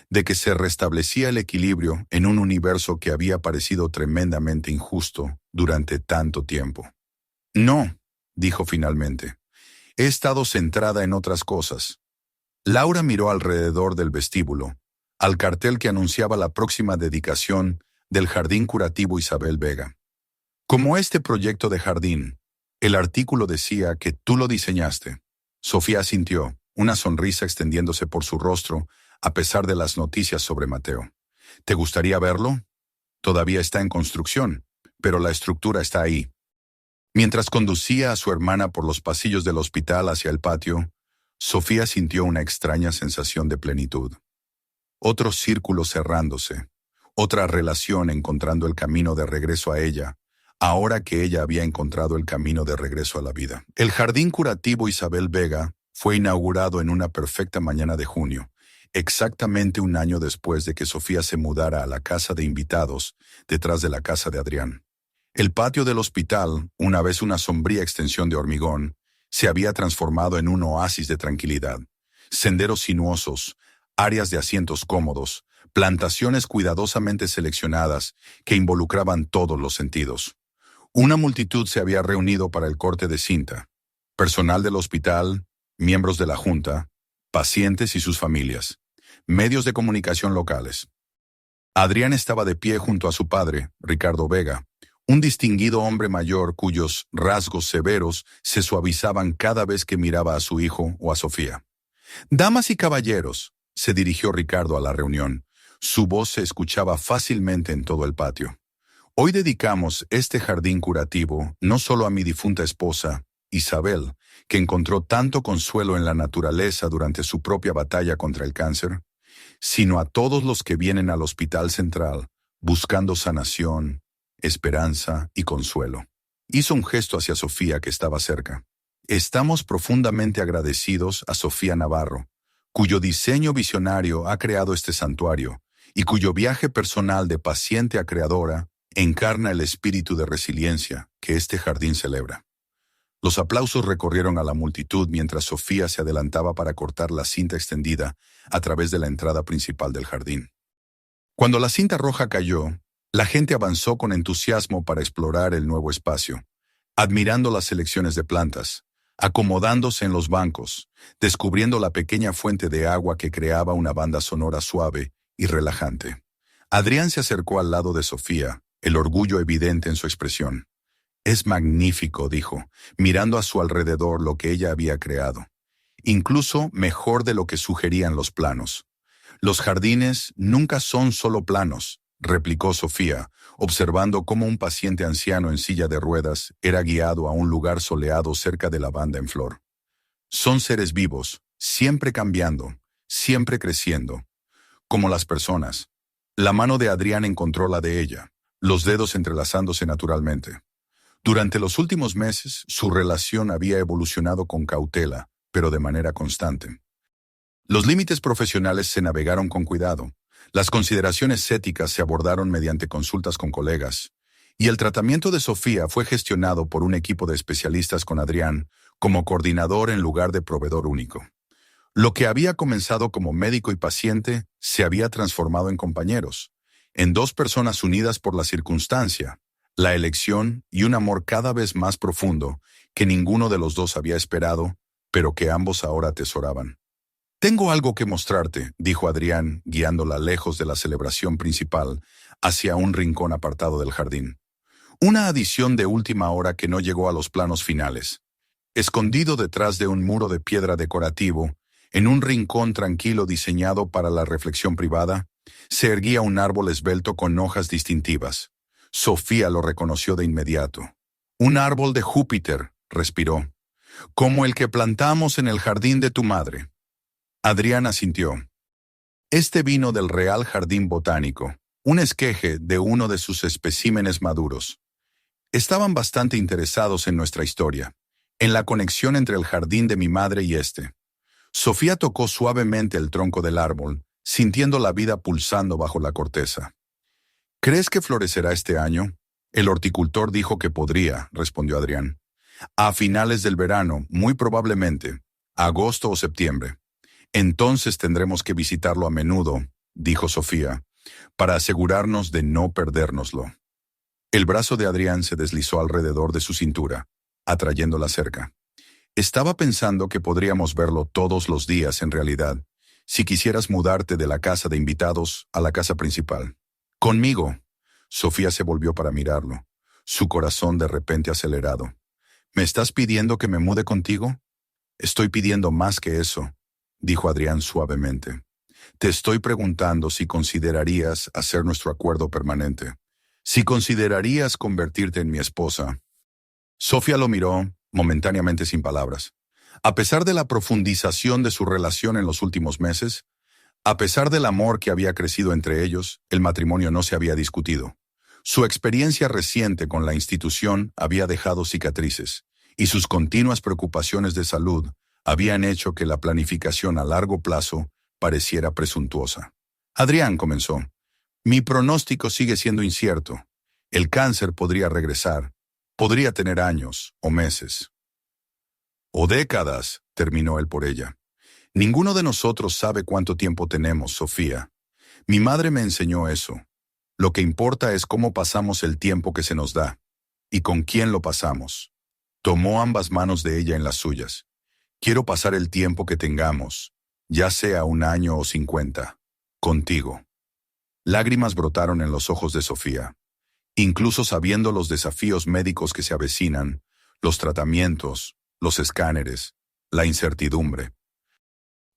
de que se restablecía el equilibrio en un universo que había parecido tremendamente injusto durante tanto tiempo. No, dijo finalmente. He estado centrada en otras cosas. Laura miró alrededor del vestíbulo, al cartel que anunciaba la próxima dedicación del Jardín Curativo Isabel Vega. Como este proyecto de jardín, el artículo decía que tú lo diseñaste. Sofía asintió, una sonrisa extendiéndose por su rostro, a pesar de las noticias sobre Mateo. ¿Te gustaría verlo? Todavía está en construcción, pero la estructura está ahí. Mientras conducía a su hermana por los pasillos del hospital hacia el patio, Sofía sintió una extraña sensación de plenitud. Otro círculo cerrándose, otra relación encontrando el camino de regreso a ella, ahora que ella había encontrado el camino de regreso a la vida. El Jardín Curativo Isabel Vega fue inaugurado en una perfecta mañana de junio, exactamente 1 año después de que Sofía se mudara a la casa de invitados detrás de la casa de Adrián. El patio del hospital, una vez una sombría extensión de hormigón, se había transformado en un oasis de tranquilidad. Senderos sinuosos, áreas de asientos cómodos, plantaciones cuidadosamente seleccionadas que involucraban todos los sentidos. Una multitud se había reunido para el corte de cinta. Personal del hospital, miembros de la junta, pacientes y sus familias, medios de comunicación locales. Adrián estaba de pie junto a su padre, Ricardo Vega, un distinguido hombre mayor cuyos rasgos severos se suavizaban cada vez que miraba a su hijo o a Sofía. «Damas y caballeros», se dirigió Ricardo a la reunión. Su voz se escuchaba fácilmente en todo el patio. «Hoy dedicamos este jardín curativo no solo a mi difunta esposa, Isabel, que encontró tanto consuelo en la naturaleza durante su propia batalla contra el cáncer, sino a todos los que vienen al Hospital Central buscando sanación, esperanza y consuelo. Hizo un gesto hacia Sofía, que estaba cerca. Estamos profundamente agradecidos a Sofía Navarro, cuyo diseño visionario ha creado este santuario y cuyo viaje personal de paciente a creadora encarna el espíritu de resiliencia que este jardín celebra. Los aplausos recorrieron a la multitud mientras Sofía se adelantaba para cortar la cinta extendida a través de la entrada principal del jardín. Cuando la cinta roja cayó, la gente avanzó con entusiasmo para explorar el nuevo espacio, admirando las selecciones de plantas, acomodándose en los bancos, descubriendo la pequeña fuente de agua que creaba una banda sonora suave y relajante. Adrián se acercó al lado de Sofía, el orgullo evidente en su expresión. «Es magnífico», dijo, mirando a su alrededor lo que ella había creado. «Incluso mejor de lo que sugerían los planos». «Los jardines nunca son solo planos», replicó Sofía, observando cómo un paciente anciano en silla de ruedas era guiado a un lugar soleado cerca de la banda en flor. «Son seres vivos, siempre cambiando, siempre creciendo. Como las personas». La mano de Adrián encontró la de ella, los dedos entrelazándose naturalmente. Durante los últimos meses, su relación había evolucionado con cautela, pero de manera constante. Los límites profesionales se navegaron con cuidado, las consideraciones éticas se abordaron mediante consultas con colegas, y el tratamiento de Sofía fue gestionado por un equipo de especialistas con Adrián como coordinador en lugar de proveedor único. Lo que había comenzado como médico y paciente se había transformado en compañeros, en dos personas unidas por la circunstancia, la elección y un amor cada vez más profundo que ninguno de los dos había esperado, pero que ambos ahora atesoraban. «Tengo algo que mostrarte», dijo Adrián, guiándola lejos de la celebración principal, hacia un rincón apartado del jardín. Una adición de última hora que no llegó a los planos finales. Escondido detrás de un muro de piedra decorativo, en un rincón tranquilo diseñado para la reflexión privada, se erguía un árbol esbelto con hojas distintivas. Sofía lo reconoció de inmediato. «Un árbol de Júpiter», respiró, «como el que plantamos en el jardín de tu madre». Adrián asintió. Este vino del Real Jardín Botánico, un esqueje de uno de sus especímenes maduros. Estaban bastante interesados en nuestra historia, en la conexión entre el jardín de mi madre y este. Sofía tocó suavemente el tronco del árbol, sintiendo la vida pulsando bajo la corteza. «¿Crees que florecerá este año?» «El horticultor dijo que podría», respondió Adrián. «A finales del verano, muy probablemente, agosto o septiembre. Entonces tendremos que visitarlo a menudo», dijo Sofía, «para asegurarnos de no perdérnoslo». El brazo de Adrián se deslizó alrededor de su cintura, atrayéndola cerca. «Estaba pensando que podríamos verlo todos los días en realidad, si quisieras mudarte de la casa de invitados a la casa principal. Conmigo». Sofía se volvió para mirarlo, su corazón de repente acelerado. «¿Me estás pidiendo que me mude contigo?» «Estoy pidiendo más que eso», dijo Adrián suavemente. «Te estoy preguntando si considerarías hacer nuestro acuerdo permanente. Si considerarías convertirte en mi esposa». Sofía lo miró, momentáneamente sin palabras. A pesar de la profundización de su relación en los últimos meses, a pesar del amor que había crecido entre ellos, el matrimonio no se había discutido. Su experiencia reciente con la institución había dejado cicatrices, y sus continuas preocupaciones de salud habían hecho que la planificación a largo plazo pareciera presuntuosa. «Adrián», comenzó, «mi pronóstico sigue siendo incierto. El cáncer podría regresar, podría tener años o meses». «O décadas», terminó él por ella. «Ninguno de nosotros sabe cuánto tiempo tenemos, Sofía. Mi madre me enseñó eso. Lo que importa es cómo pasamos el tiempo que se nos da, y con quién lo pasamos». Tomó ambas manos de ella en las suyas. «Quiero pasar el tiempo que tengamos, ya sea 1 año o 50, contigo». Lágrimas brotaron en los ojos de Sofía. Incluso sabiendo los desafíos médicos que se avecinan, los tratamientos, los escáneres, la incertidumbre.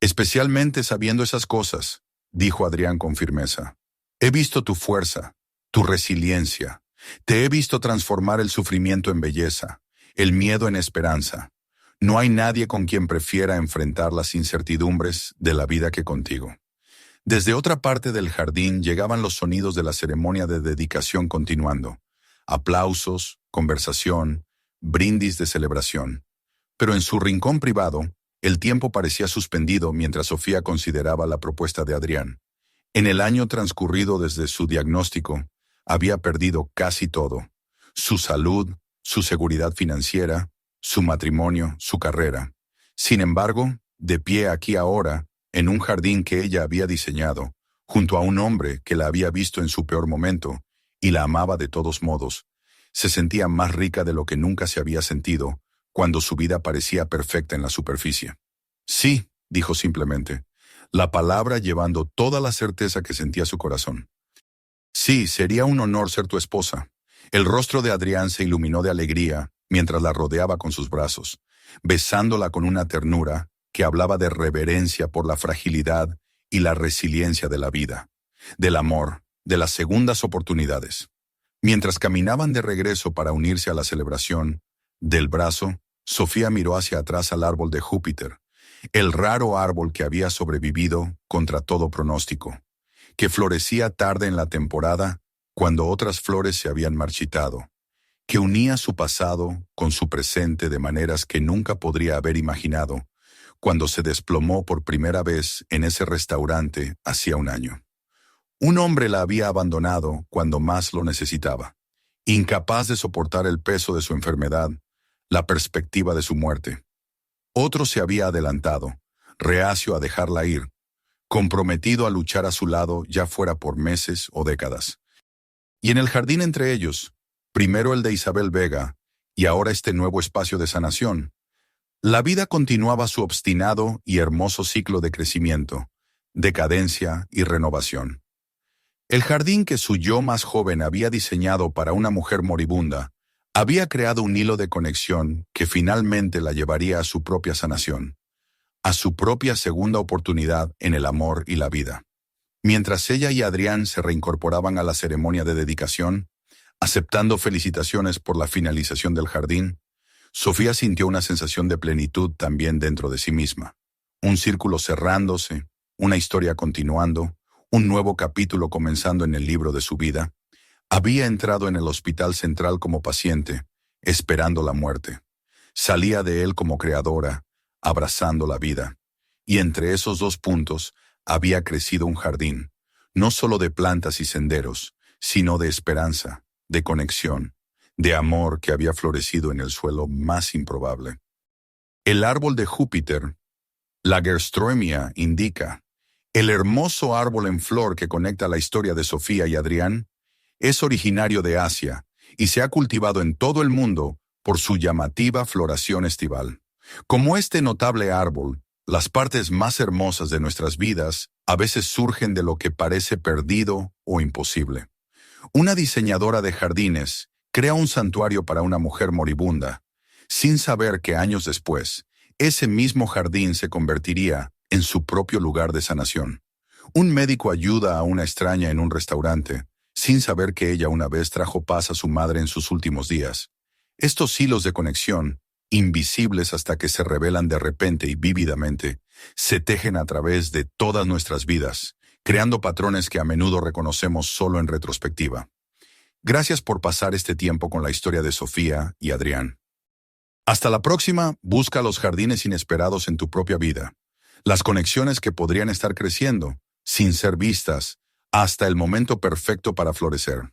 «Especialmente sabiendo esas cosas», dijo Adrián con firmeza. «He visto tu fuerza, tu resiliencia. Te he visto transformar el sufrimiento en belleza, el miedo en esperanza. No hay nadie con quien prefiera enfrentar las incertidumbres de la vida que contigo». Desde otra parte del jardín llegaban los sonidos de la ceremonia de dedicación continuando. aplausos, conversación, brindis de celebración. Pero en su rincón privado, el tiempo parecía suspendido mientras Sofía consideraba la propuesta de Adrián. En el año transcurrido desde su diagnóstico, había perdido casi todo: su salud, su seguridad financiera, su matrimonio, su carrera. Sin embargo, de pie aquí ahora, en un jardín que ella había diseñado, junto a un hombre que la había visto en su peor momento y la amaba de todos modos, se sentía más rica de lo que nunca se había sentido cuando su vida parecía perfecta en la superficie. Sí, dijo simplemente, la palabra llevando toda la certeza que sentía su corazón. Sí, sería un honor ser tu esposa. El rostro de Adrián se iluminó de alegría mientras la rodeaba con sus brazos, besándola con una ternura que hablaba de reverencia por la fragilidad y la resiliencia de la vida, del amor, de las segundas oportunidades. Mientras caminaban de regreso para unirse a la celebración, del brazo, Sofía miró hacia atrás al árbol de Júpiter, el raro árbol que había sobrevivido contra todo pronóstico, que florecía tarde en la temporada cuando otras flores se habían marchitado, que unía su pasado con su presente de maneras que nunca podría haber imaginado cuando se desplomó por primera vez en ese restaurante hacía un año. Un hombre la había abandonado cuando más lo necesitaba, incapaz de soportar el peso de su enfermedad, la perspectiva de su muerte. Otro se había adelantado, reacio a dejarla ir, comprometido a luchar a su lado ya fuera por meses o décadas. Y en el jardín entre ellos, primero el de Isabel Vega y ahora este nuevo espacio de sanación, la vida continuaba su obstinado y hermoso ciclo de crecimiento, decadencia y renovación. El jardín que su yo más joven había diseñado para una mujer moribunda había creado un hilo de conexión que finalmente la llevaría a su propia sanación, a su propia segunda oportunidad en el amor y la vida. Mientras ella y Adrián se reincorporaban a la ceremonia de dedicación, aceptando felicitaciones por la finalización del jardín, Sofía sintió una sensación de plenitud también dentro de sí misma. Un círculo cerrándose, una historia continuando, un nuevo capítulo comenzando en el libro de su vida. Había entrado en el hospital central como paciente, esperando la muerte. Salía de él como creadora, abrazando la vida. Y entre esos dos puntos había crecido un jardín, no solo de plantas y senderos, sino de esperanza, de conexión, de amor que había florecido en el suelo más improbable. El árbol de Júpiter, la Gerstroemia, indica, el hermoso árbol en flor que conecta la historia de Sofía y Adrián, es originario de Asia y se ha cultivado en todo el mundo por su llamativa floración estival. Como este notable árbol, las partes más hermosas de nuestras vidas a veces surgen de lo que parece perdido o imposible. Una diseñadora de jardines crea un santuario para una mujer moribunda, sin saber que años después, ese mismo jardín se convertiría en su propio lugar de sanación. Un médico ayuda a una extraña en un restaurante, sin saber que ella una vez trajo paz a su madre en sus últimos días. Estos hilos de conexión, invisibles hasta que se revelan de repente y vívidamente, se tejen a través de todas nuestras vidas, creando patrones que a menudo reconocemos solo en retrospectiva. Gracias por pasar este tiempo con la historia de Sofía y Adrián. Hasta la próxima, busca los jardines inesperados en tu propia vida, las conexiones que podrían estar creciendo, sin ser vistas, hasta el momento perfecto para florecer.